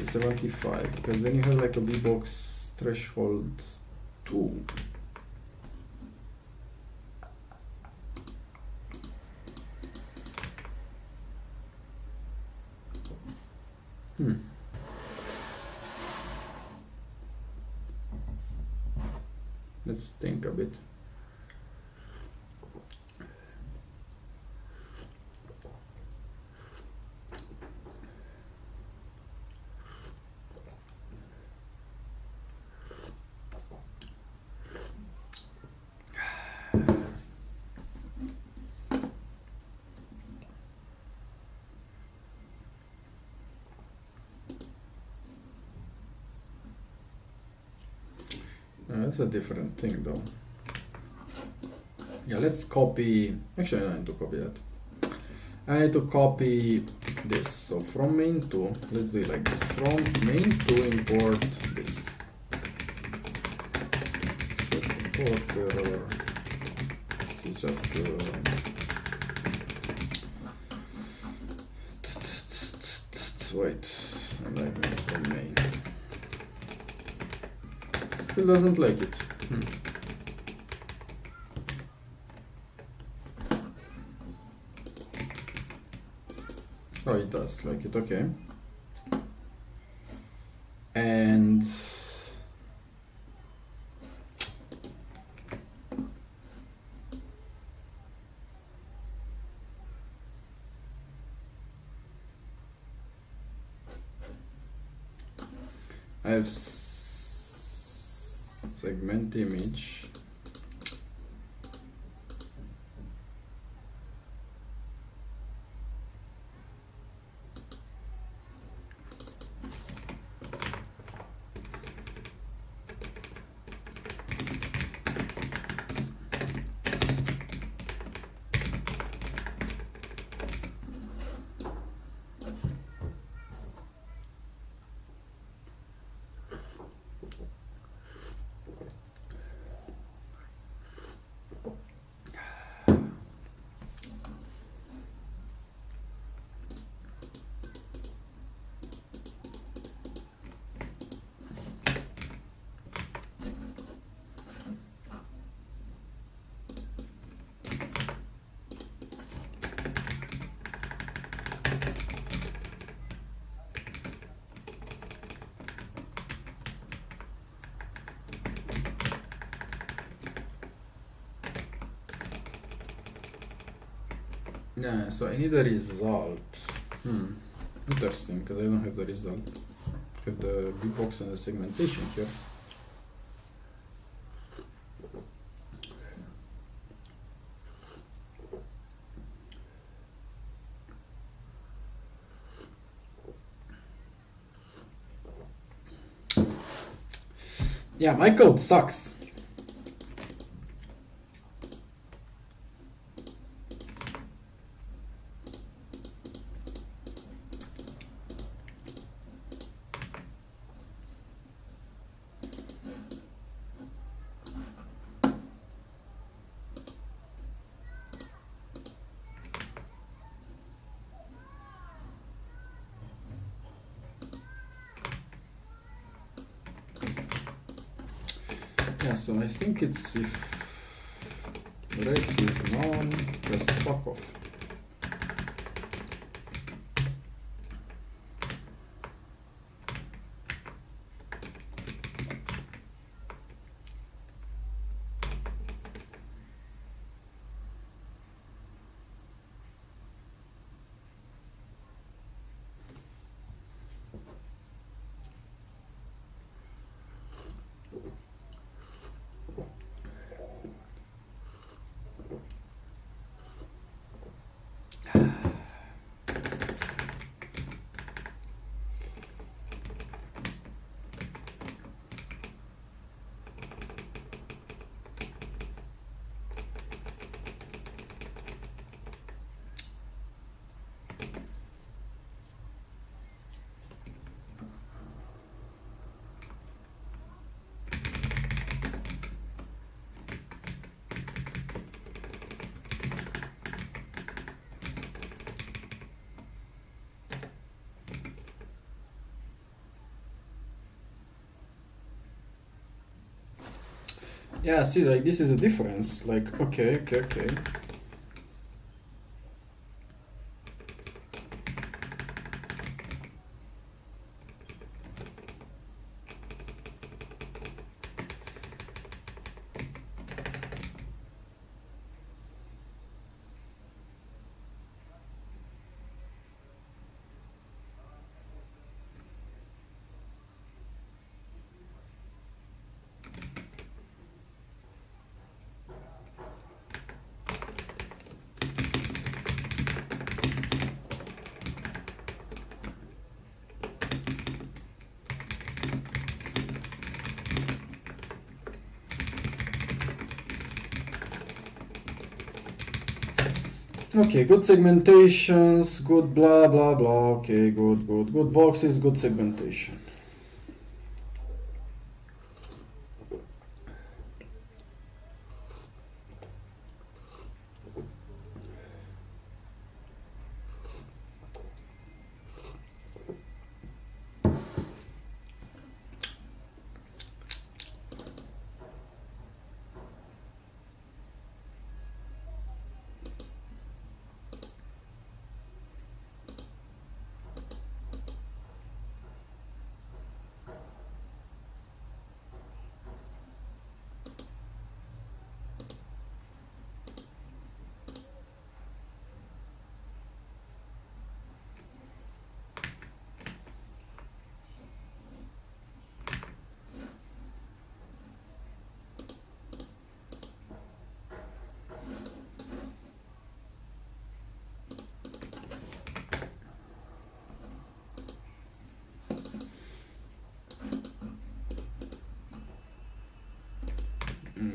is 75, because then you have like a bbox threshold 2. Let's think a bit. That's a different thing though. Yeah, let's copy. Actually, I don't need to copy that. I need to copy this. So from main2, let's do it like this. From main2 import this. Set import error. This is just wait. I'm like from main. Still doesn't like it. Oh, it does like it, okay. And I have segment image. Yeah, so I need a result. Interesting, because I don't have the result. I have the beatbox and the segmentation here. Yeah, my code sucks. Yeah, so I think it's if race is known, just fuck off. Yeah, see, like this is a difference. Like, okay. Okay, good segmentations, good blah blah blah. Okay, good boxes, good segmentation.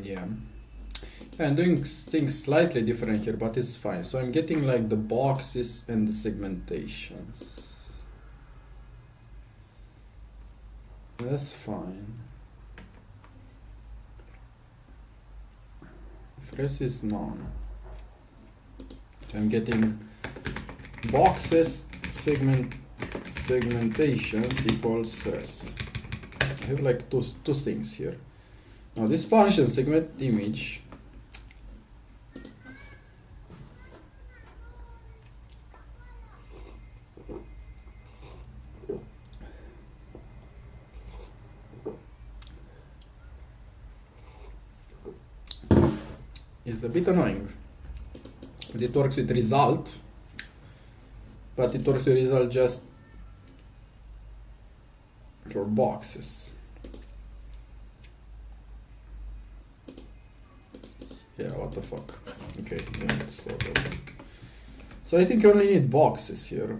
Yeah. I'm doing things slightly different here, but it's fine. So I'm getting like the boxes and the segmentations. That's fine. Press is none. I'm getting boxes segmentations equals res. I have like two things here. Now this function segment image is a bit annoying it works with result, but it works with result just for boxes. Yeah, what the fuck. Okay, yeah, so I think you only need boxes here.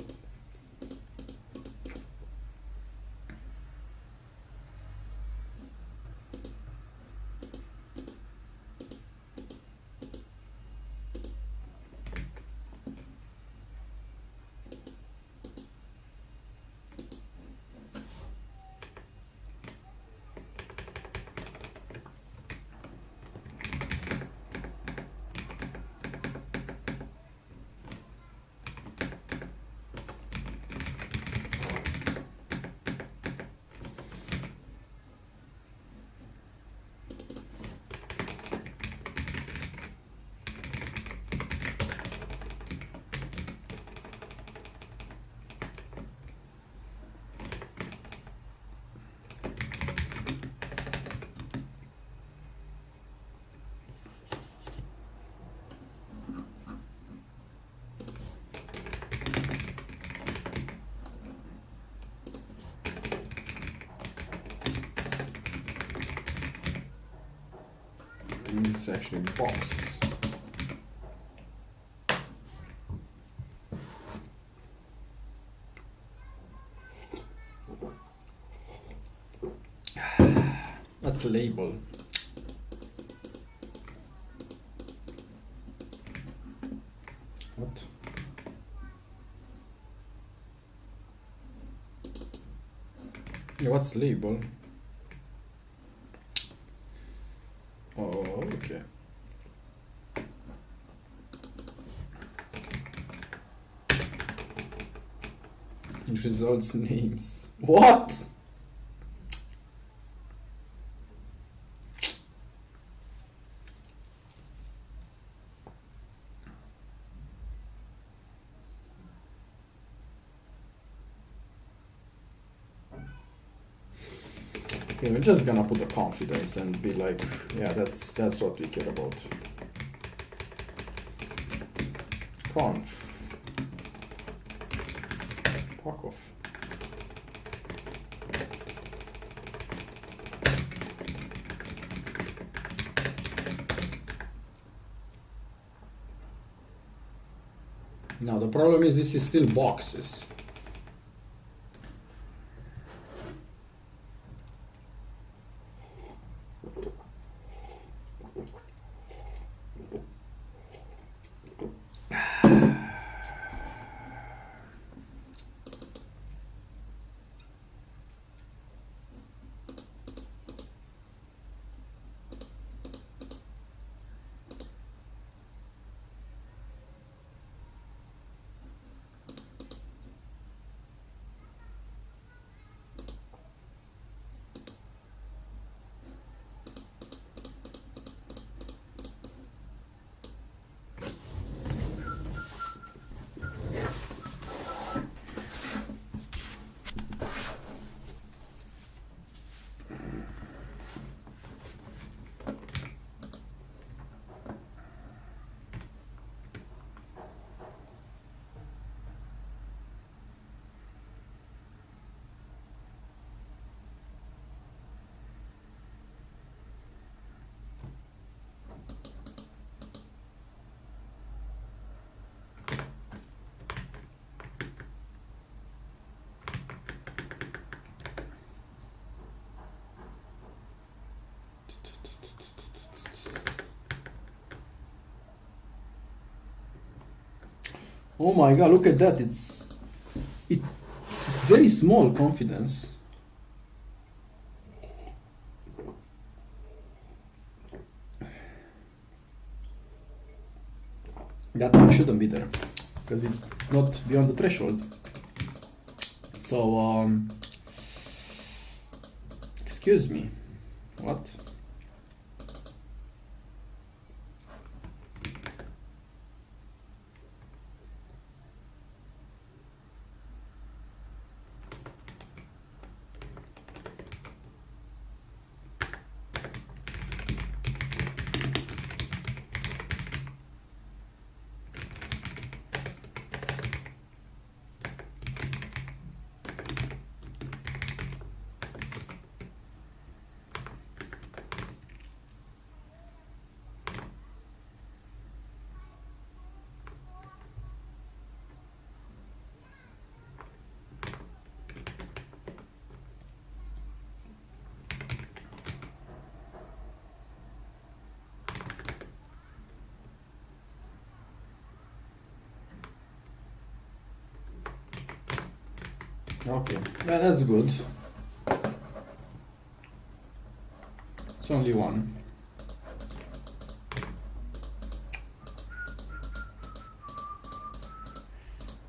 This is actually boxes. That's a label. What? Yeah, what's label? Oh, okay. Results names. What? Okay, we're just gonna put the confidence and be like, yeah, that's what we care about. Conf. Fuck off. Now the problem is this is still boxes. Oh my god, look at that. It's very small confidence. That one shouldn't be there because it's not beyond the threshold. So, excuse me, what? Okay, yeah, that's good. It's only one.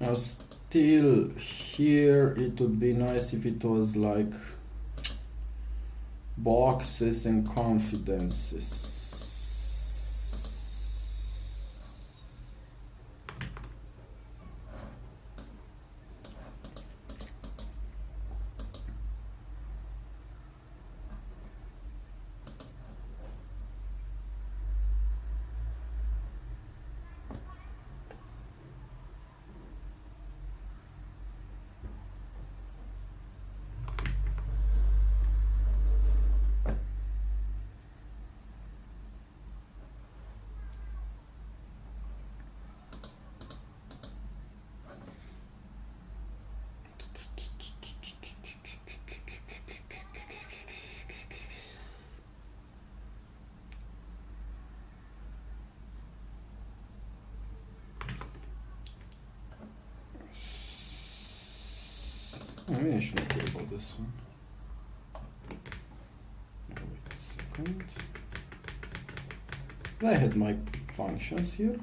Now still here it would be nice if it was like boxes and confidences. Maybe I shouldn't care about this one. Oh, wait a second. I had my functions here.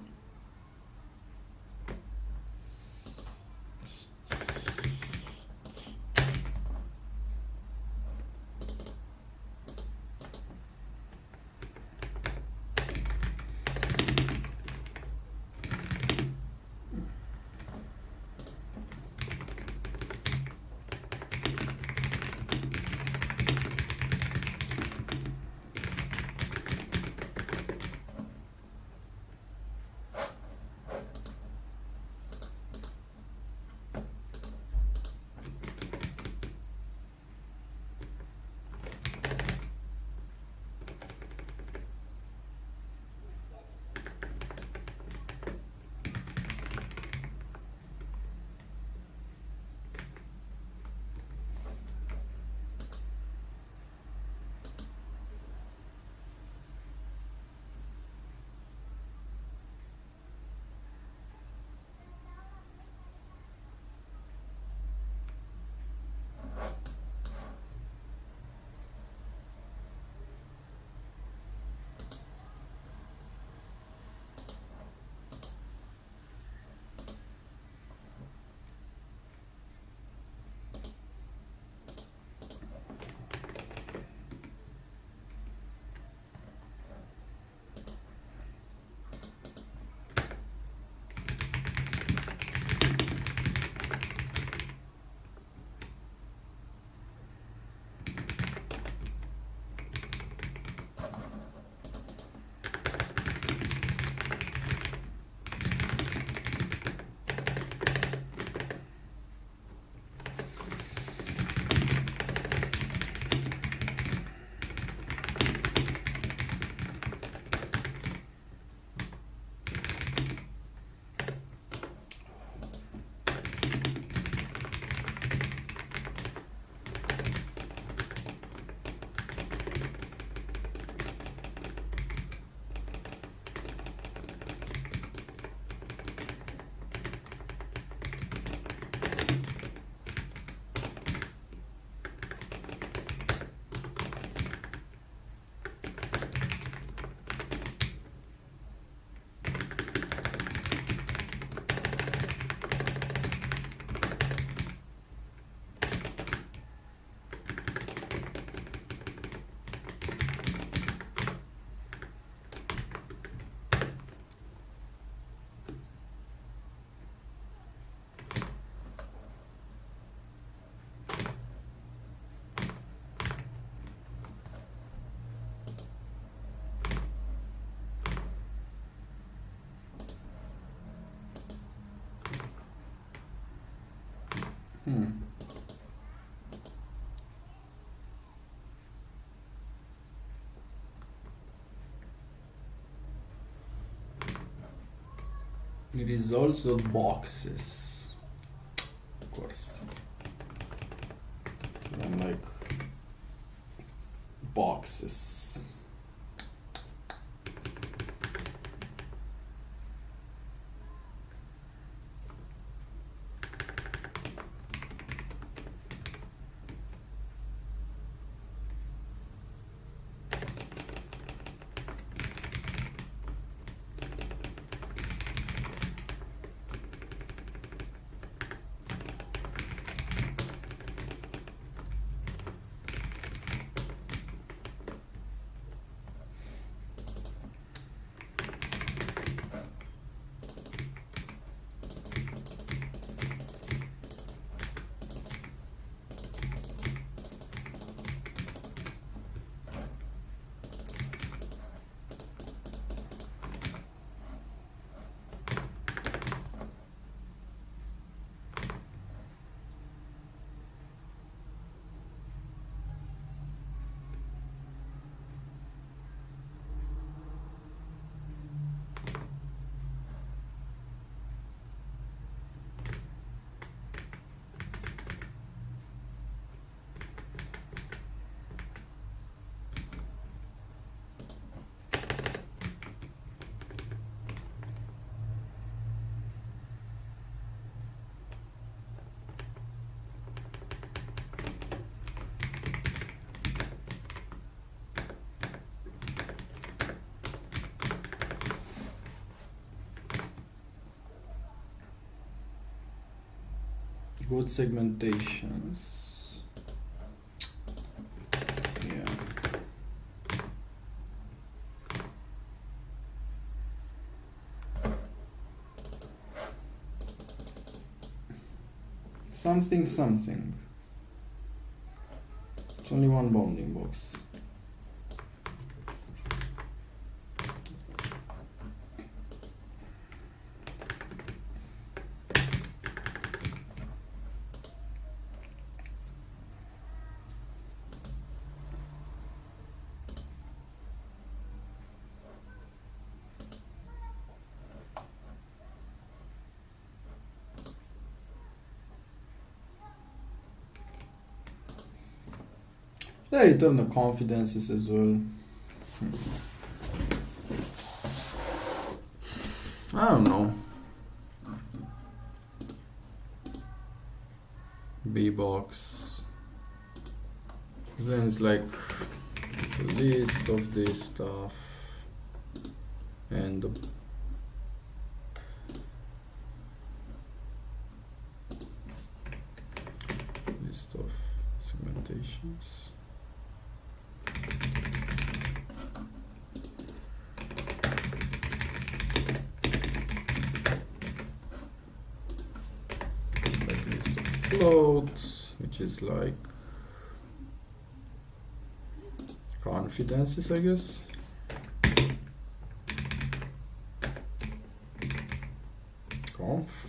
It is also boxes, of course. And like boxes. good segmentations. Yeah. Something. It's only one bounding box. They return the confidences as well. I don't know. B box. Then it's like it's a list of this stuff and the list of segmentations. Like list of floats, which is like confidences, I guess. Conf.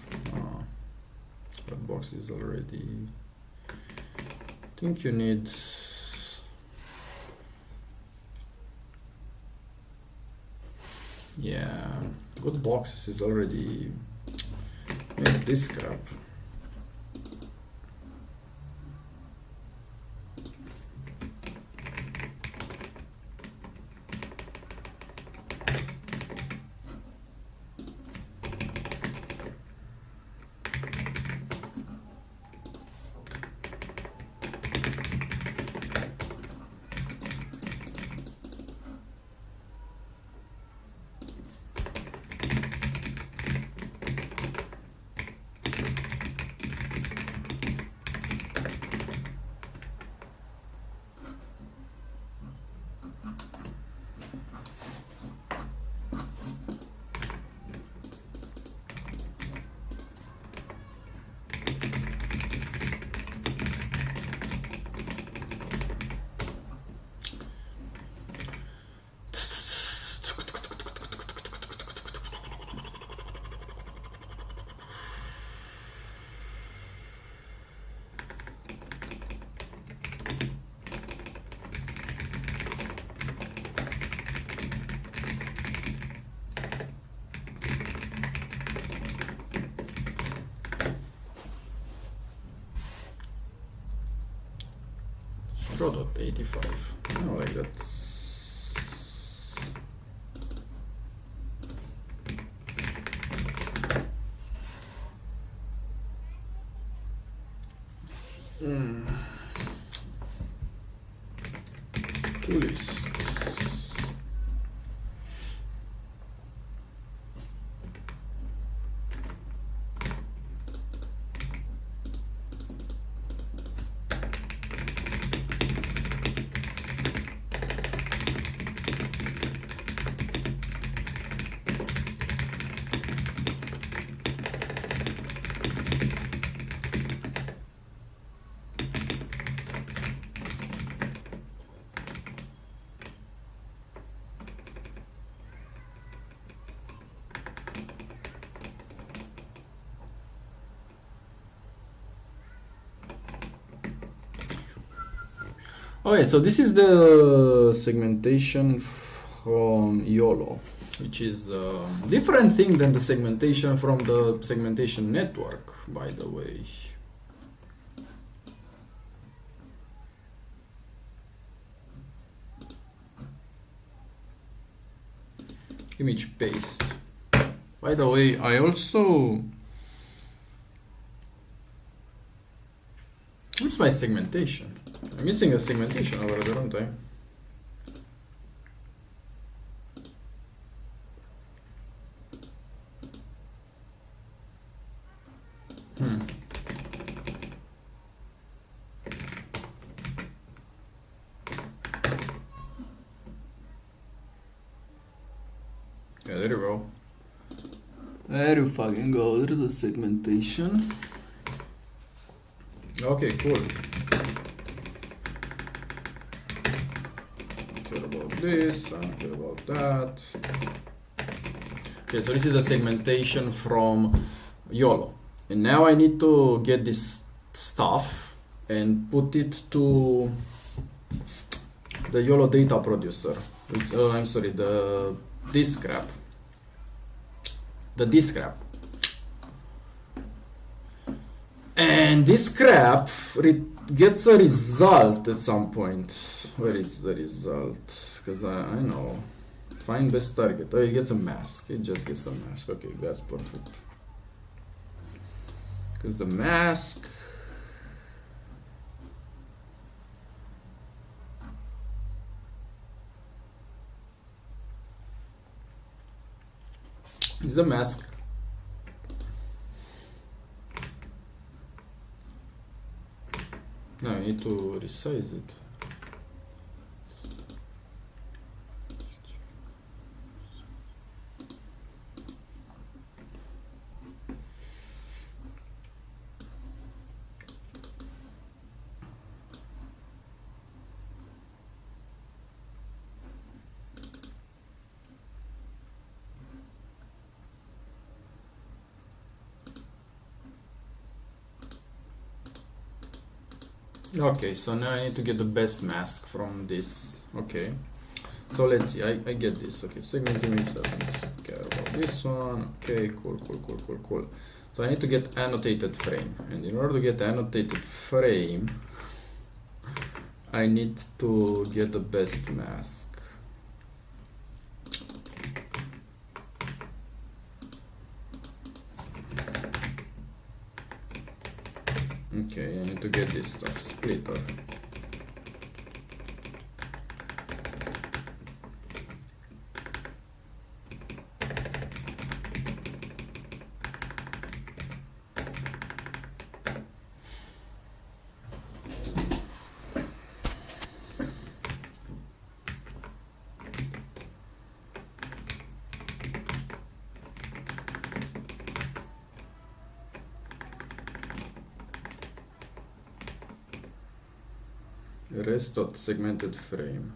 That box is already. I think you need. Yeah, good boxes is already made this crap. Product 85. I don't like that. Two lists. Okay, so this is the segmentation from YOLO, which is a different thing than the segmentation from the segmentation network, by the way. Image paste. By the way, I also... Where's my segmentation? I'm missing a segmentation over there, aren't I? There you go. There you fucking go. There's a segmentation. Okay, cool. I don't care about this, I don't care about that. Okay, so this is the segmentation from YOLO. And now I need to get this stuff and put it to the YOLO data producer. I'm sorry, the disk grab. The disk grab. And this grab gets a result at some point. Where is the result? Because I know. Find best target. Oh, it gets a mask. It just gets the mask. Okay, that's perfect. Because the mask is the mask. No, I need to resize it. Okay, so now I need to get the best mask from this. Okay, so let's see. I get this. Okay, segment image doesn't care about this one. Okay, cool. So I need to get annotated frame, and in order to get annotated frame, I need to get the best mask. Okay, I need to get this stuff, splitter. Rest.segmented frame.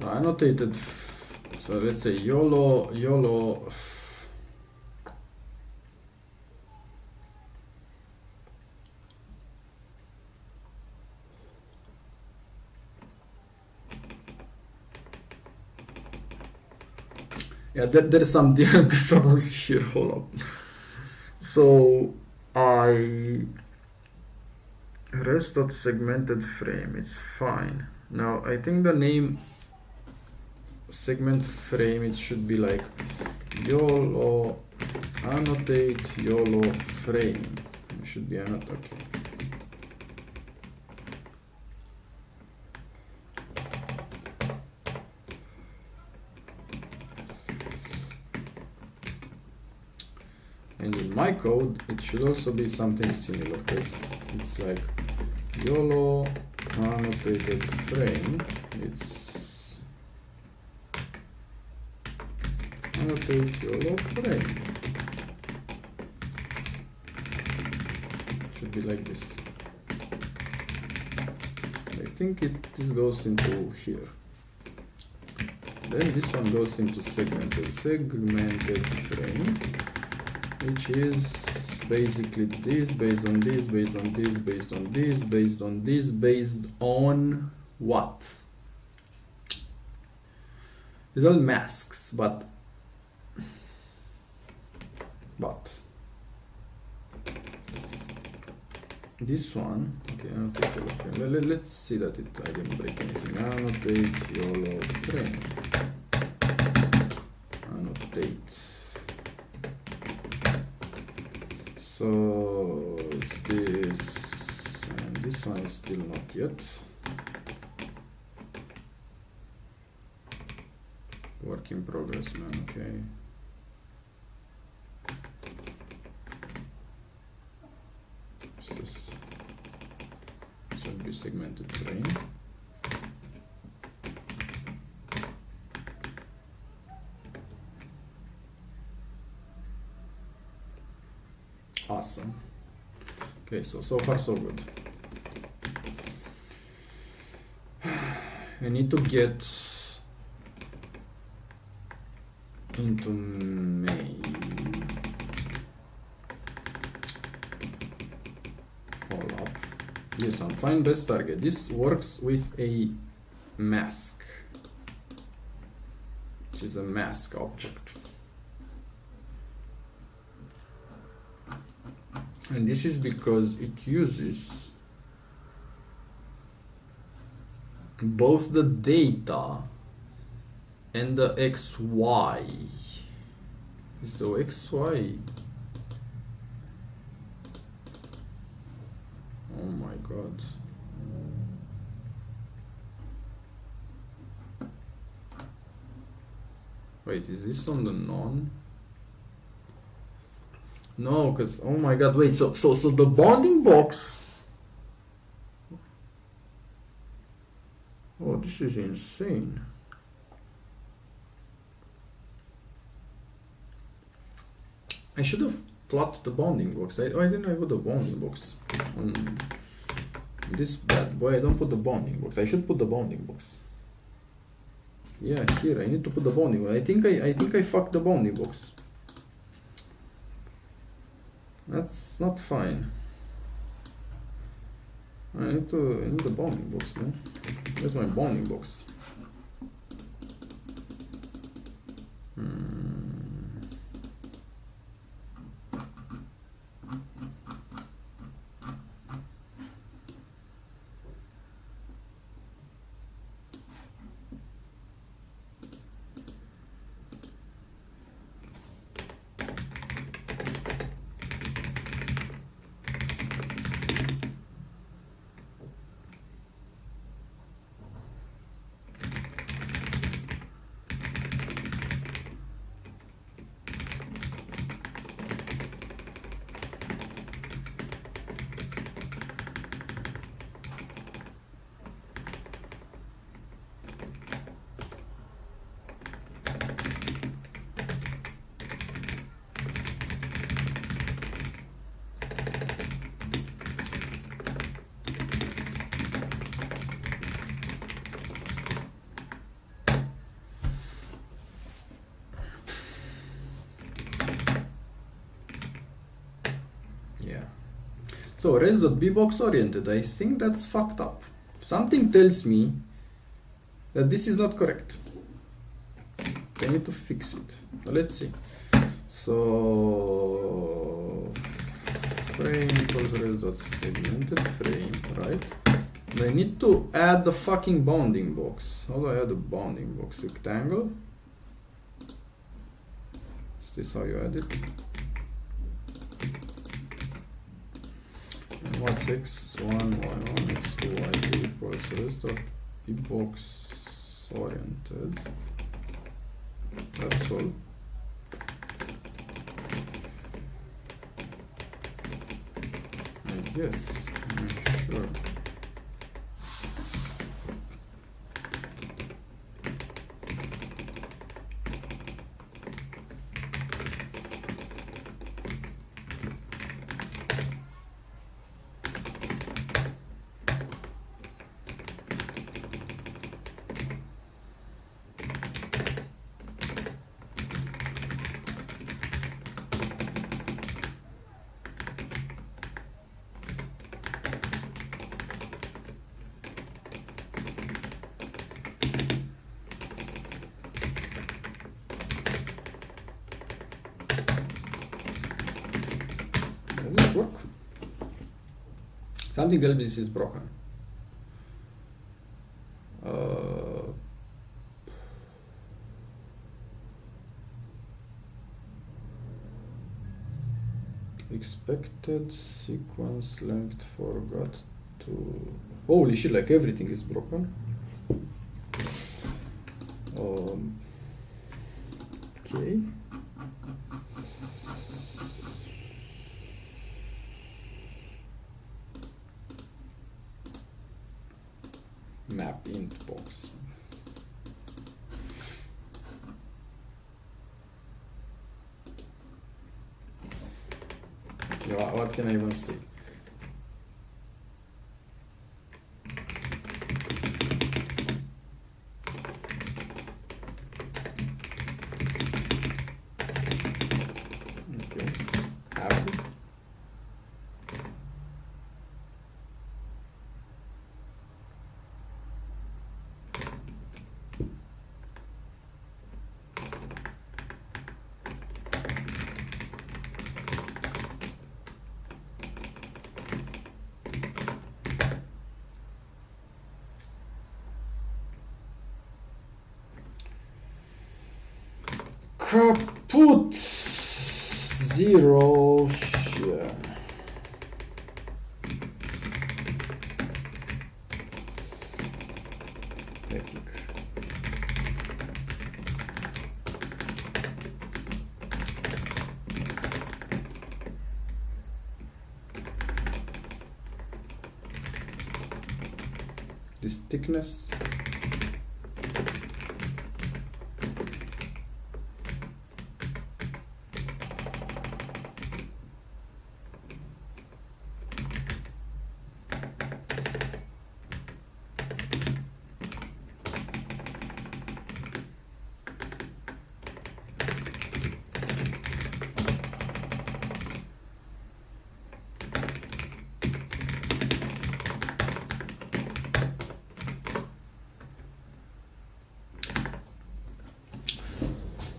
Annotated. So let's say YOLO. Yeah, there's some dissonance here. Hold up. So rest.segmented frame. It's fine. Now I think the name segment frame, it should be like YOLO annotate YOLO frame. It should be annotate. Okay. And in my code, it should also be something similar, because it's like YOLO annotated frame. It's annotate YOLO frame. Should be like this. I think this goes into here. Then this one goes into segmented frame, which is basically this, based on this, based on this, based on this, based on this, based on what? These are all masks, but this one, okay, annotate YOLO frame. Let's see that I didn't break anything. Annotate YOLO frame. Annotate So it's this, and this one is still not yet. Work in progress, man. Okay. This should be segmented frame. Awesome. Okay, so far so good. I need to get into main. Hold up. This one, find best target. This works with a mask, which is a mask object. And this is because it uses both the data and the XY. Is the XY? Oh my god. Wait, is this on the non? No, because oh my god, wait, so the bounding box. Oh, this is insane. I should have plotted the bounding box. Why didn't I put the bounding box on this bad boy? I don't put the bounding box. I should put the bounding box. Yeah, here I need to put the bounding box. I think I fucked the bounding box. That's not fine. I need the bounding box, man. Where's my bounding box? So res.b box oriented, I think that's fucked up. Something tells me that this is not correct. I need to fix it. Let's see. So frame equals res.segmented frame, right? And I need to add the fucking bounding box. How do I add the bounding box? Rectangle? Is this how you add it? What's x1, y1, x2, y2 equals res.b box oriented. That's all. I guess, I'm sure. Work. Something else is broken. expected, sequence length forgot to, holy shit, like everything is broken. Okay. Map int box. What can I even say? Okay, happy. Kaput zero share. Epic. This thickness.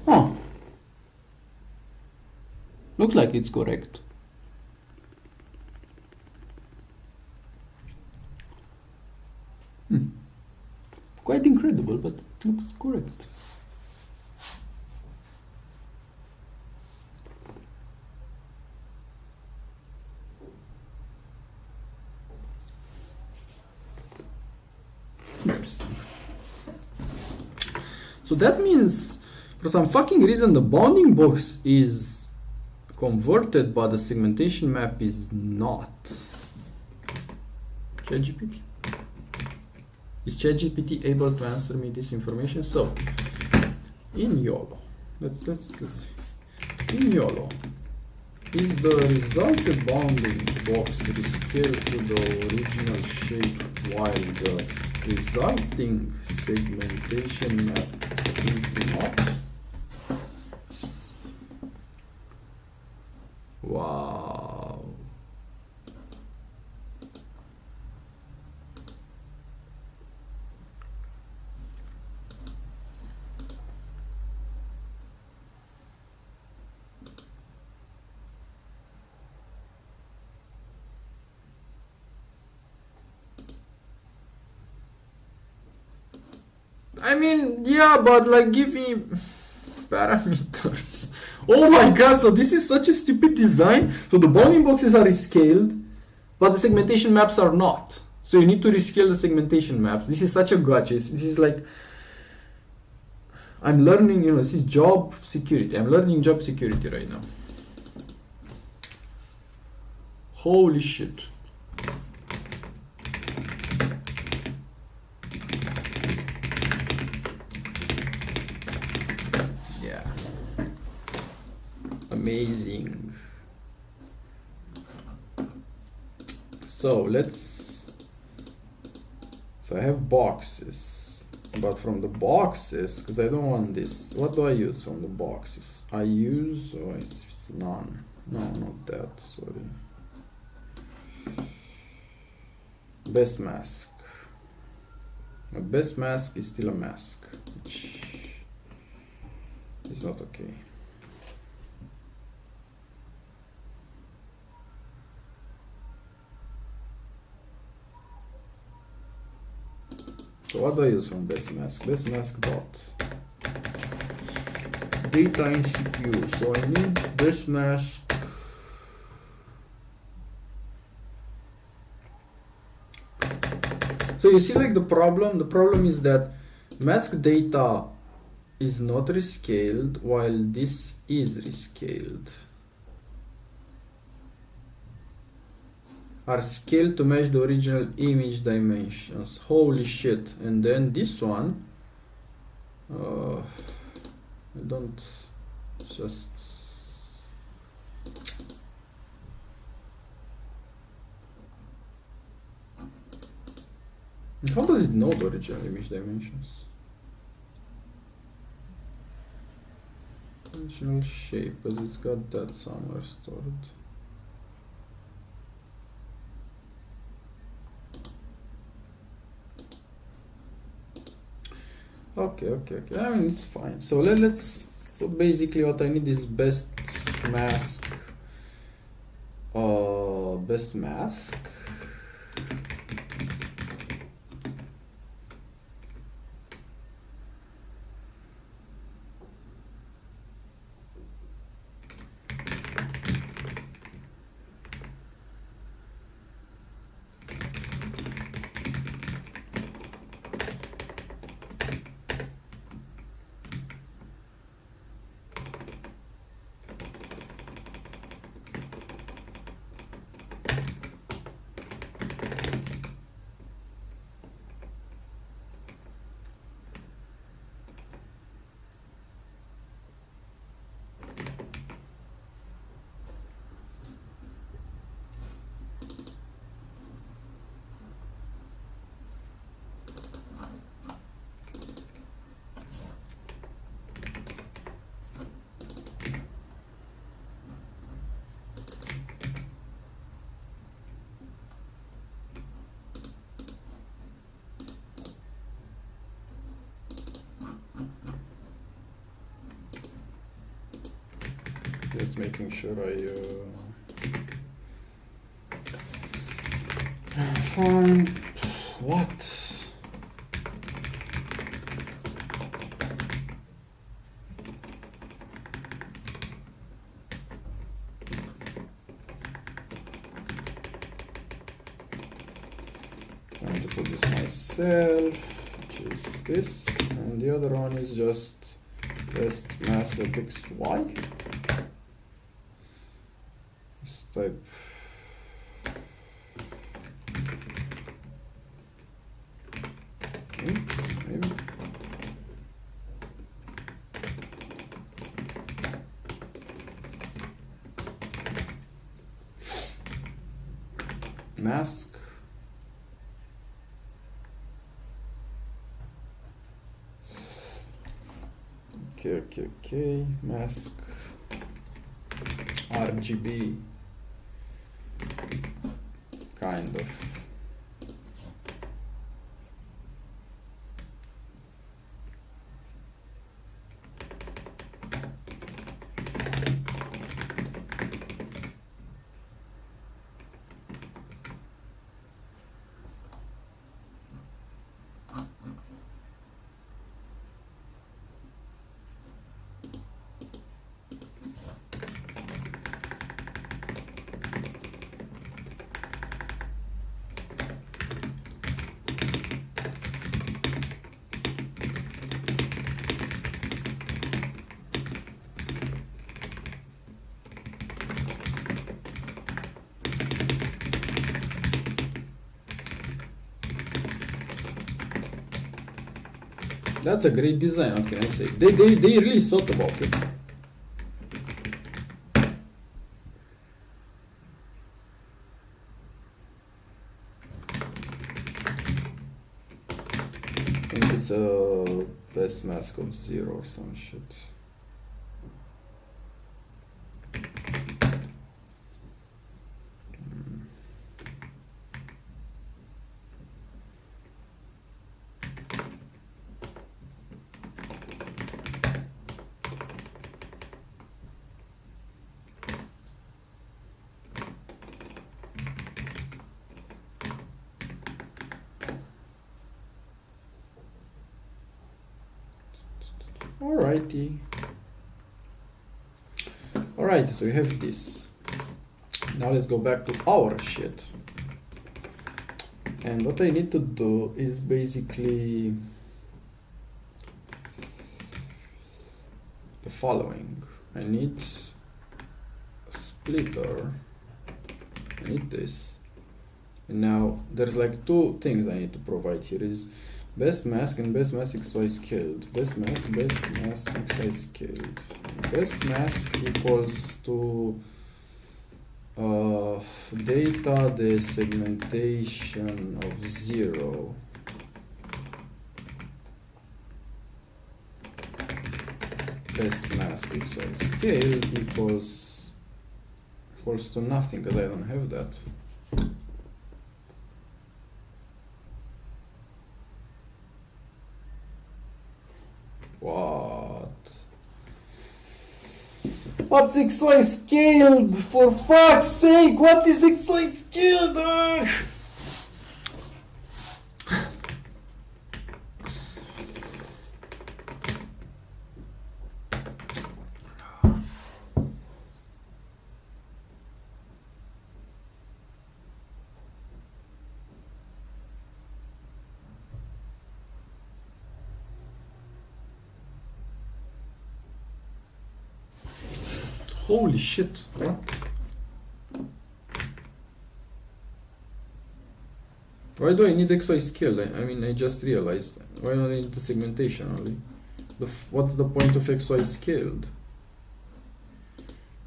Huh. Looks like it's correct. Quite incredible, but looks correct. Interesting. So that means, for some fucking reason, the bounding box is converted, but the segmentation map is not. ChatGPT? Is ChatGPT able to answer me this information? So, in YOLO, let's see. In YOLO, is the resulted bounding box rescaled to the original shape while the resulting segmentation map is not? Wow. I mean, yeah, but like give me parameters. Oh my god, so this is such a stupid design. So the bounding boxes are rescaled, but the segmentation maps are not. So you need to rescale the segmentation maps. This is such a gotcha. This is like, I'm learning, this is job security. I'm learning job security right now. Holy shit. Amazing. So I have boxes, but from the boxes, because I don't want this, what do I use from the boxes? I use, it's none. No, not that, sorry. Best mask. A best mask is still a mask, which is not okay. So what do I use from best mask? Best mask dot data in CPU. So I need best mask So you see, like the problem is that mask data is not rescaled while this is rescaled. Are scaled to match the original image dimensions. Holy shit. And then this one, I don't just... How does it know the original image dimensions? Original shape, because it's got that somewhere stored. Okay. I mean, it's fine. So so basically what I need is best mask. Best mask. Just making sure I find what. Trying to put this myself, which is this, and the other one is just mask.xy. Type maybe mask okay mask RGB kind of. That's a great design, what can I say? They really thought about it. I think it's a best mask of 0 or some shit. Alright, so we have this. Now let's go back to our shit. And what I need to do is basically the following. I need a splitter, I need this. And now there's like two things I need to provide here is best mask and best mask XY scaled. Best mask XY scaled. Best mask equals to data the segmentation of 0. Best mask XY scale equals to nothing because I don't have that. What's XY scaled? For fuck's sake, what is XY scaled? Holy shit, what? Why do I need XY scale? I mean, I just realized. Why don't I need the segmentation only? What's the point of XY scaled?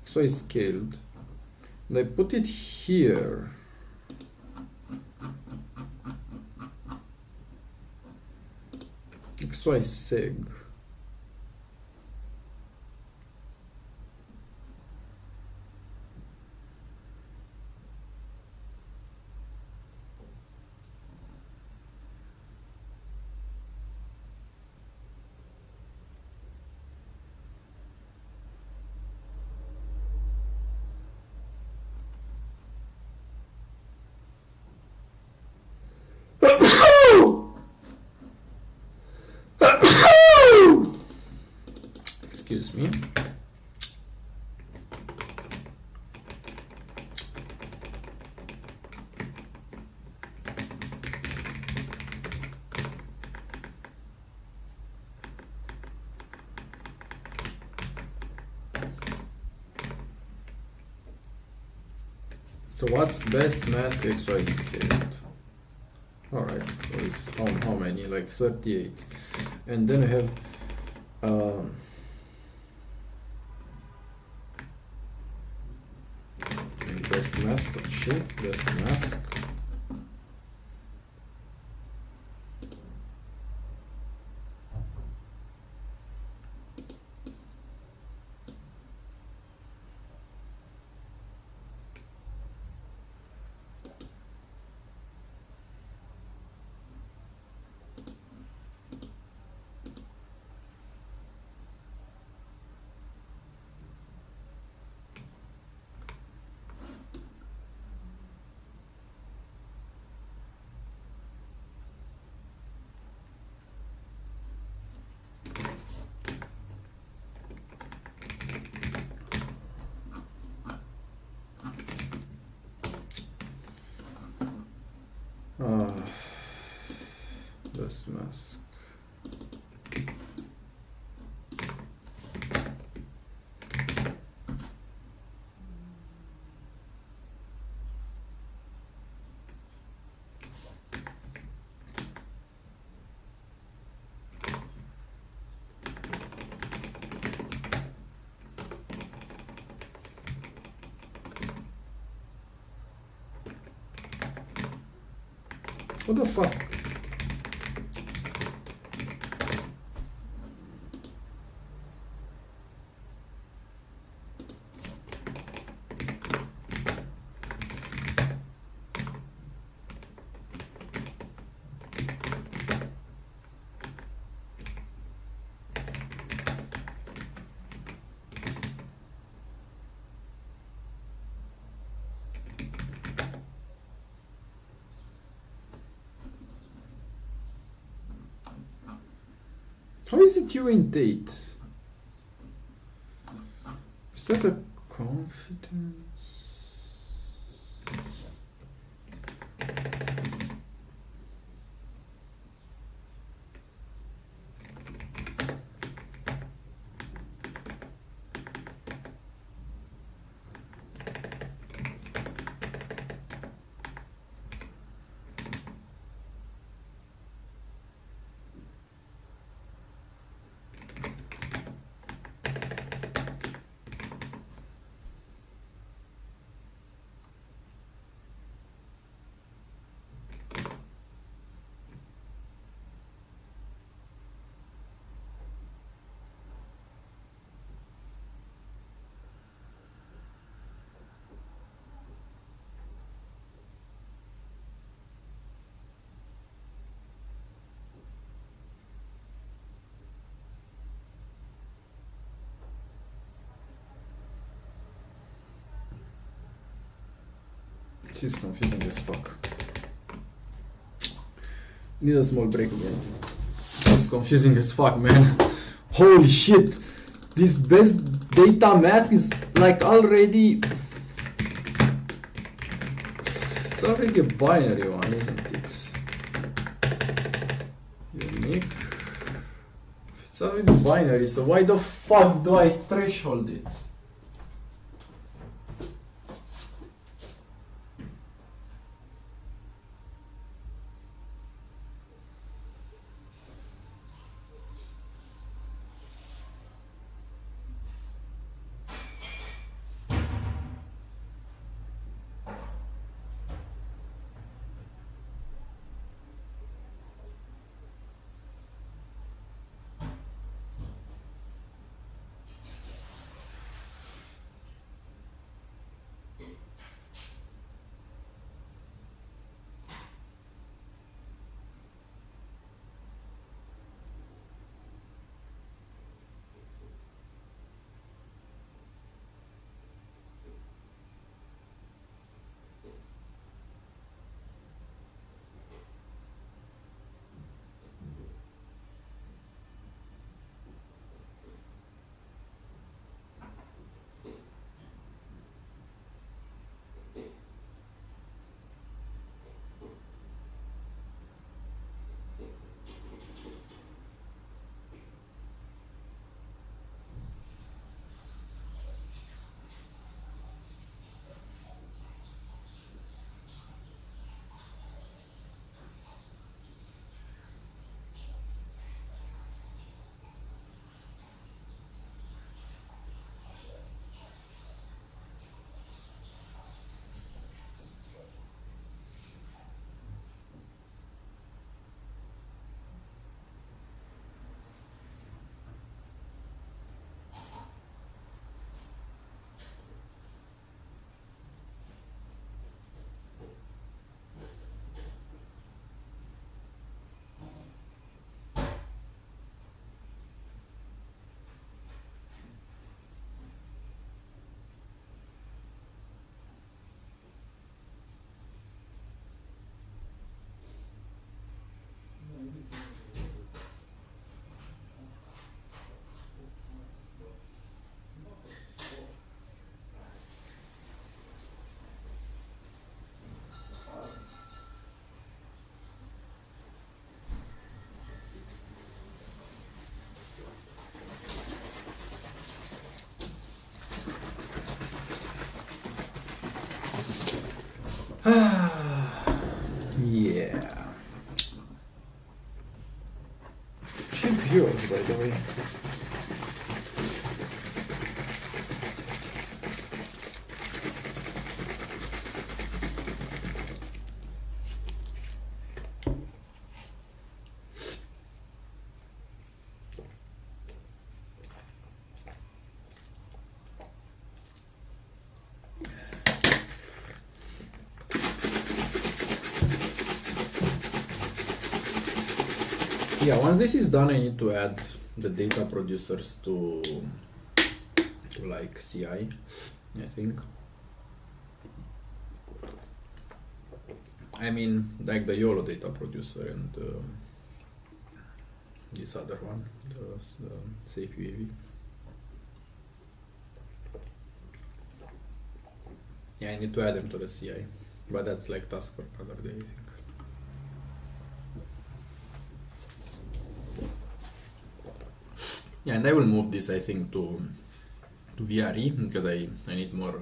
XY scaled. And I put it here. XY seg. Excuse me. So what's best mask XY scaled? Alright, so it's how many? Like 38. And then I have best mask of shit, best mask. Best mask. What the fuck? How is it you in date? Is that a confidence? This is confusing as fuck. Need a small break again. It's confusing as fuck, man. Holy shit! This best data mask is like already... It's already a binary one, isn't it? Unique. It's already binary, so why the fuck do I threshold it? Yeah. Cheap yours, by the way. Yeah, once this is done, I need to add the data producers to like CI, I think. I mean, like the YOLO data producer and this other one, the safe UAV. Yeah, I need to add them to the CI, but that's like task for another day, I think. Yeah, and I will move this, I think, to VRE because I need more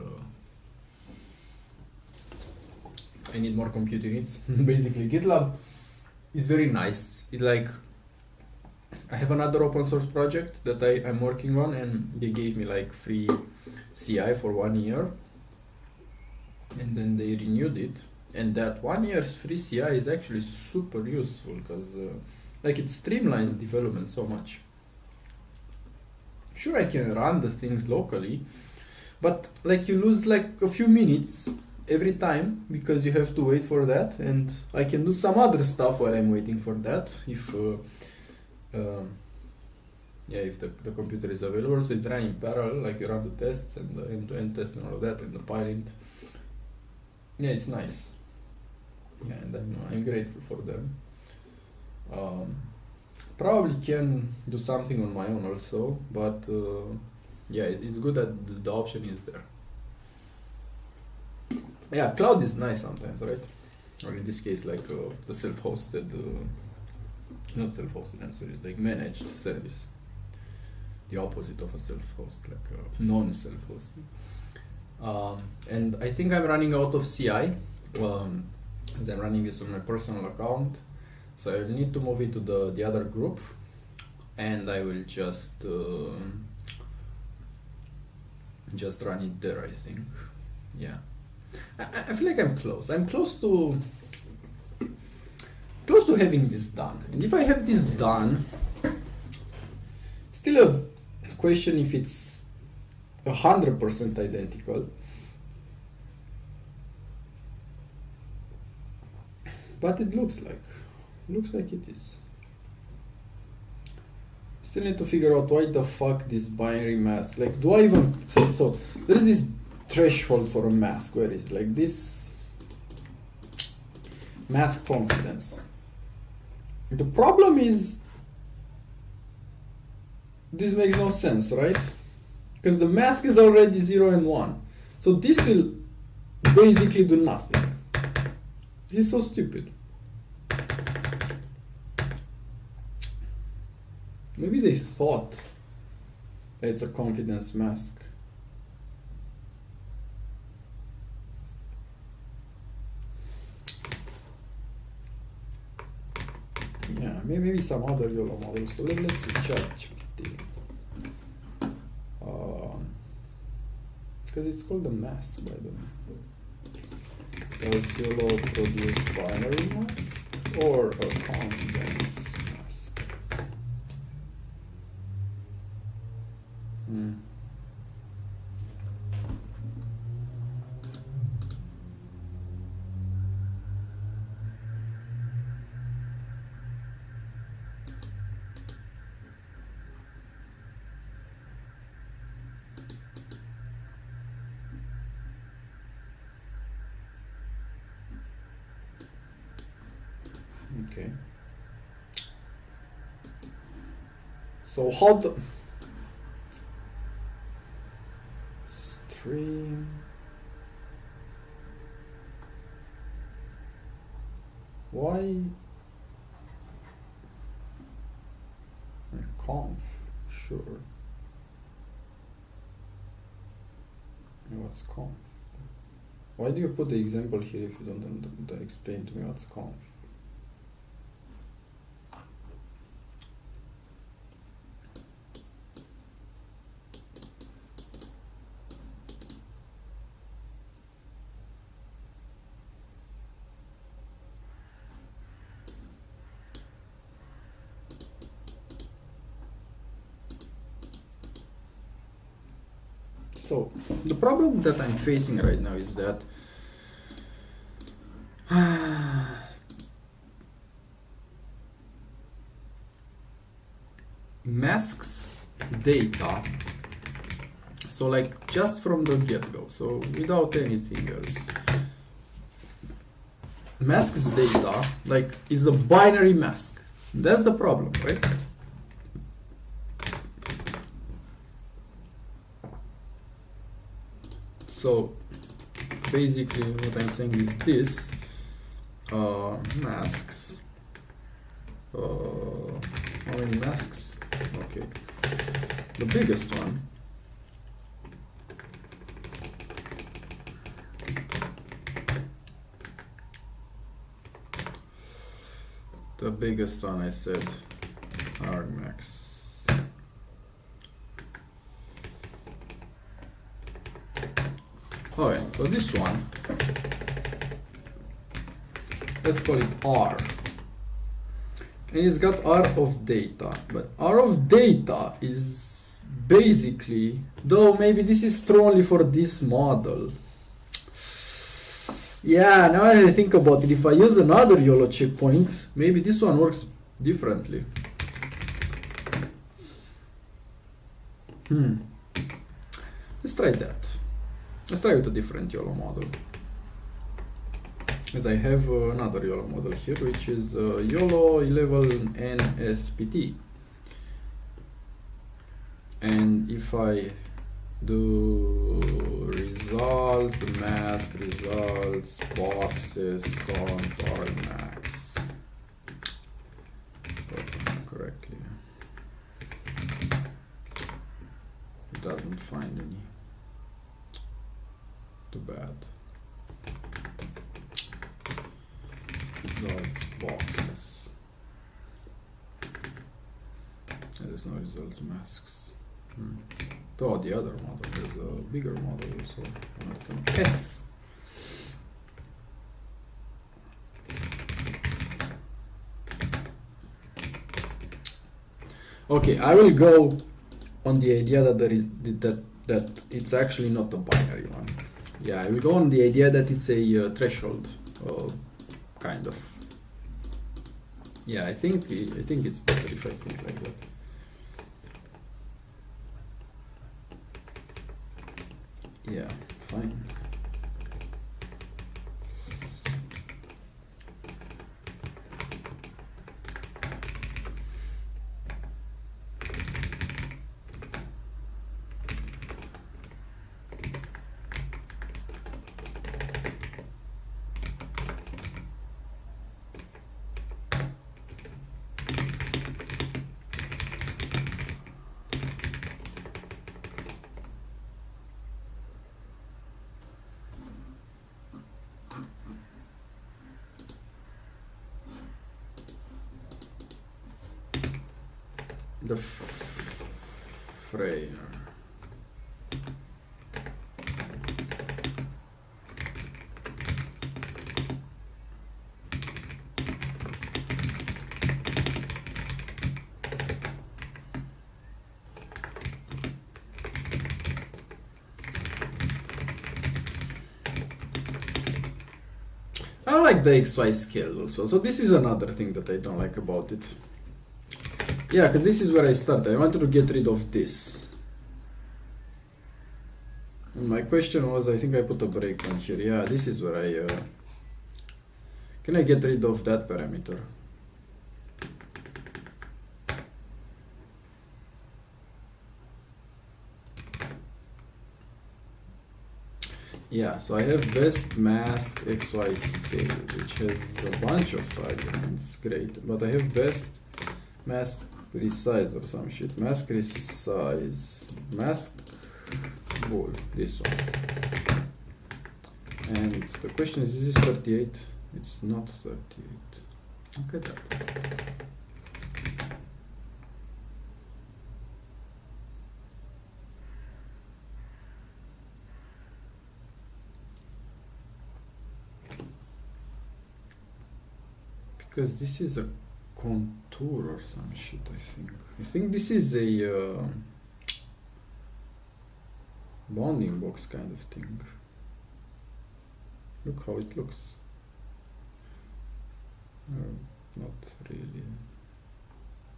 computing needs. Basically, GitLab is very nice. It's like I have another open source project that I'm working on, and they gave me like free CI for 1 year, and then they renewed it. And that 1 year's free CI is actually super useful because like it streamlines the development so much. Sure, I can run the things locally, but like you lose like a few minutes every time because you have to wait for that, and I can do some other stuff while I'm waiting for that if if the computer is available. So it's running in parallel, like you run the tests and the end-to-end tests and all of that, and the pilot. yeah, it's nice. Yeah, and I'm grateful for them. Probably can do something on my own also, but yeah, it's good that the option is there. Yeah, cloud is nice sometimes, right? Or in this case, like the self-hosted, not self-hosted, I'm sorry, like managed service. The opposite of a self-host, like a non-self-hosted. And I think I'm running out of CI, as I'm running this on my personal account. So I will need to move it to the other group, and I will just run it there, I think. Yeah. I feel like I'm close. I'm close to having this done. And if I have this done, still a question if it's 100% identical. But it looks like it is. Still need to figure out why the fuck this binary mask. Like, do I even so there is this threshold for a mask. Where is it? Like this mask confidence. The problem is this makes no sense, right? Because the mask is already 0 and 1. So this will basically do nothing. This is so stupid. Maybe they thought that it's a confidence mask. Yeah, maybe some other YOLO model. So let's see, ChatGPT. Because it's called a mask, by the way. Does YOLO produce binary mask or a confidence mask? Okay. So how the stream? Why? Conf, sure. What's conf? Why do you put the example here if you don't explain to me what's conf? So the problem that I'm facing right now is that masks data, so like just from the get-go, so without anything else, masks data like is a binary mask. That's the problem, right? So basically what I'm saying is this masks, how many masks? Okay, the biggest one I said argmax. Okay, so this one, let's call it R. And it's got R of data, but R of data is basically, though maybe this is true only for this model. Yeah, now I think about it, if I use another YOLO checkpoint, maybe this one works differently. Let's try that. Let's try with a different YOLO model. as I have another YOLO model here, which is YOLO level NSPT. And if I do results, mask results, boxes, conf max, correctly, it doesn't find any. Too bad. Results boxes. There's no results masks. Oh, the other model, there's a bigger model also. S. Okay, I will go on the idea that there is that it's actually not a binary one. Yeah, I will go on the idea that it's a threshold, kind of. Yeah, I think it's better if I think like that. Yeah, fine. The Freyer. I don't like the XY scale also, so this is another thing that I don't like about it. Yeah, because this is where I started. I wanted to get rid of this. And my question was, I think I put a break on here. Yeah, this is where I... can I get rid of that parameter? Yeah, so I have best mask XY scale, which has a bunch of arguments. Great, but I have best mask resize or some shit. Mask resize, mask ball, this one. And the question is this 38? It's not 38. Look at that. Because this is a contour or some shit, I think. I think this is a bounding box kind of thing. Look how it looks. Not really.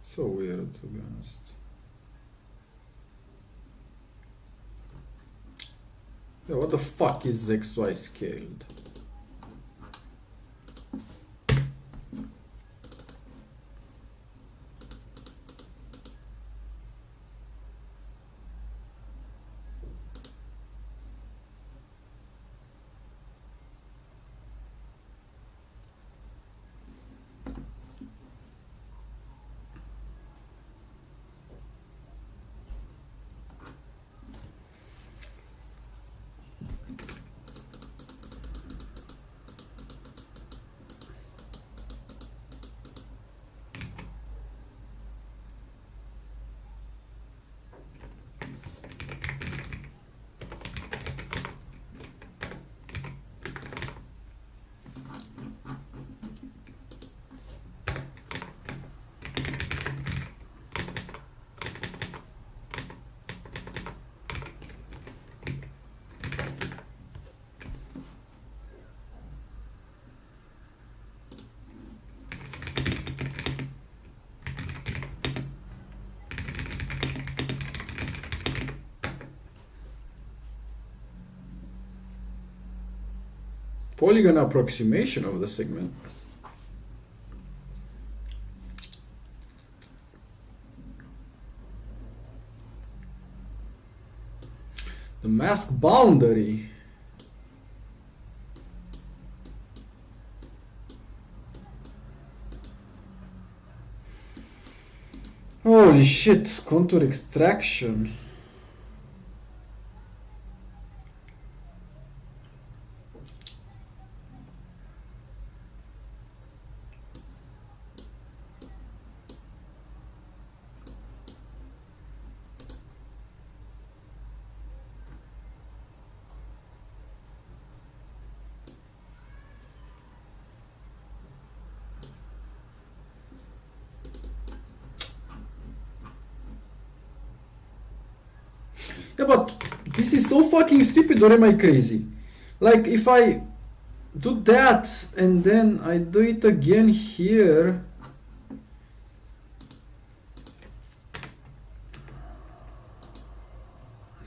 So weird, to be honest. Yeah, what the fuck is XY scaled? Polygon approximation of the segment. The mask boundary. Holy shit, contour extraction. Yeah, but this is so fucking stupid, or am I crazy? Like, if I do that and then I do it again here,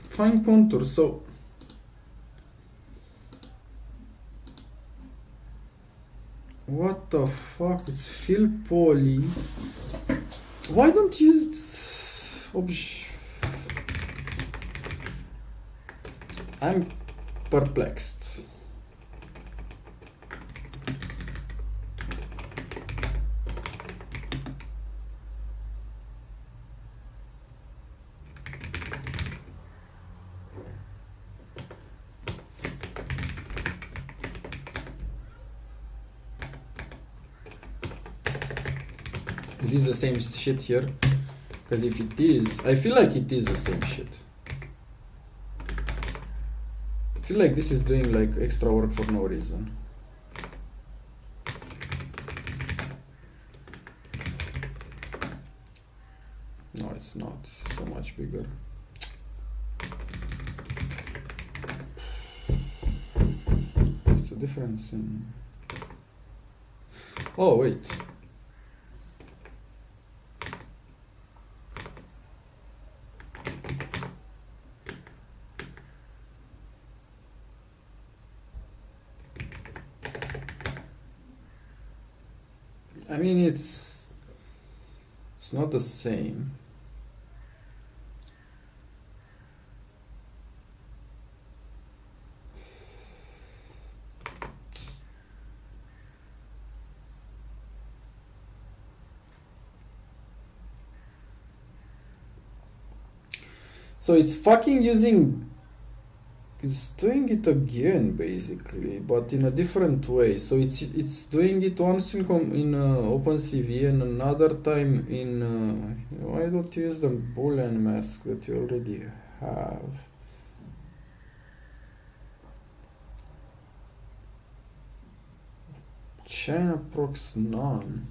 fine contour, so what the fuck? It's fill poly. Why don't you use I'm perplexed. Is this the same shit here? Because if it is, I feel like it is the same shit. I feel like this is doing like extra work for no reason. No, it's not. It's so much bigger. It's a difference in... Oh, wait. I mean, it's not the same. So it's fucking using, it's doing it again basically, but in a different way. So it's doing it once in OpenCV and another time in. Why don't you use the Boolean mask that you already have? China prox none.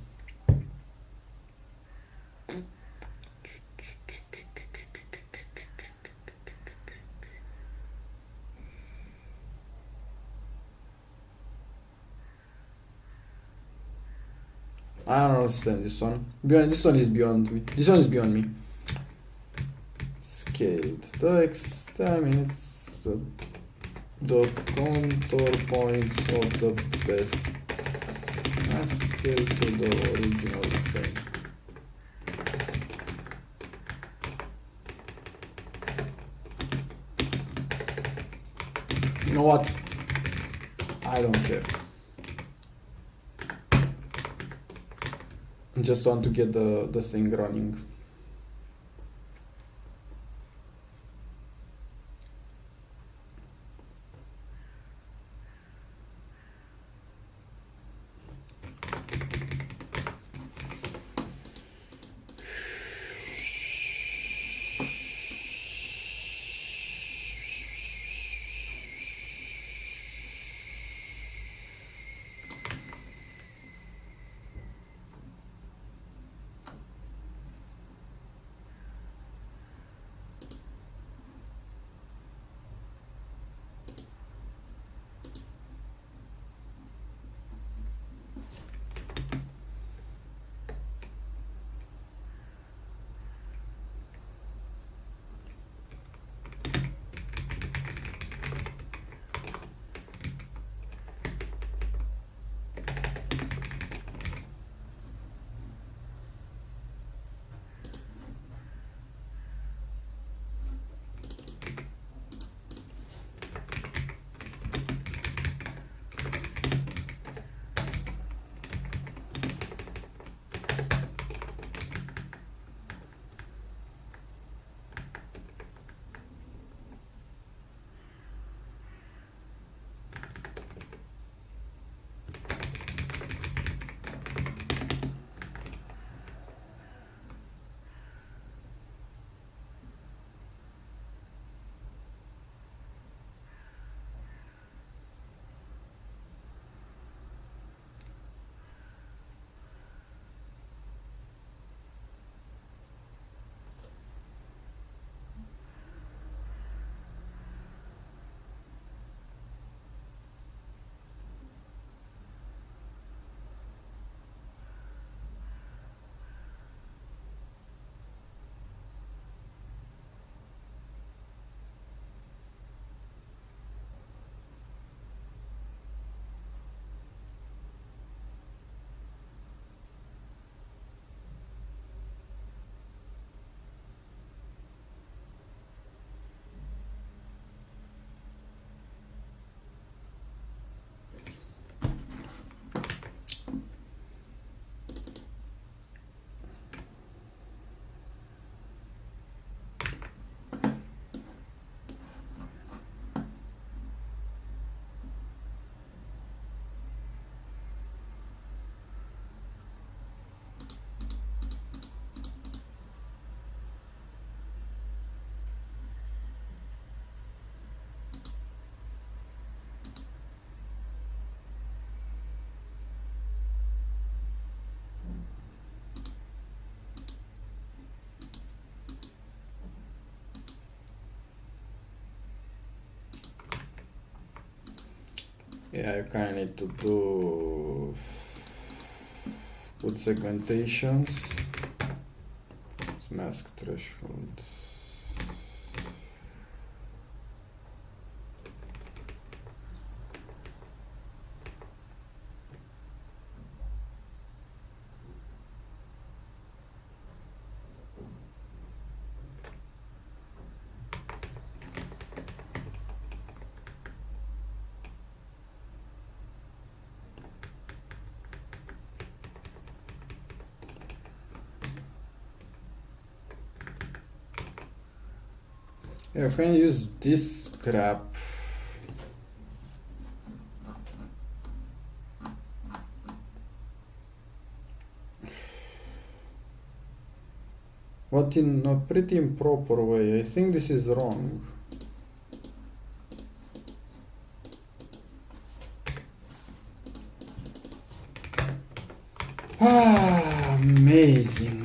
I don't understand this one. This one is beyond me. This one is beyond me. Scaled. I mean, it's the contour points of the best. Scale to the original frame. You know what? I don't care. I just want to get the thing running. Yeah, you kind of need to do good segmentations. Mask threshold. Yeah, I can use this crap. But in a pretty improper way. I think this is wrong. Ah, amazing.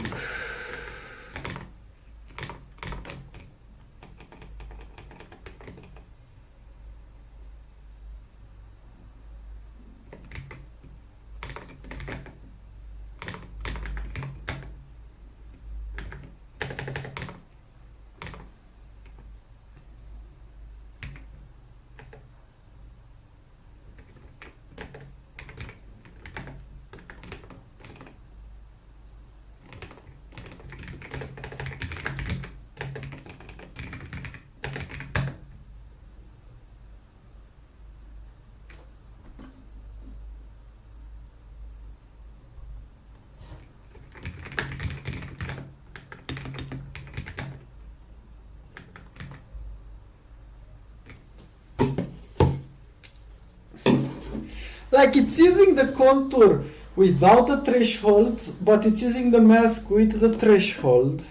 Like it's using the contour without the threshold, but it's using the mask with the threshold.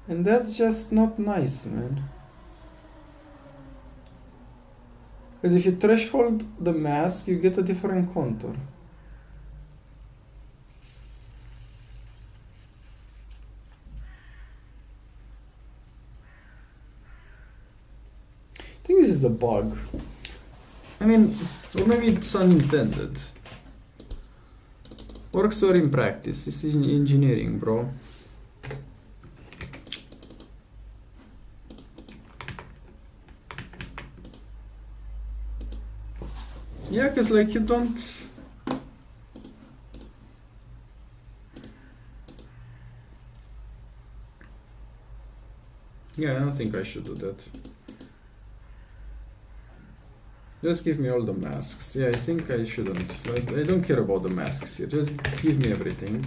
And that's just not nice, man. Because if you threshold the mask, you get a different contour. I think this is a bug. I mean, or maybe it's unintended. Works or in practice. This is engineering, bro. Yeah, because like you don't... Yeah, I don't think I should do that. Just give me all the masks. Yeah, I think I shouldn't. I don't care about the masks here. Just give me everything.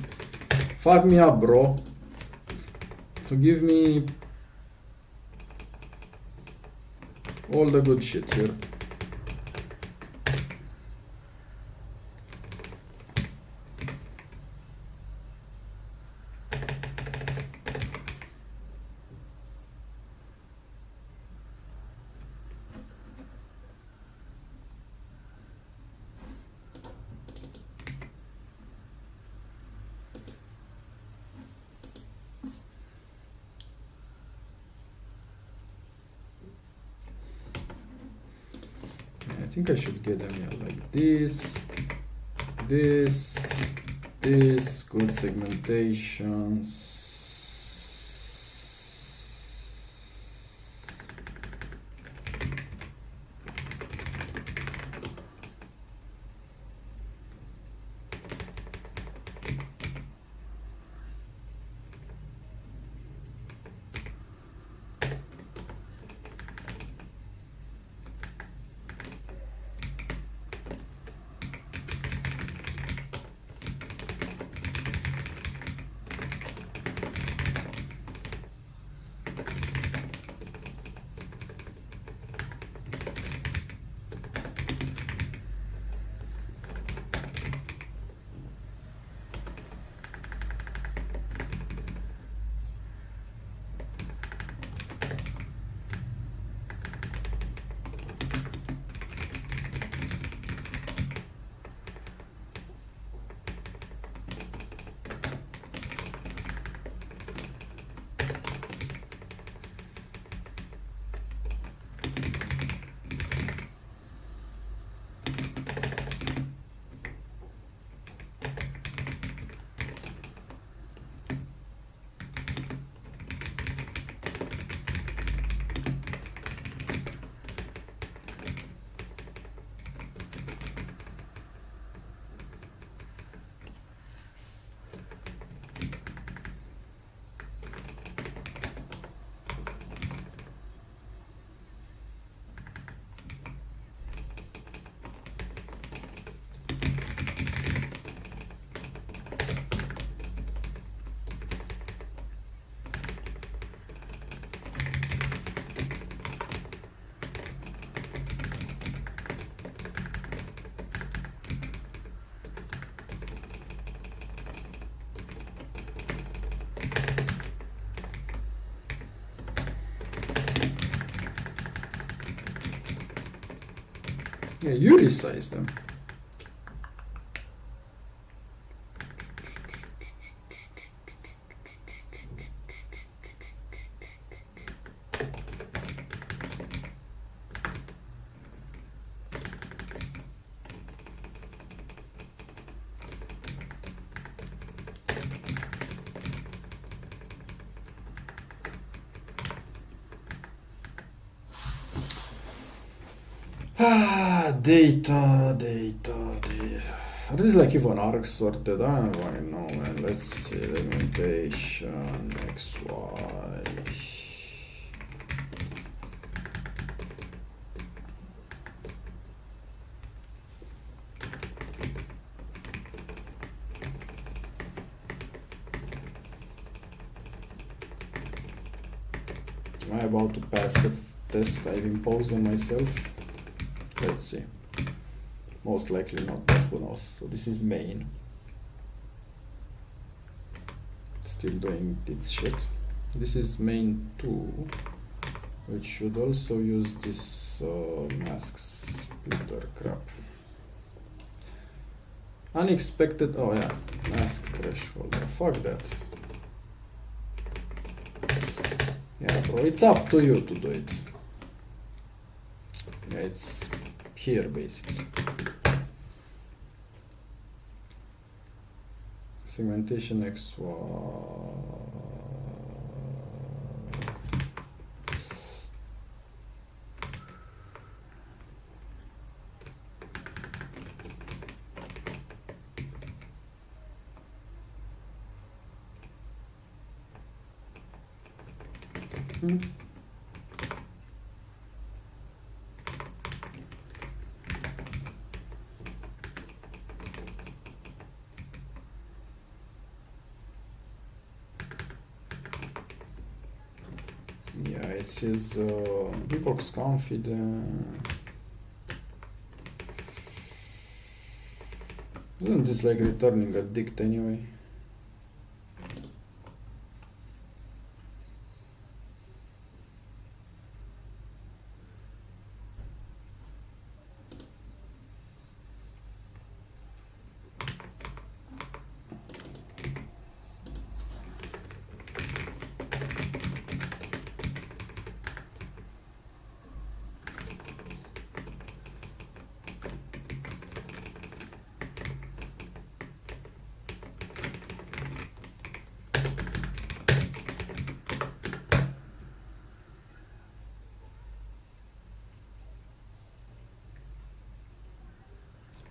Fuck me up, bro. So give me all the good shit here. I think I should get them here like this, good segmentations. Yeah, you resize them. Data. Are these like even arcs sorted? I don't really know, man. Let's see. Limitation XY. Am I about to pass the test I've imposed on myself? Let's see. Most likely not, but who knows. So this is main. Still doing its shit. This is main 2, which should also use this mask splitter crap. Unexpected, oh yeah, mask threshold. Fuck that. Yeah, bro, it's up to you to do it. Yeah, it's here basically. Segmentation XY. Yeah, it says Dbox confident. Isn't this like returning a dict anyway?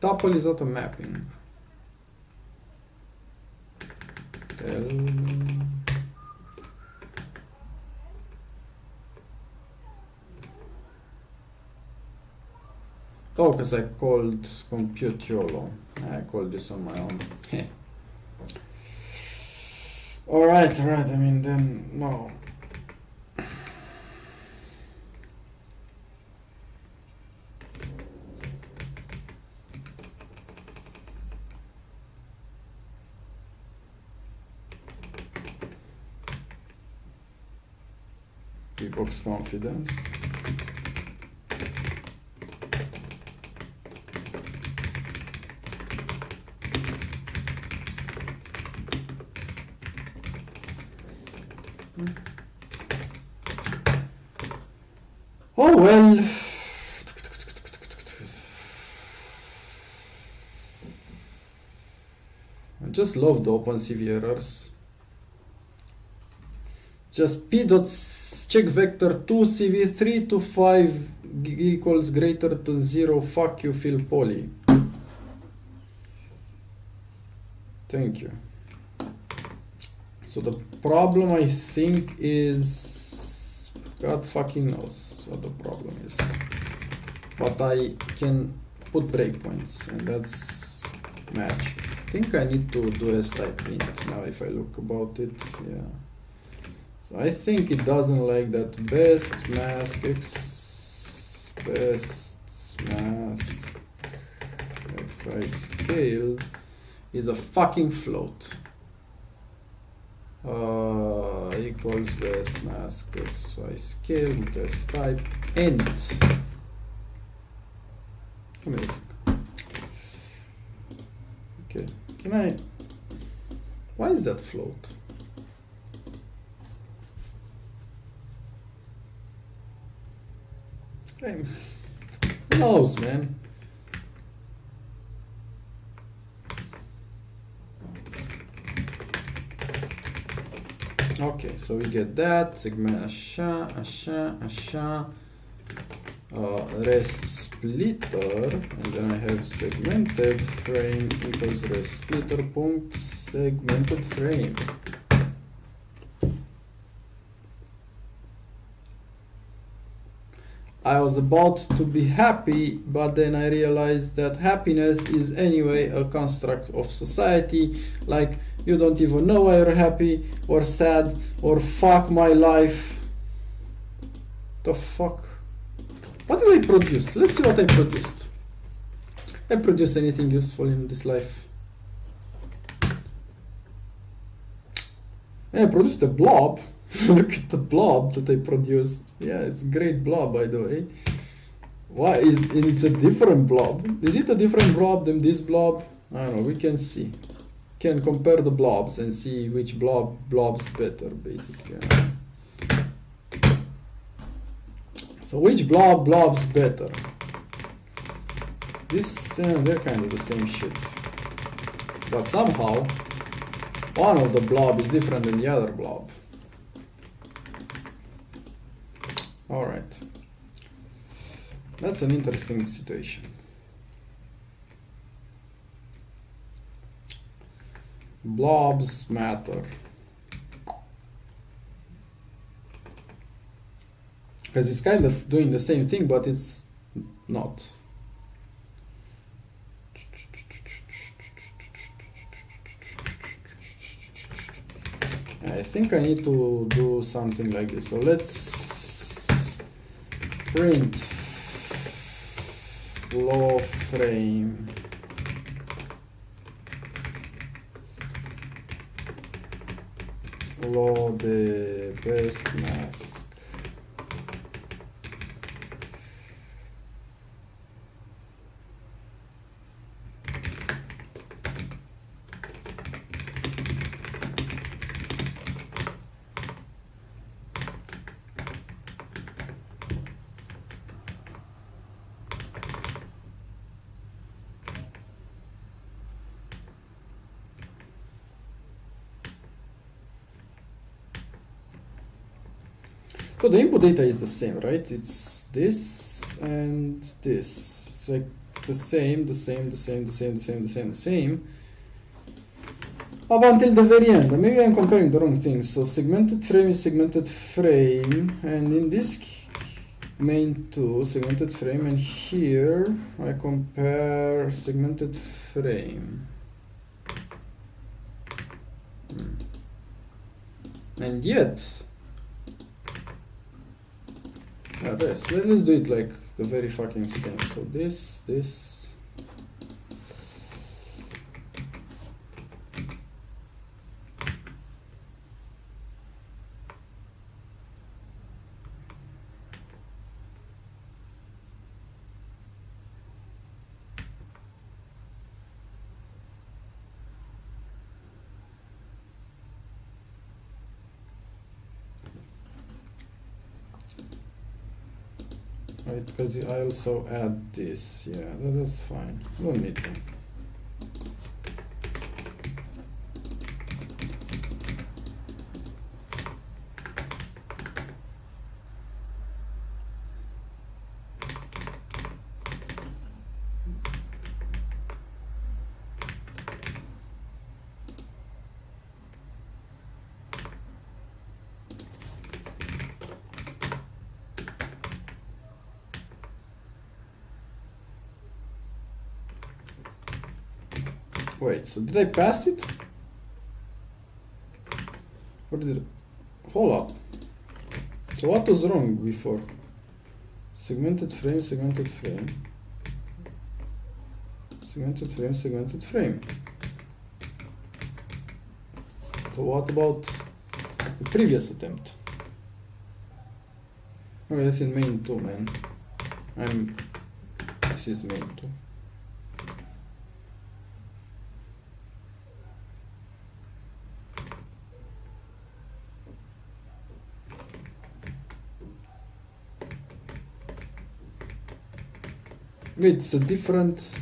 Tuple is auto mapping. Tell me. Oh, because I called compute YOLO. I called this on my own. Alright, I mean then, no. Box confidence. Oh well. I just love the OpenCV errors. Just p dot check vector 2 CV3 to 5 equals greater to 0. Fuck you, Phil Poly. Thank you. So the problem I think is, God fucking knows what the problem is. But I can put breakpoints and that's match. I think I need to do S-type int now if I look about it, yeah. So I think it doesn't like that best mask xi scale is a fucking float. Equals best mask xi scale test type int. Give me a sec. Okay, can I? Why is that float? Hey, who knows, man? Okay, so we get that segment asha res splitter, and then I have segmented frame equals res splitter punct segmented frame. I was about to be happy, but then I realized that happiness is anyway a construct of society. Like, you don't even know why you're happy or sad or fuck my life. The fuck? What did I produce? Let's see what I produced. I produced anything useful in this life. I produced a blob. Look at the blob that I produced. Yeah, it's a great blob, by the way. Why is it's a different blob? Is it a different blob than this blob? I don't know. We can see. Can compare the blobs and see which blob's better, basically. So which blob's better? This they're kind of the same shit, but somehow one of the blob is different than the other blob. All right, that's an interesting situation. Blobs matter because it's kind of doing the same thing, but it's not. I think I need to do something like this. So let's print flow frame flow the best mask. So the input data is the same, right? It's this and this. It's like the same up until the very end. And maybe I'm comparing the wrong things. So segmented frame is segmented frame, and in this main 2, segmented frame, and here I compare segmented frame. And yet, let's do it like the very fucking same. So this. Right, because I also add this. Yeah, that's fine. No need to. Wait, so did I pass it? Or did it? Hold up. So what was wrong before? Segmented frame. So what about the previous attempt? Okay, that's in main 2, man. I'm axis main too. Wait, it's a different.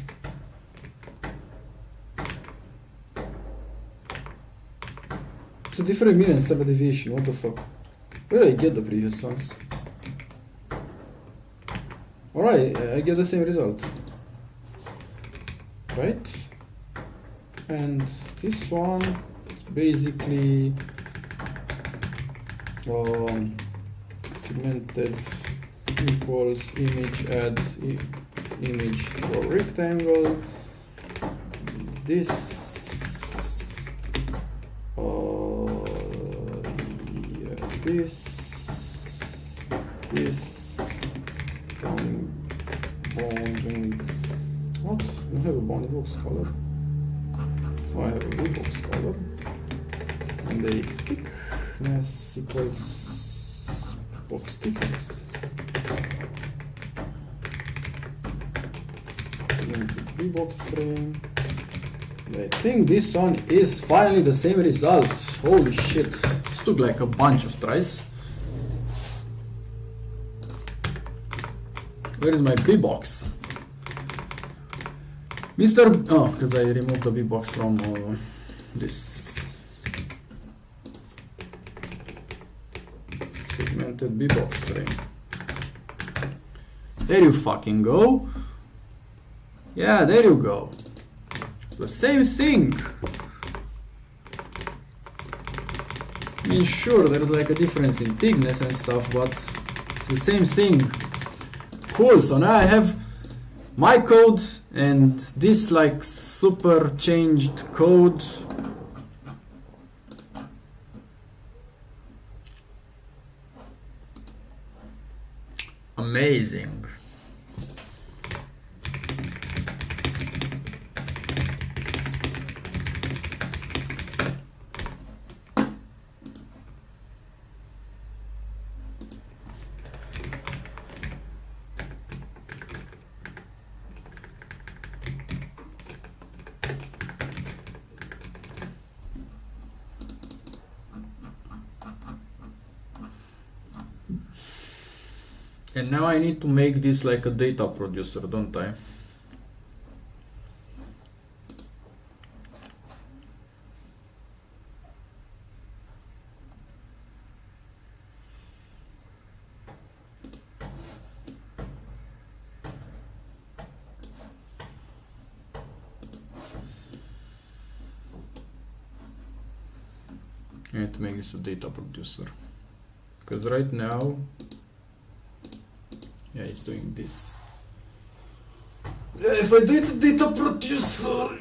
It's a different mean and standard deviation. What the fuck? Where did I get the previous ones? Alright, I get the same result. Right? And this one is basically segmented equals image add image to a rectangle. This this from bounding. What? I don't have a bounding box color. Oh, I have a blue box color. And the thickness equals box thickness. Blue box frame. I think this one is finally the same result. Holy shit. This took like a bunch of tries. Where is my B-box? Mr. Oh, because I removed the B-box from this segmented B-box frame. There you fucking go. Yeah, there you go. It's the same thing. I mean, sure, there's like a difference in thickness and stuff, but it's the same thing. Cool, so now I have my code and this like super changed code. Amazing. And now I need to make this like a data producer, don't I? I need to make this a data producer. Because right now, yeah, it's doing this. Yeah, if I do it a data producer,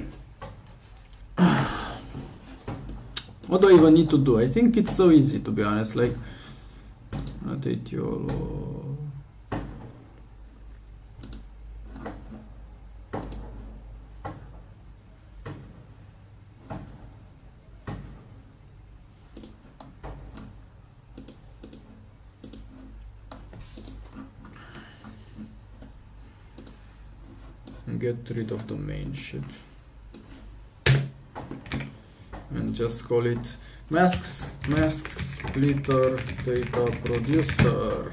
what do I even need to do? I think it's so easy, to be honest. Like, rotate YOLO. Get rid of the main shit and just call it mask splitter data producer.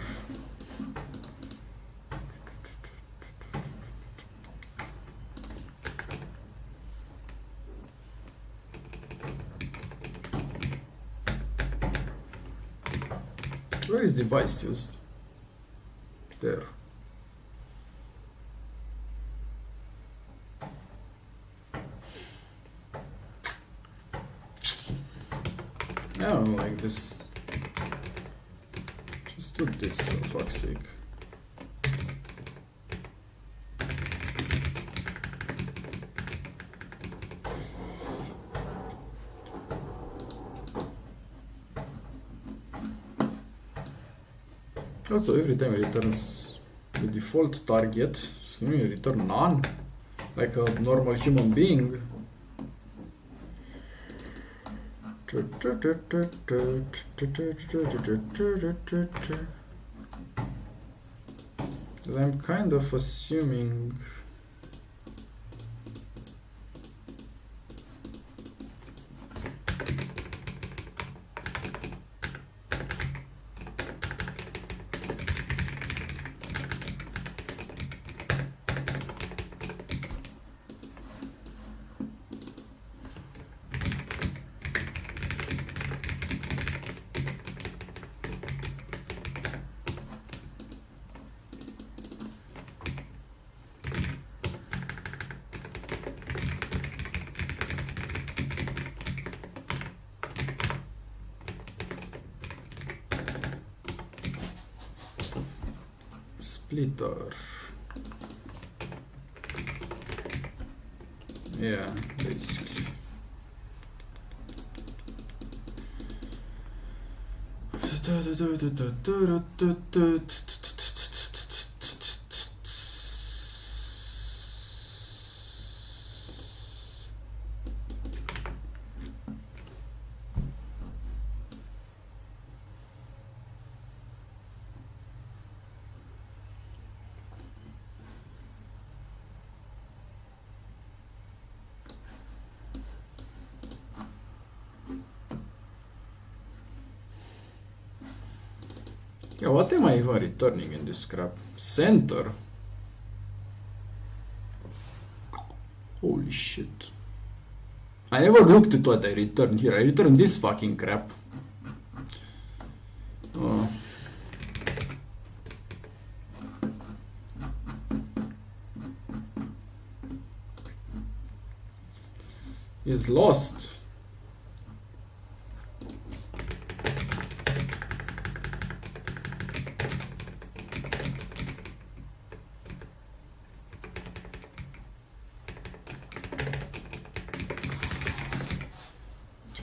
Where is device used? There. I don't like this. Just do this for fuck's sake. Also, every time it returns the default target, it's going to return none, like a normal human being. I'm kind of assuming splitter. Yeah, basically. Yeah, what am I even returning in this crap? Center? Holy shit. I never looked at what I returned here. I returned this fucking crap. Oh. Is lost.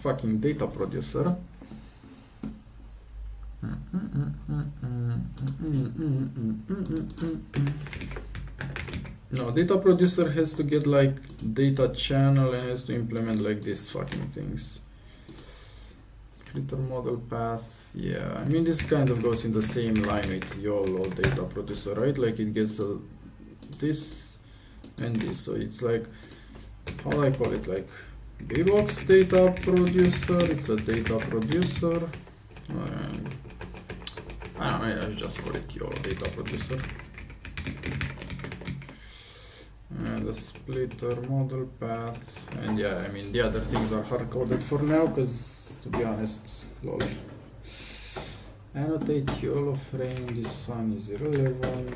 Fucking data producer. No, data producer has to get like data channel and has to implement like these fucking things. Splitter model path. Yeah, I mean this kind of goes in the same line with YOLO data producer, right? Like it gets this and this. So it's like, how do I call it? Like Bbox data producer. It's a data producer. I don't know, I just call it YOLO data producer. And the splitter model path. And yeah, I mean the other things are hard coded for now because to be honest, lol. Annotate YOLO frame. This one is irrelevant.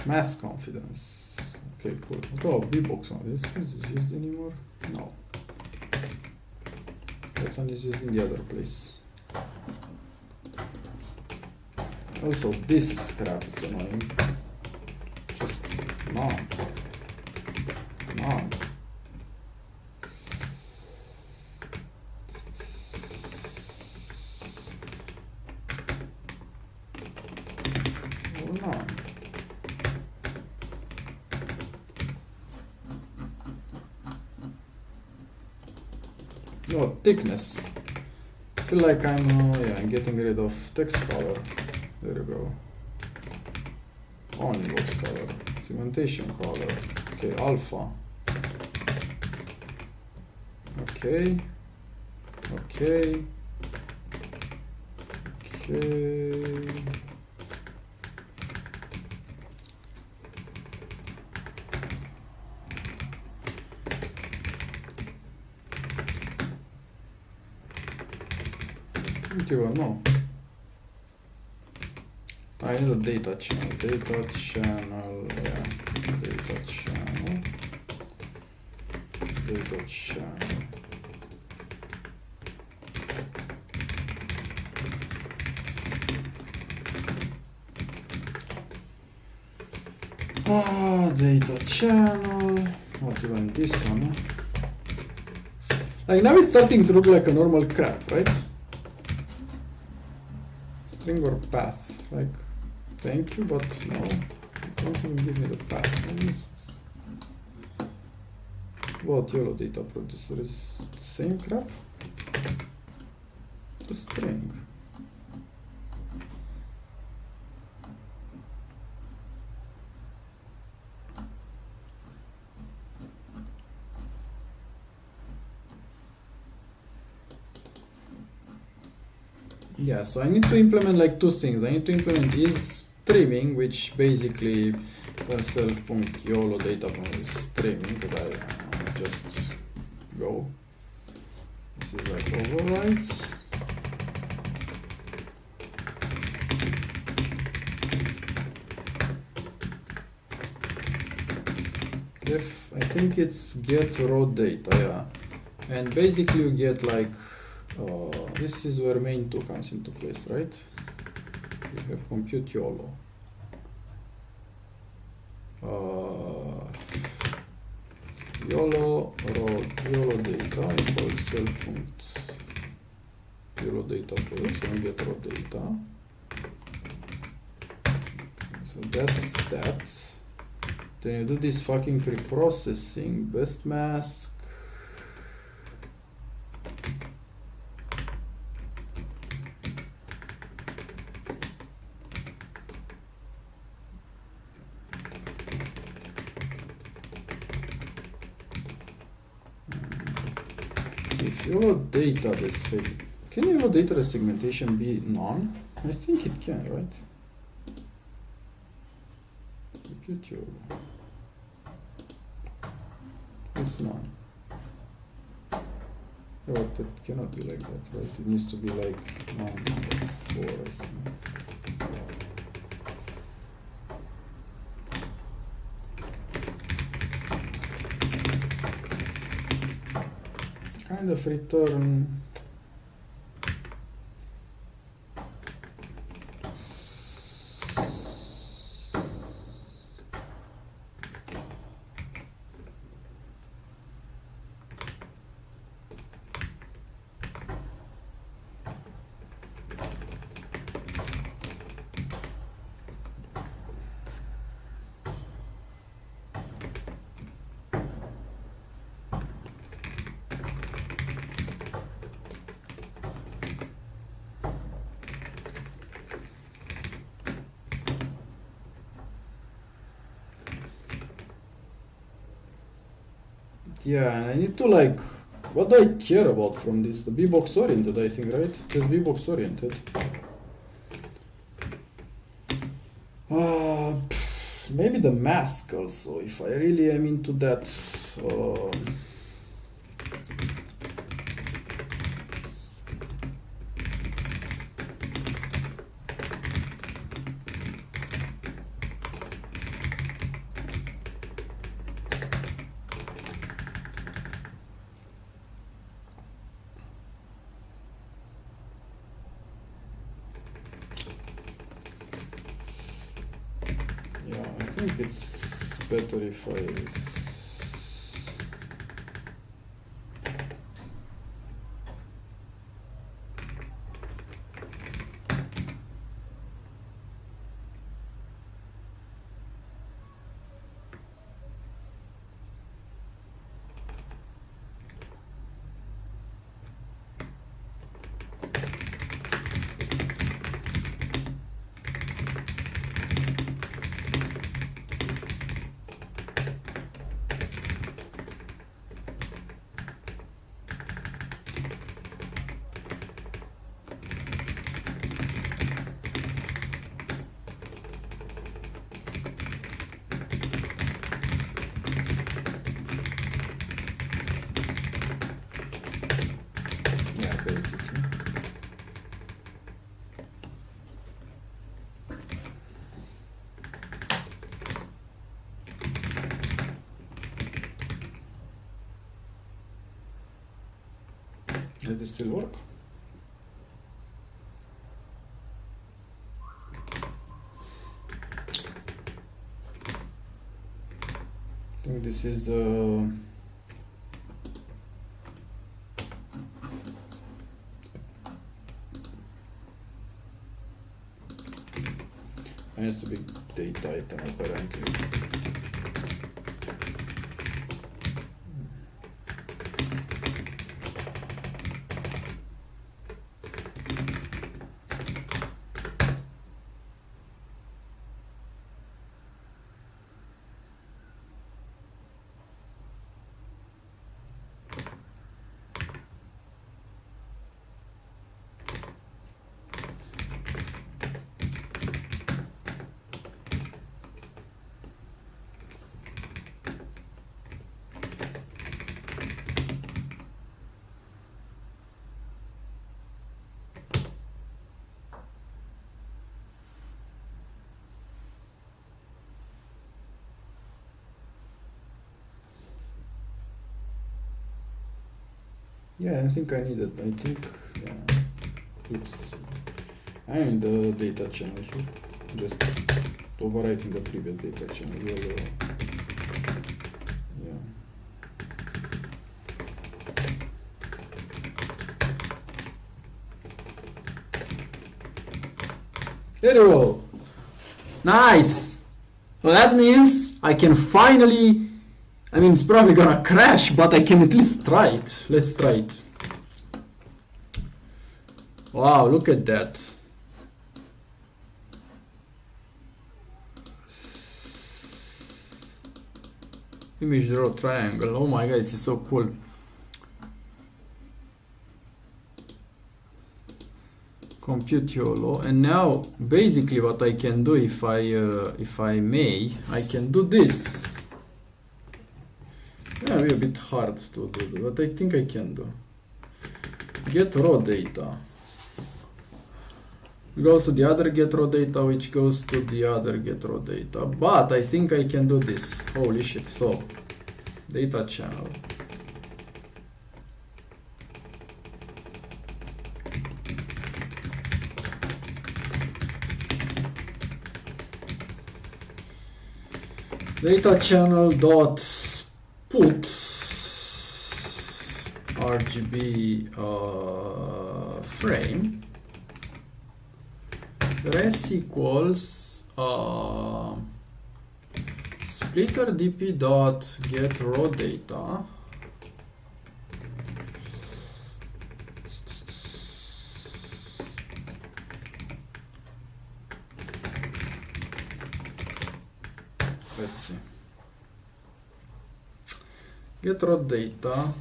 Mass confidence. Okay, cool. What about Bbox on this? Is this used anymore? No. That one is used in the other place. Also, this crap is annoying. Just no. No. Oh no. No, thickness. I feel like I'm getting rid of text color. There we go. On box color. Segmentation color. Okay, alpha. Okay. Okay. Okay. No. I need a data channel, yeah, data channel, data channel. Data channel, what even this one? Like now it's starting to look like a normal crap, right? String or path, like, thank you, but no, don't even give me the path. What YOLO data producer is the same crap? The string. Yeah, so I need to implement like two things. I need to implement is streaming, which basically self.yolo data is streaming, because I just go. This is like overrides. If I think it's get raw data, yeah. And basically you get like This is where main 2 comes into place, right? We have compute YOLO. YOLO YOLO data equals self YOLO data first and get raw data. So that's that. Then you do this fucking pre-processing, best mask. If YOLO data can YOLO data segmentation be none? I think it can, right? Compute YOLO. It's none. But it cannot be like that, right? It needs to be like 1 or 4, I think. Kind of return yeah, and I need to like, what do I care about from this? The B-box oriented, I think, right? Just B-box oriented. Maybe the mask also, if I really am into that. Yeah, I think it's better if I basically. Does it still work? I think this is it has to be data item apparently. Yeah, I think I need it. I think, yeah. Oops. I'm in the data channel here. Just overwriting the previous data channel. Yeah. There you go. Nice. Well, that means I can finally, I mean, it's probably gonna crash, but I can at least try it. Let's try it. Wow, look at that. Image draw triangle. Oh my god, this is so cool. Compute YOLO. And now basically what I can do, if I may, I can do this. Yeah, be a bit hard to do, but I think I can do. Get raw data. Goes to the other get raw data, which goes to the other get raw data. But I think I can do this. Holy shit. So, data channel. Data channel dot put RGB frame. Res equals splitter dp dot get raw data let's see, get raw data,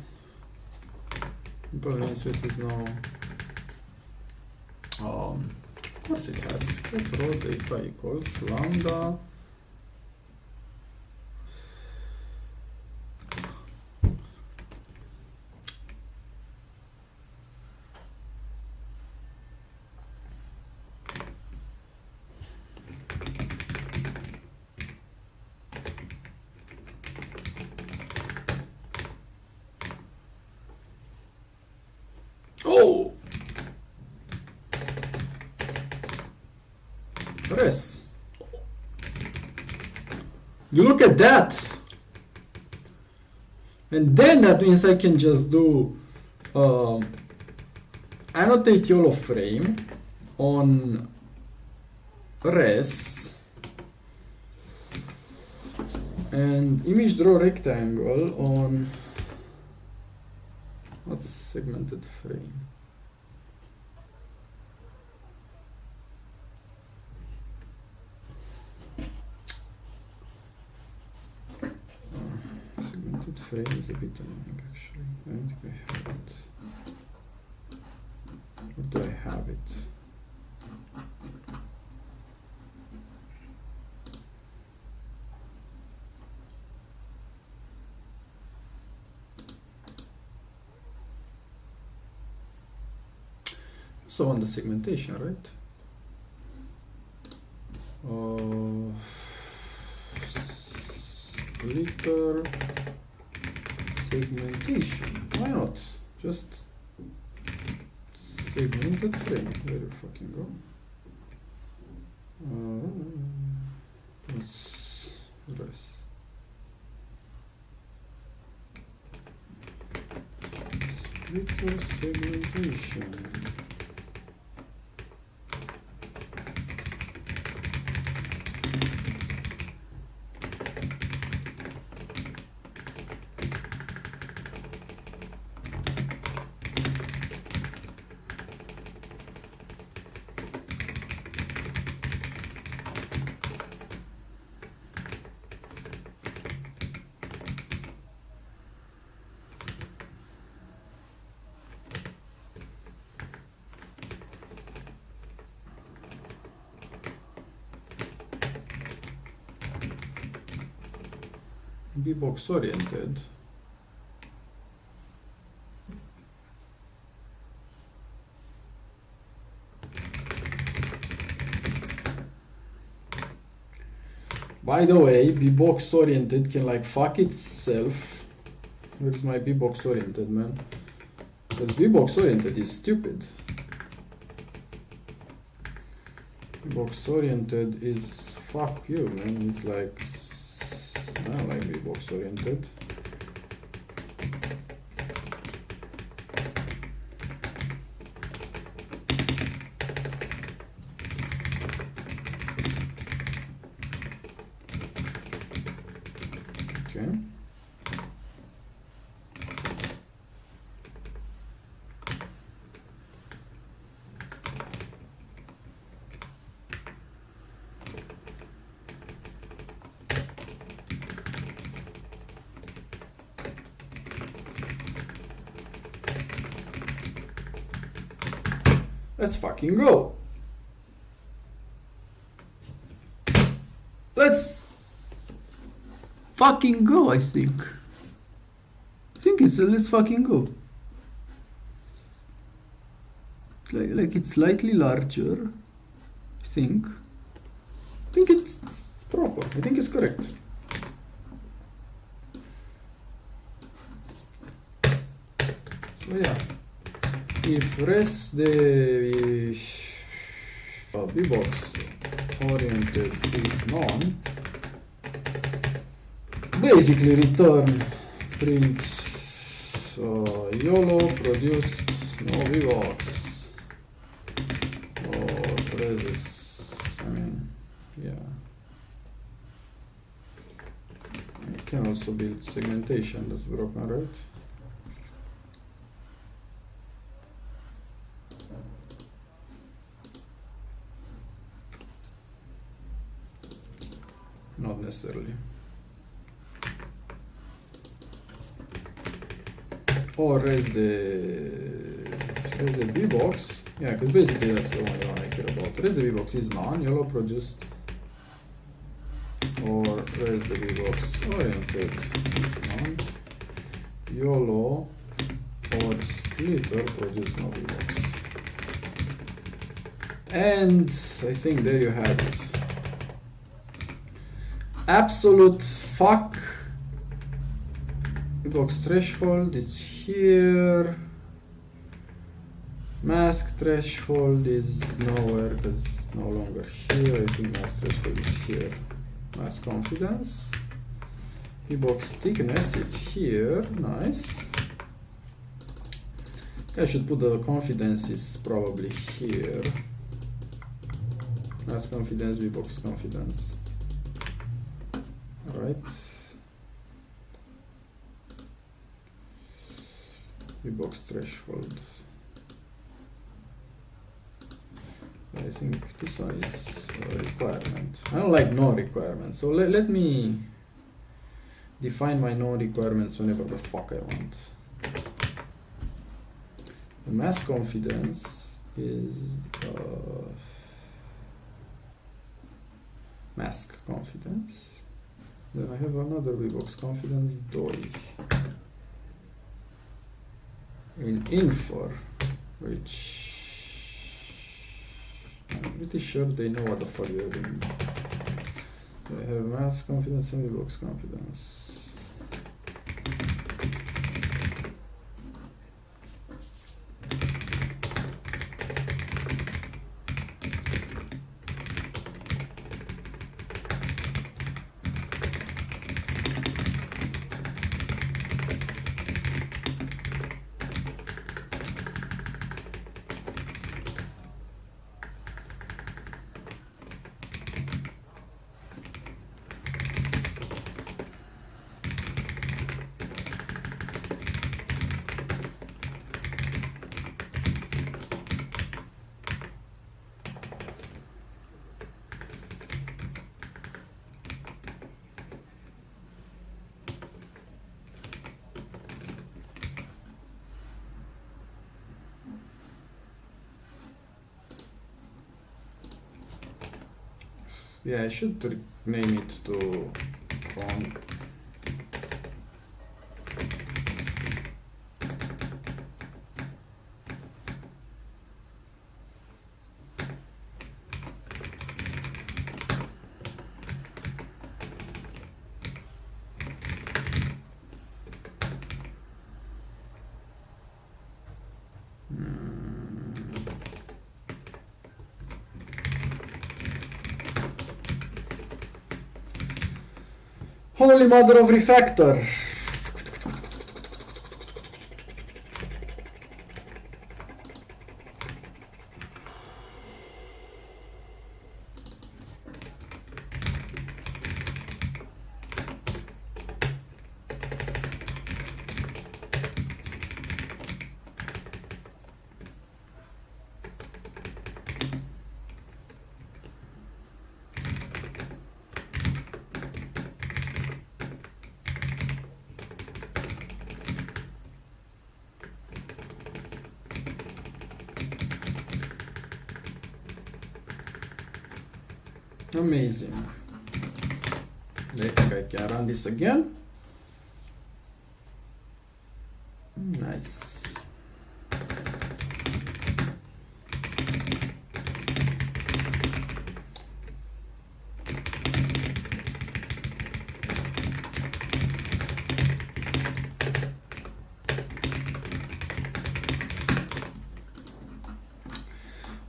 namespace is no of course it has. Get raw data equals lambda res. You look at that, and then that means I can just do annotate YOLO frame on res and image draw rectangle on what's segmented frame. Frame is a bit annoying actually. I don't think I have it. Or do I have it? So on the segmentation, right? Splitter segmentation. Why not? Just segmented frame. Where you fucking go? Let's res. Splitter segmentation. Be box oriented. By the way, be box oriented can like fuck itself. Where's my be box oriented, man? Because V-box oriented is stupid. V-box oriented is fuck you, man. It's like, I don't like V-box oriented. Okay. Let's fucking go. Let's fucking go, I think. I think it's a let's fucking go. Like it's slightly larger, I think. I think it's proper. I think it's correct. So yeah. If res the V-box oriented is none, basically return print YOLO produced no V-box or res. I mean, yeah. It can also build segmentation that's broken, right? Not necessarily. Or raise the V-box. Yeah, because basically that's the one you want to care about. Raise the V-box is none, YOLO produced. Or raise the V-box oriented is none, YOLO or splitter produce no V-box. And I think there you have it. Absolute fuck. V-box threshold is here. Mask threshold is nowhere because it's no longer here. I think mask threshold is here. Mask confidence. V-box thickness is here. Nice. I should put the confidence is probably here. Mask confidence, V-box confidence. Alright. V-box threshold. I think this one is a requirement. I don't like no requirements. So let me define my no requirements whenever the fuck I want. The mass confidence is mask confidence. Then I have another V-box confidence DOI in infor, which I'm pretty sure they know what the fuck they're doing. I have mass confidence and V-box confidence. Yeah, I should rename it to con. Holy mother of refactor. Amazing. I think I can run this again. Nice.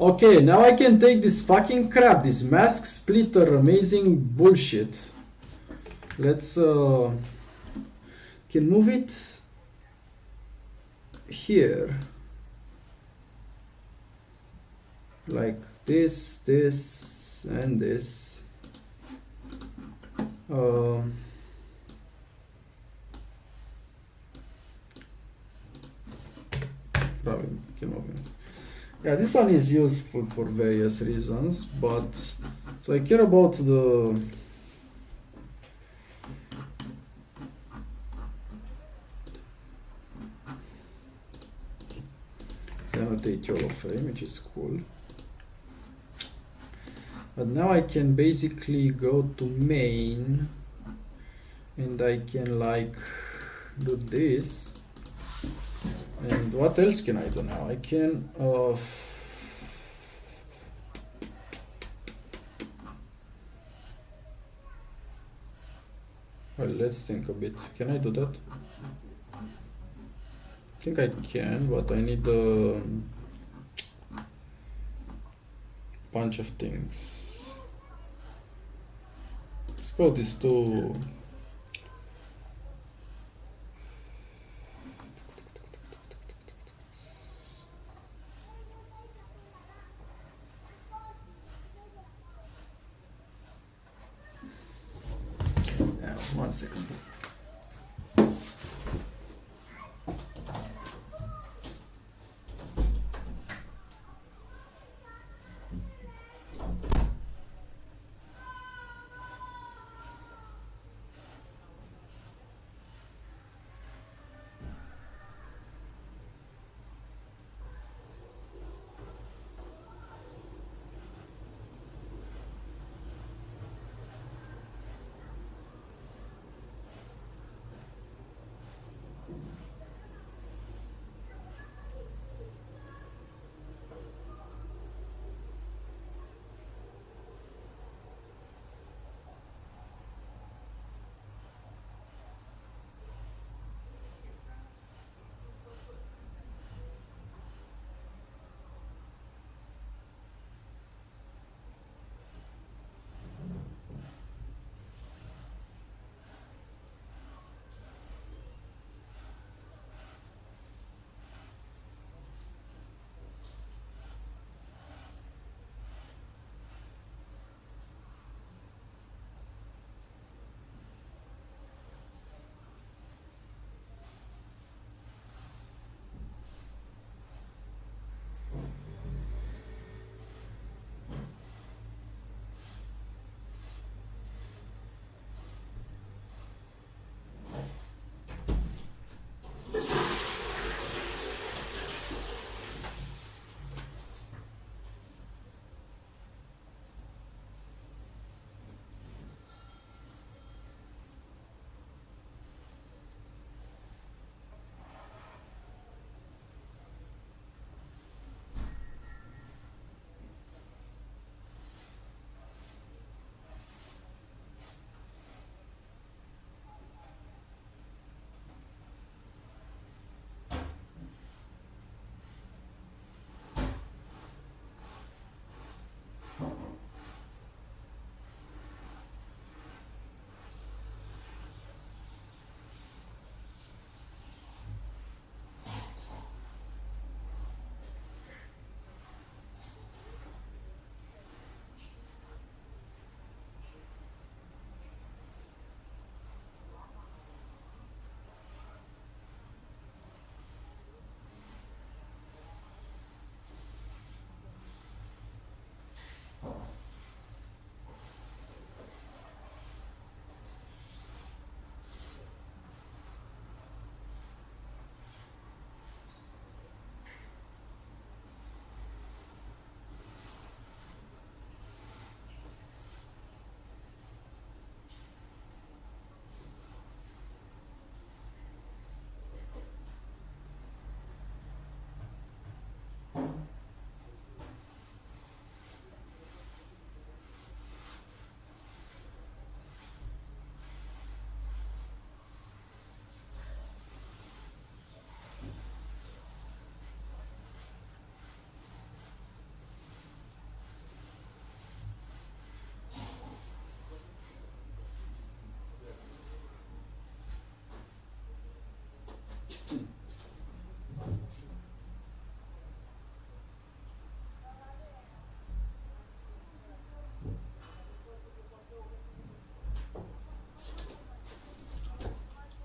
Okay, now I can take this fucking crap, this mask splitter amazing bullshit. Let's can move it here. Like this, this, and this. Probably can move it. Yeah, this one is useful for various reasons, but so I care about the annotate YOLO frame, which is cool. But now I can basically go to main and I can like do this. And what else can I do now? I can well, let's think a bit. Can I do that? I think I can, but I need a bunch of things. Let's go these two. Yeah, 1 second.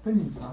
Penisa.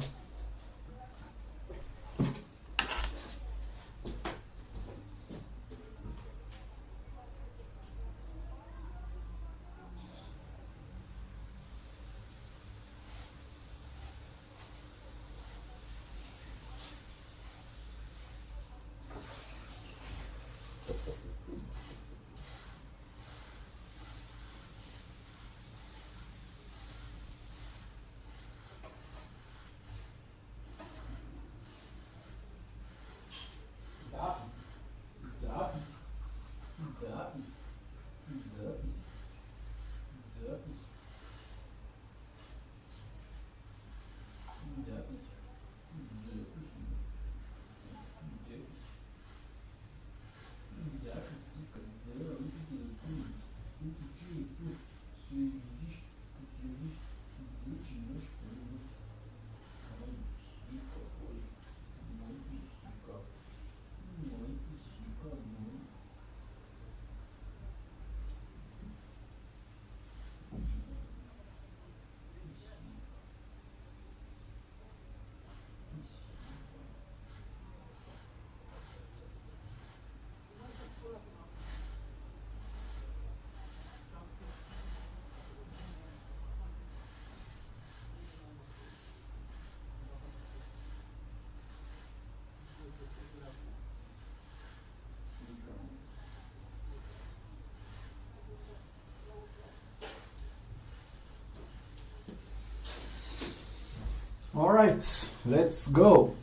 All right, let's go.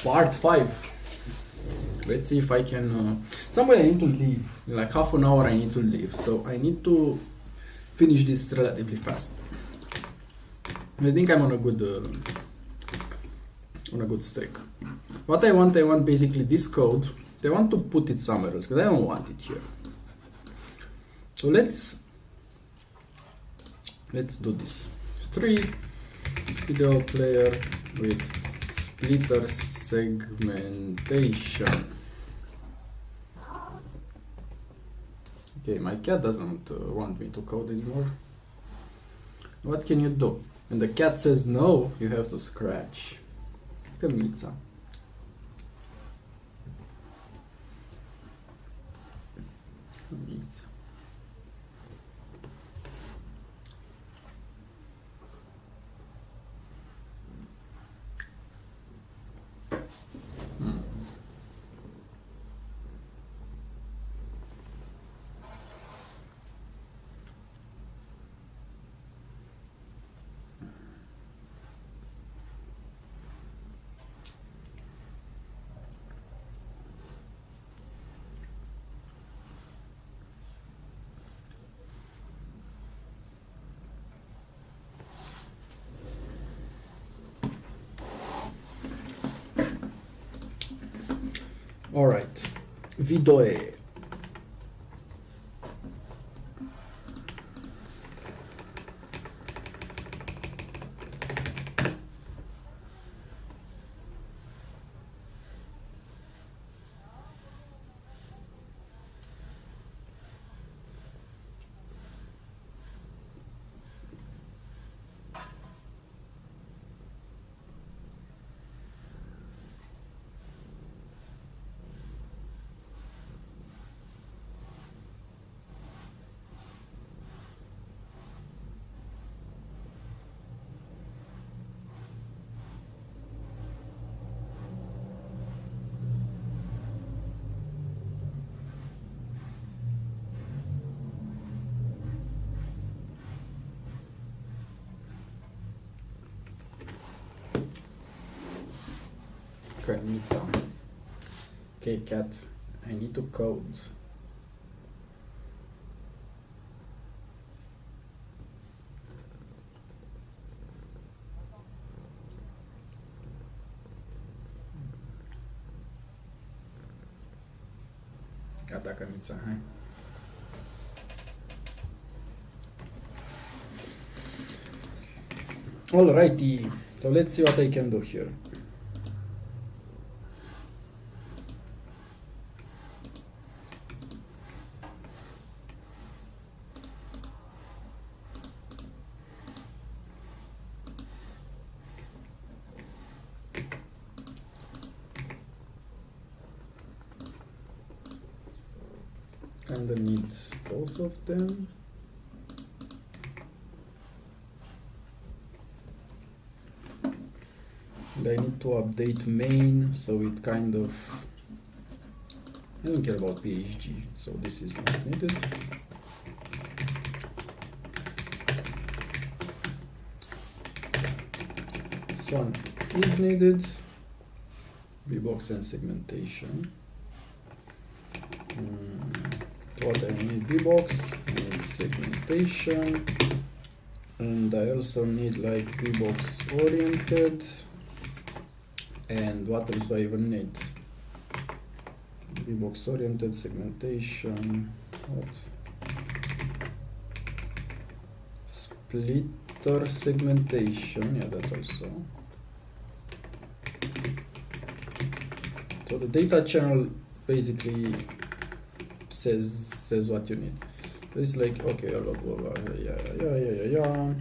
Part 5. Let's see if I can. Somewhere I need to leave. In like half an hour I need to leave. So I need to finish this relatively fast. I think I'm on a good streak. What I want basically this code. I want to put it somewhere else because I don't want it here. So let's do this. 3 video player with splitter segmentation. Okay, my cat doesn't want me to code anymore. What can you do? When the cat says no, you have to scratch. Kamica. All right, video. Okay, I need some. Okay, cat, I need to code. Gata, Kamica, hai. Alrighty, so let's see what I can do here. kind of need both of them. And I need to update main, so it kind of, I don't care about PHG, so this is not needed. This one is needed. Bbox and segmentation. What I need? Bbox, I need segmentation, and I also need like Bbox oriented. And what else do I even need? Bbox oriented, segmentation, what? Splitter segmentation, yeah, that also. So the data channel basically says what you need. So it's like, okay, blah, blah, blah, yeah.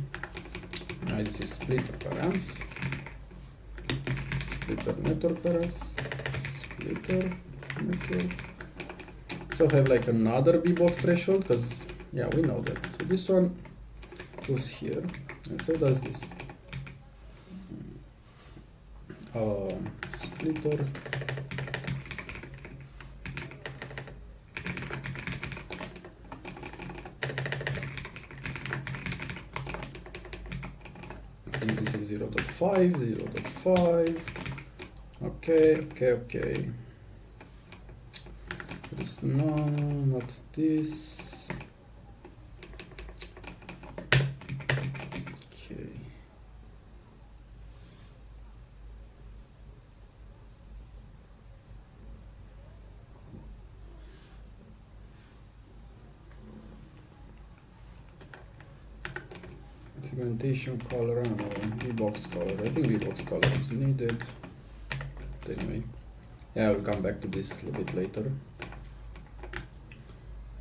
Now this is splitter params. Splitter network params. Splitter network. So have like another Bbox threshold, because yeah, we know that. So this one goes here, and so does this. Splitter. This is 0.5, 0.5. Okay. This no, not this. Okay. Segmentation color, I don't know, Bbox color. I think Bbox color is needed. But anyway, yeah, I'll come back to this a little bit later.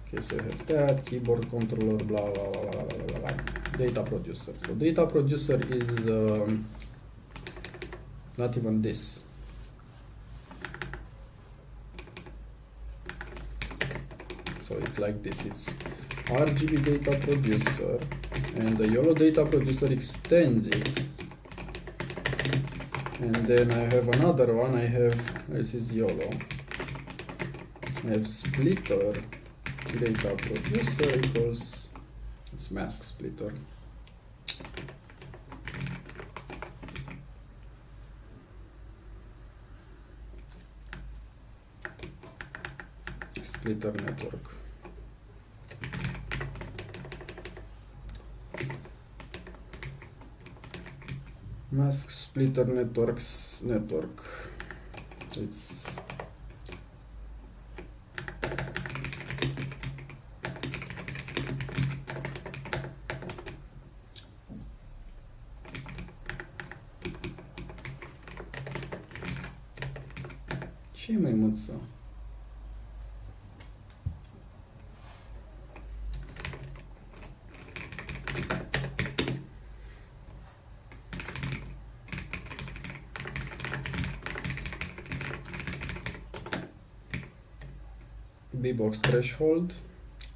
Okay, so I have that, keyboard controller, blah, blah, blah, blah, blah, blah. Data producer. So data producer is not even this. So it's like this, it's RGB data producer, and the YOLO data producer extends it. And then I have another one, this is YOLO. I have splitter data producer equals this mask splitter. Splitter network. Mask splitter network. It's ce mai mult. Bbox threshold,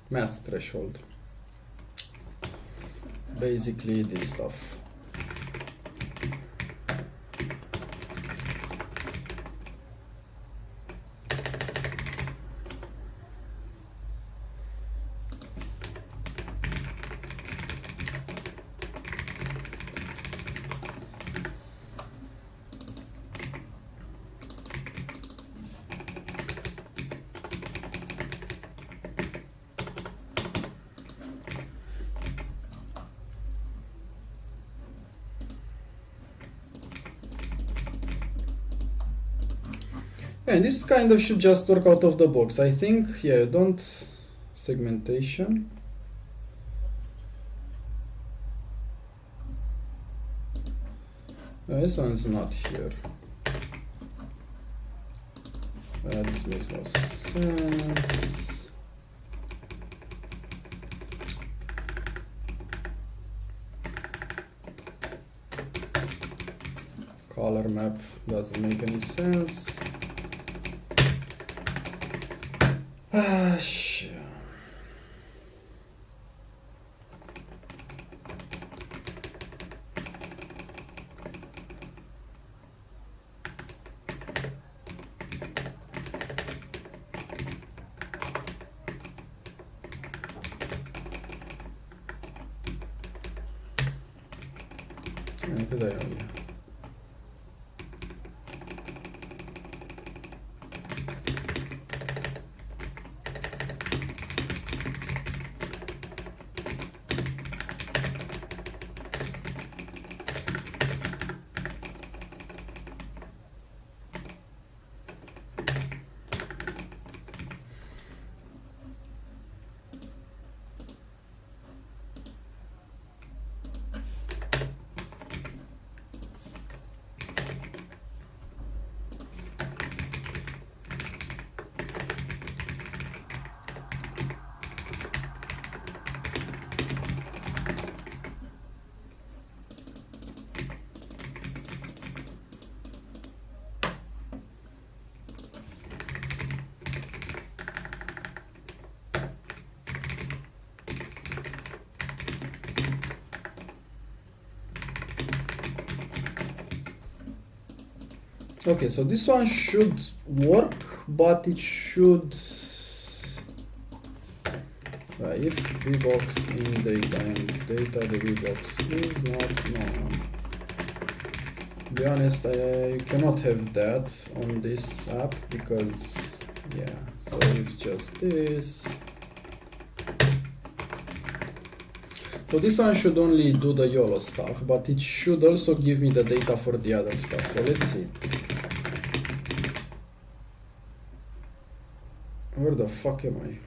mask threshold. Basically this stuff. And this kind of should just work out of the box. I think, yeah, you don't segmentation. This one's not here. This makes no sense. Color map doesn't make any sense. because I know. Okay, so this one should work, but it should, if VBox in data and data the VBox is not known. To be honest, I cannot have that on this app because, yeah, so it's just this. So this one should only do the YOLO stuff, but it should also give me the data for the other stuff. So let's see. Where the fuck am I?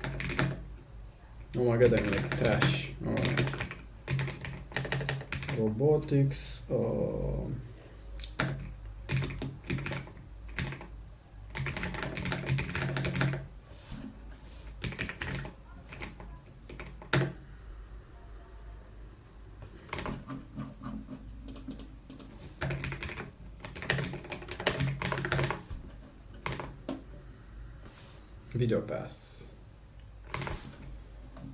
Oh my god, I'm like trash. Alright. Robotics. Video path.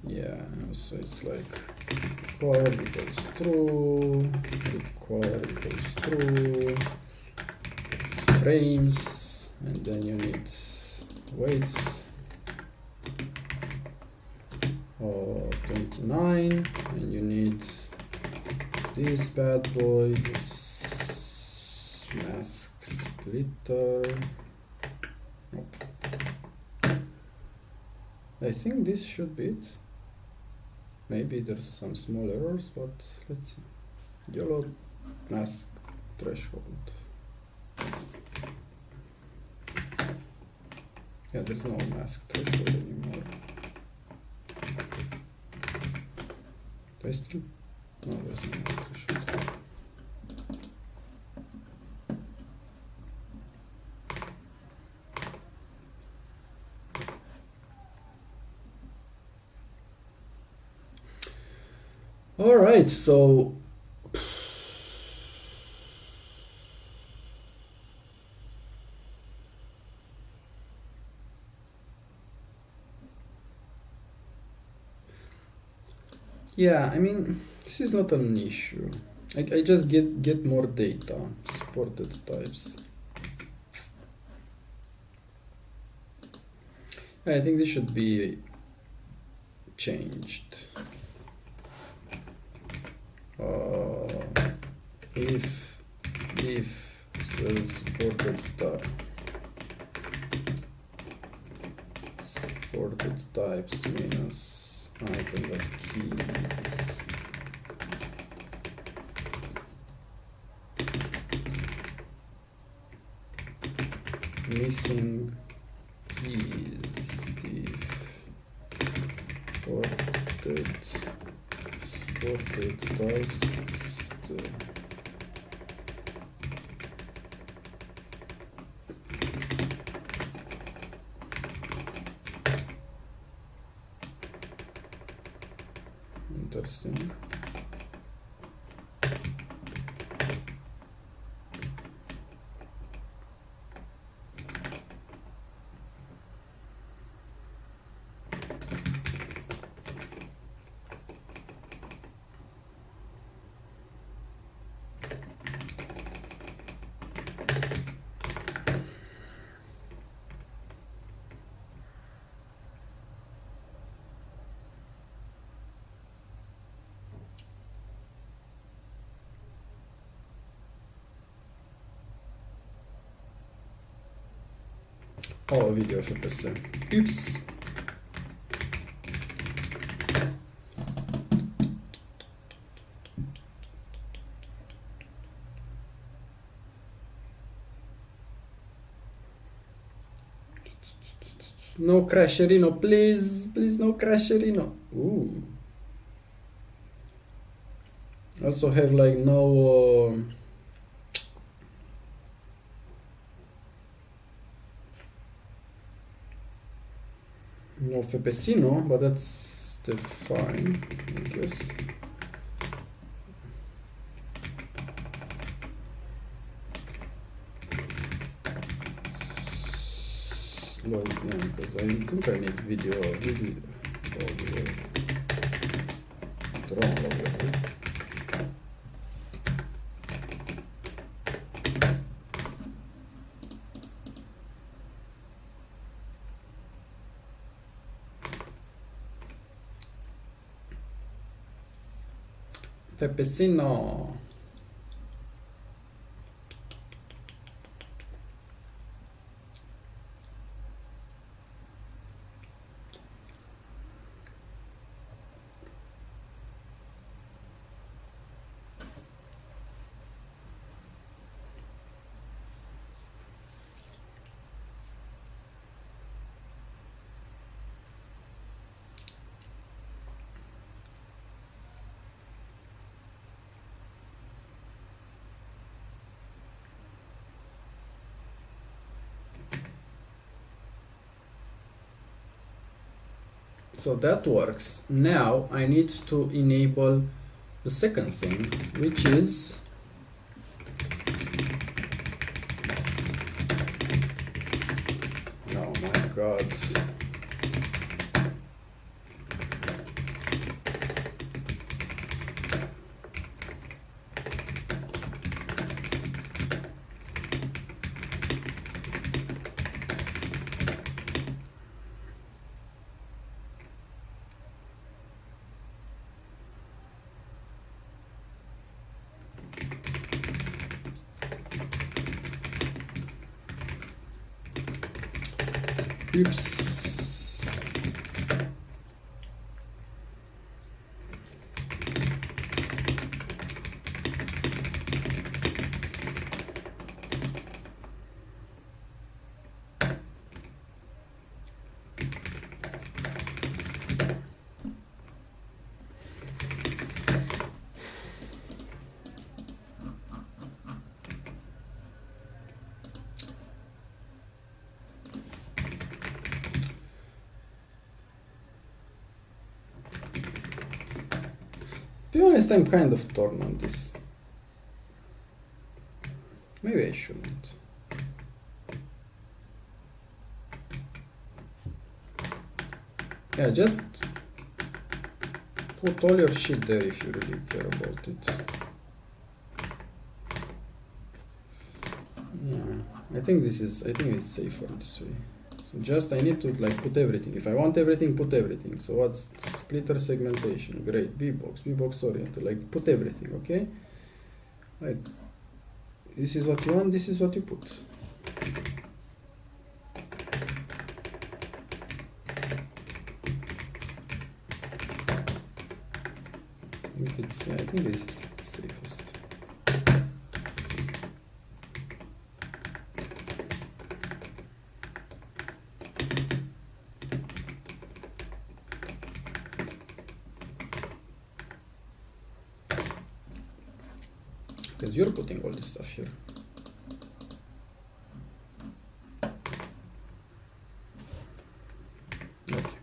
Yeah, so it's like required equals true, required equals true, frames, and then you need weights, 29, and you need this bad boy, this mask splitter. Nope. I think this should be it. Maybe there's some small errors, but let's see. YOLO mask threshold. Yeah, there's no mask threshold anymore. Do I still? No, there's no mask threshold. All right, so yeah, I mean, this is not an issue. I just get more data, supported types. I think this should be changed. If supported types minus item of keys. Missing keys supported types interesting. Oh, video FPS. Oops. No crasherino, please. Please, no crasherino. Ooh. Also have like no no FPSino, but that's still fine, I guess. Slow down, because I think I need video audio drone already. Pepesino. So that works. Now I need to enable the second thing, which is oh my god. Oops. To be honest, I'm kind of torn on this. Maybe I shouldn't. Yeah, just put all your shit there if you really care about it. Yeah, I think it's safer this way. So just I need to like put everything. If I want everything, put everything. So what's splitter segmentation? Great. B-box oriented. Like put everything, okay? Like this is what you want, this is what you put. I think this is the safest. Because you're putting all this stuff here. Okay.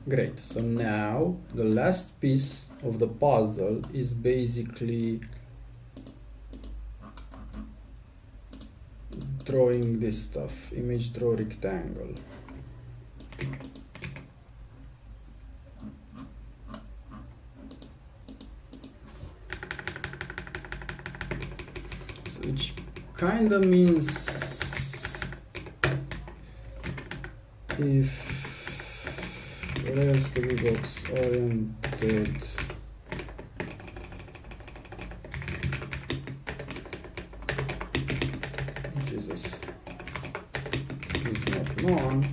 Great. So now the last piece of the puzzle is basically drawing this stuff. Image draw rectangle. Which kind of means if where's the B-box oriented Jesus, please on.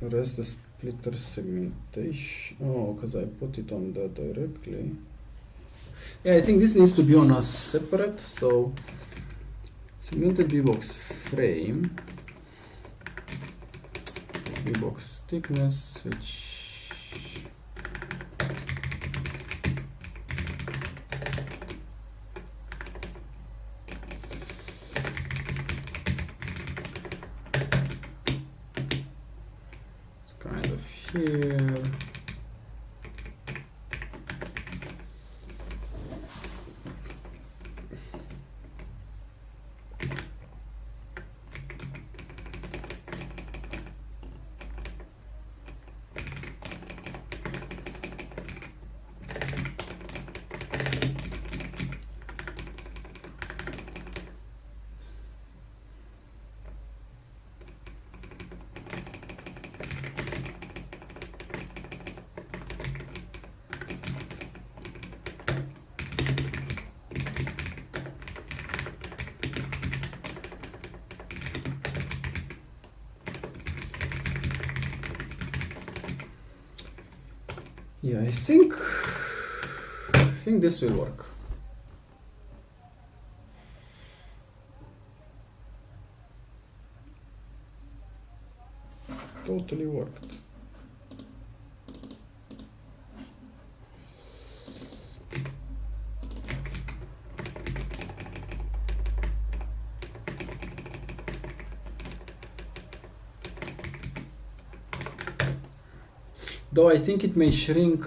Rest the splitter segmentation. Oh, because I put it on that directly. Yeah, I think this needs to be on a separate. So segmented B-box frame, B-box thickness, which is kind of here. Yeah, I think this will work. Totally worked. Though I think it may shrink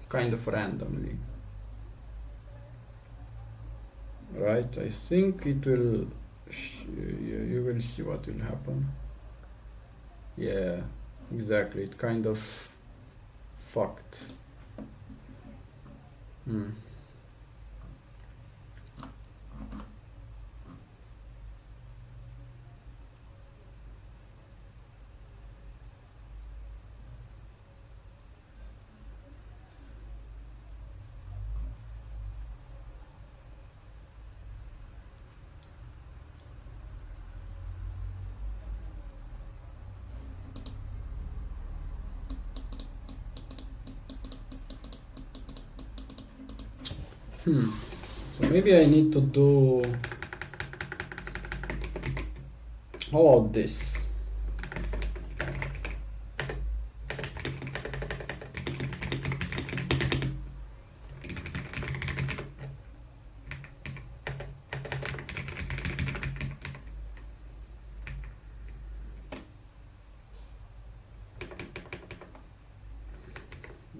kind of randomly. Right, I think it will, you will see what will happen. Yeah, exactly, it kind of fucked. So maybe I need to do, how about this?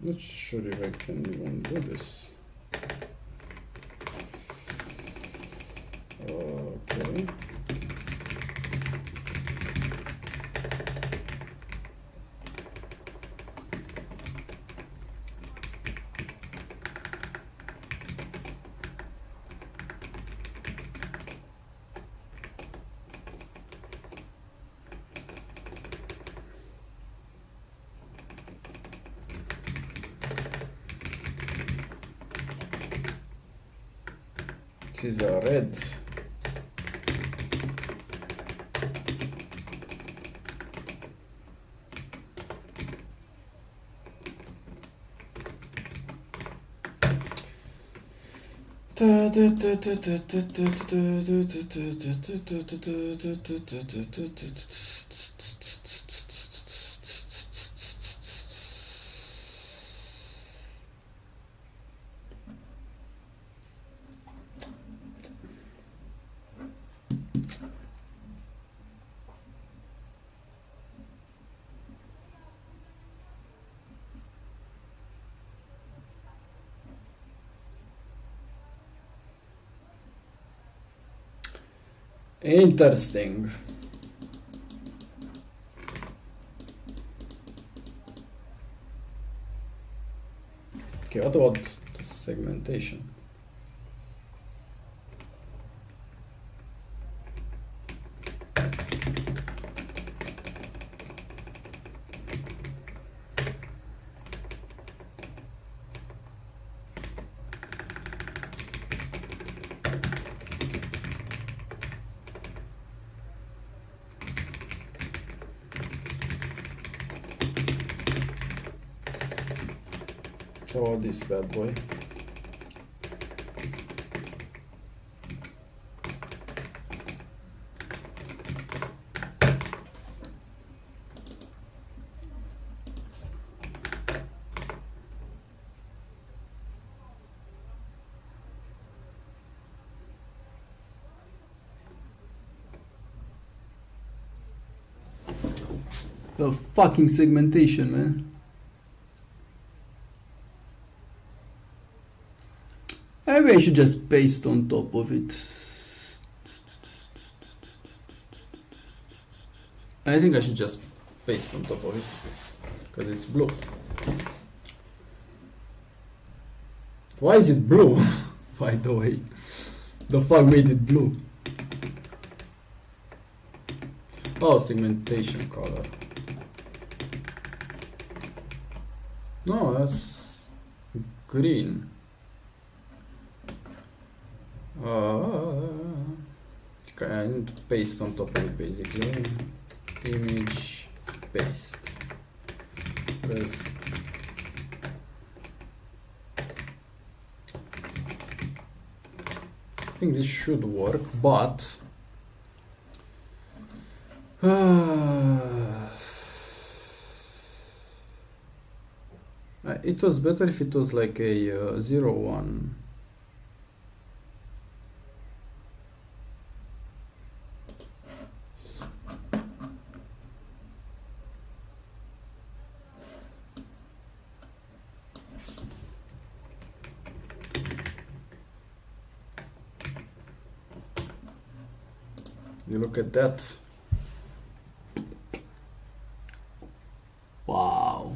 Not sure if I can even do this. Okay. This is a red. Interesting. Okay, what about the segmentation? Oh, this bad boy. The fucking segmentation, man. Maybe I should just paste on top of it. I think I should just paste on top of it because it's blue. Why is it blue? By the way, the fuck made it blue? Oh, segmentation color. No, that's green. Okay, I need to paste on top of it basically. Image paste. Press. I think this should work, but it was better if it was like a 0, 1. You look at that. Wow.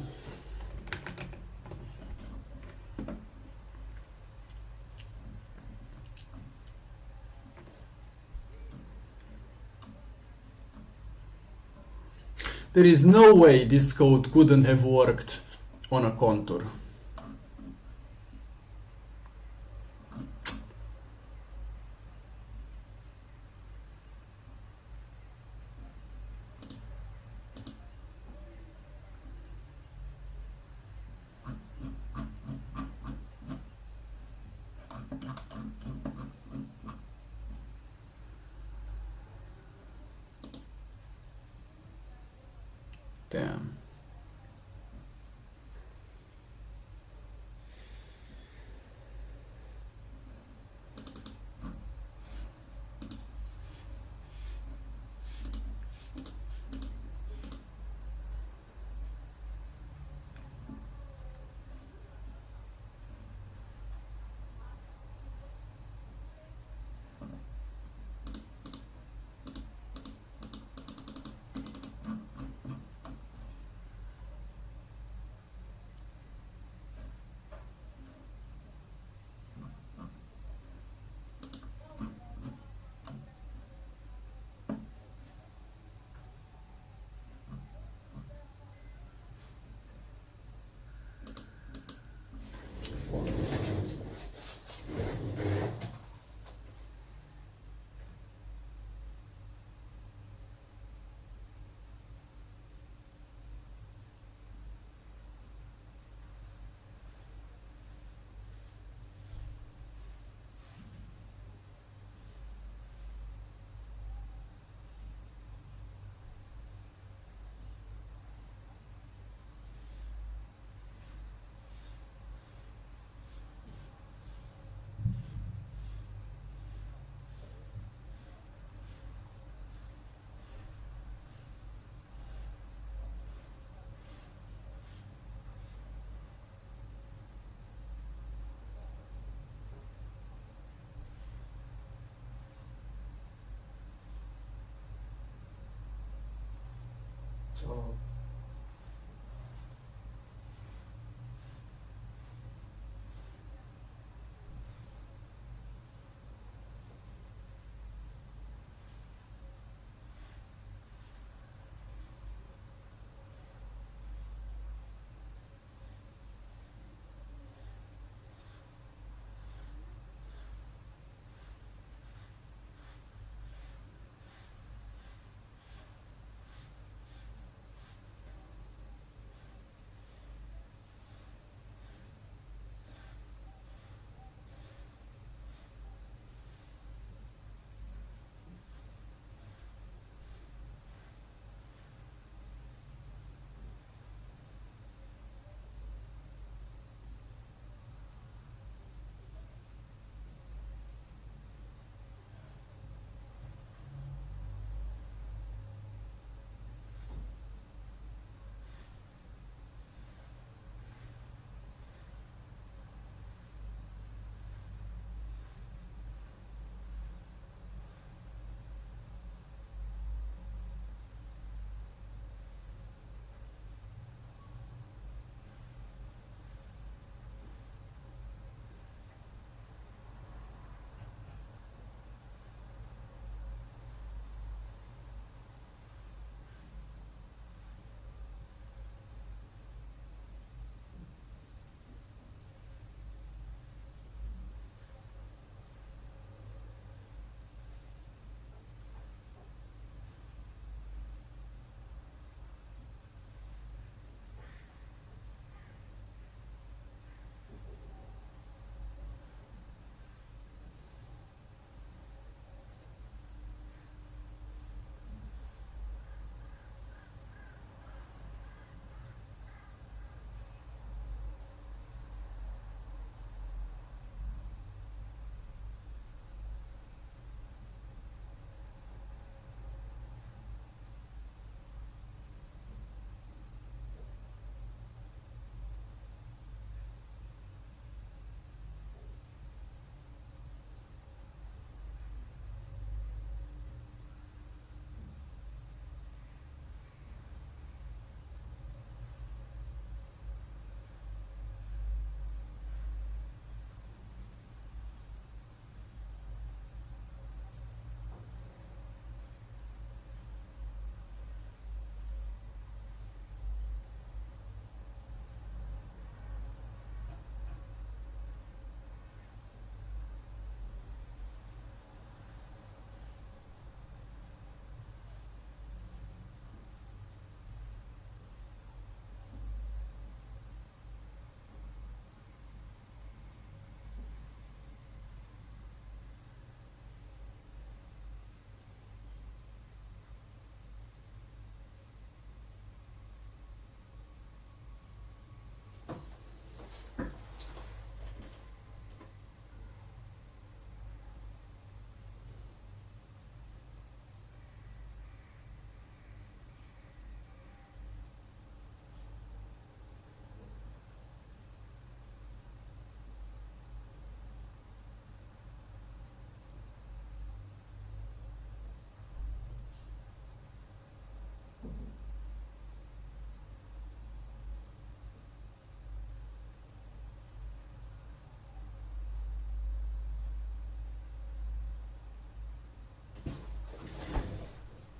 There is no way this code couldn't have worked on a contour. Damn. Oh.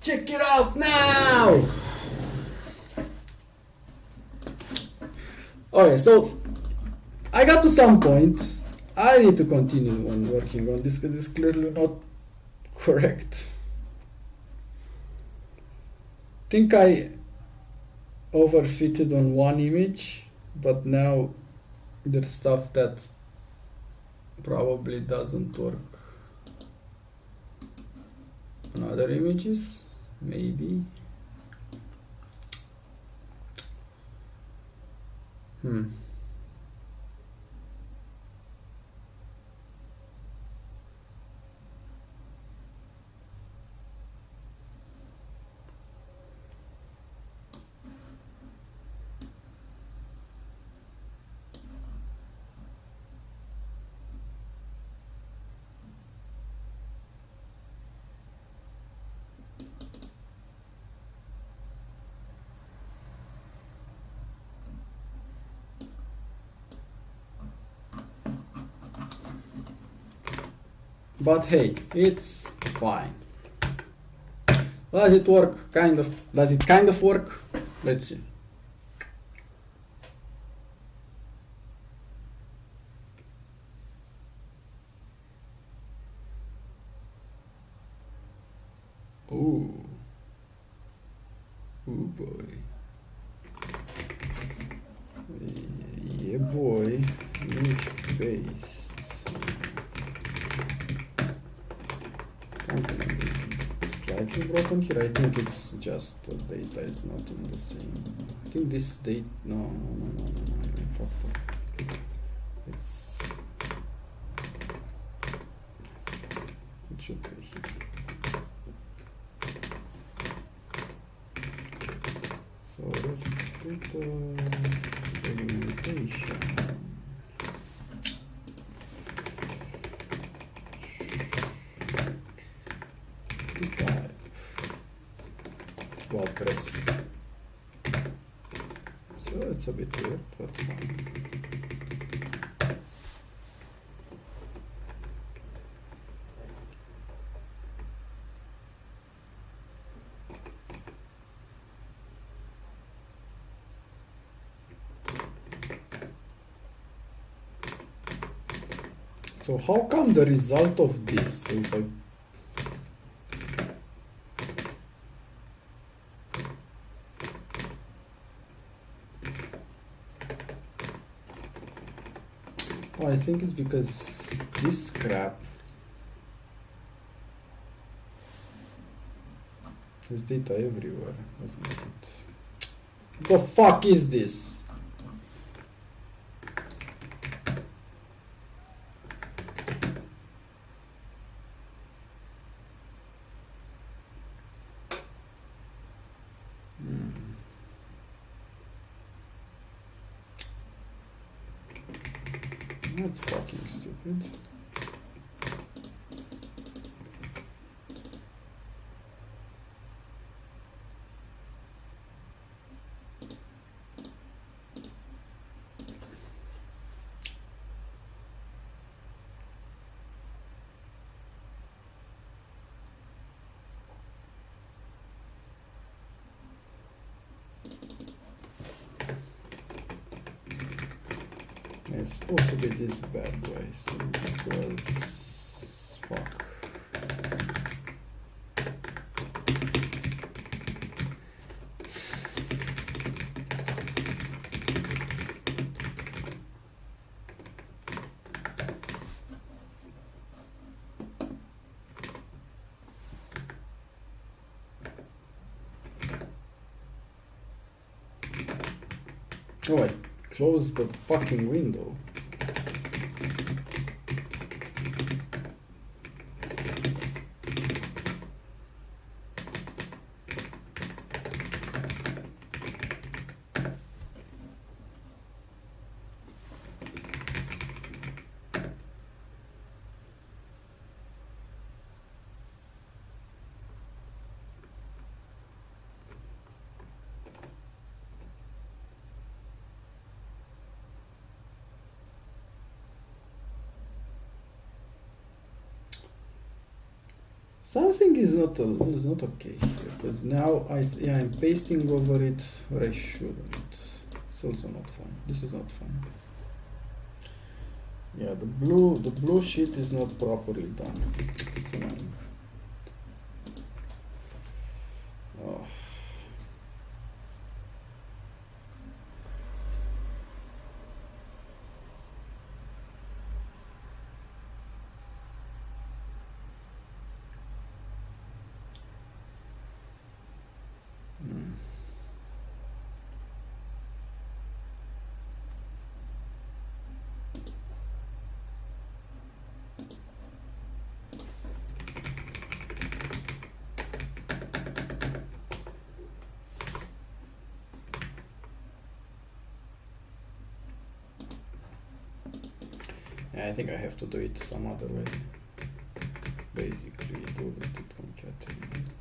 Check it out now! Okay, so I got to some point. I need to continue on working on this because it's clearly not correct. Think I overfitted on one image, but now there's stuff that probably doesn't work on other images, maybe. But hey, it's fine. Does it work? Kind of. Does it kind of work? Let's see. Ooh. Ooh boy. Yeah boy. Image based. It's slightly broken here. I think it's just the data is not in the same. I think this date. No. I fucked up. It's. It should be here. So let's put segmentation. Well, press. So it's a bit weird, but fine. So how come the result of this, so if I I think it's because this crap is data everywhere, isn't it? The fuck is this? That's fucking stupid. It's supposed to be this bad way, so because fuck. Oh, I closed the fucking window. Something is not okay here, because now I'm pasting over it where I shouldn't. It's also not fine. This is not fine. Yeah, the blue sheet is not properly done. It's annoying. Oh. I think I have to do it some other way. Basically, do it concatenate.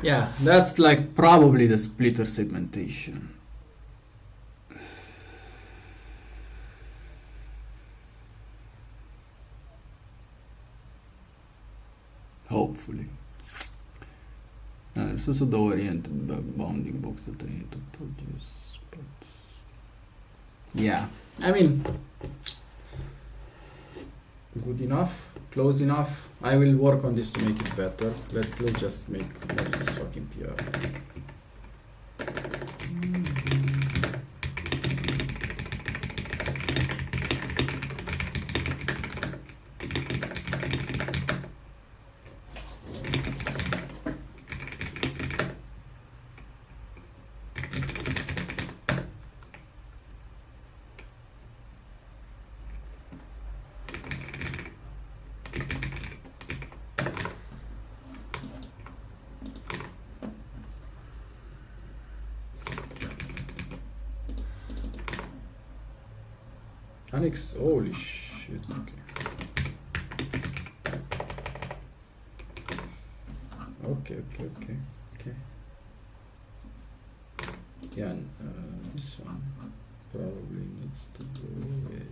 Yeah, that's like probably the splitter segmentation. Hopefully. There's also the oriented bounding box that I need to produce, but yeah, I mean, good enough, close enough. I will work on this to make it better. Let's just make this fucking PR. Annex, holy shit, okay. Okay. Yeah, this one probably needs to go away.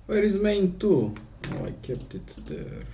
Where is main 2? Oh, I kept it there.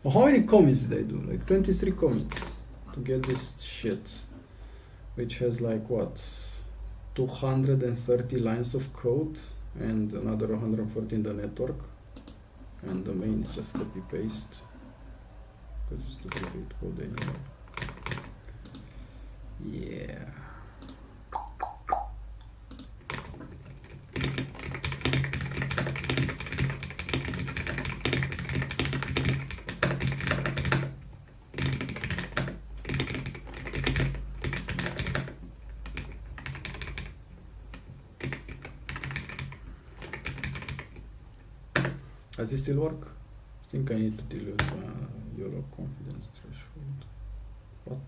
Well, how many commits did I do? Like 23 commits to get this shit, which has like what, 230 lines of code and another 140 in the network, and the main is just copy paste because it's duplicate code anyway. Yeah. Does this still work? I think I need to deal with YOLO confidence threshold. What?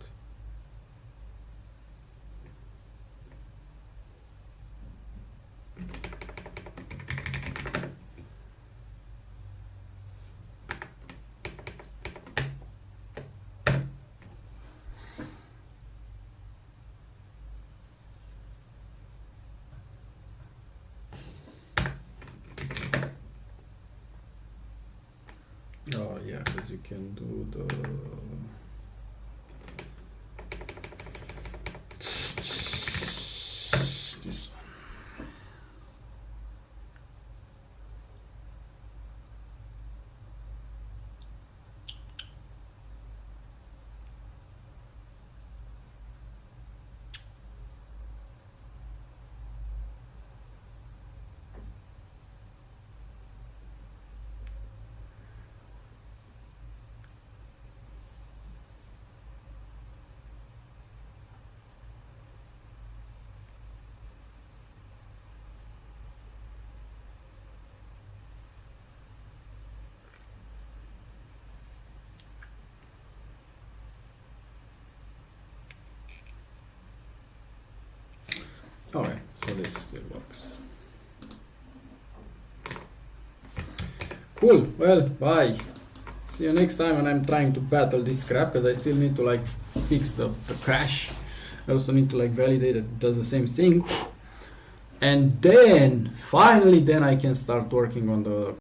Oh yeah, because you can do the this one. Alright, so this still works. Cool, well, bye. See you next time when I'm trying to battle this crap, because I still need to like fix the crash. I also need to like validate that it does the same thing. And then, finally, then I can start working on the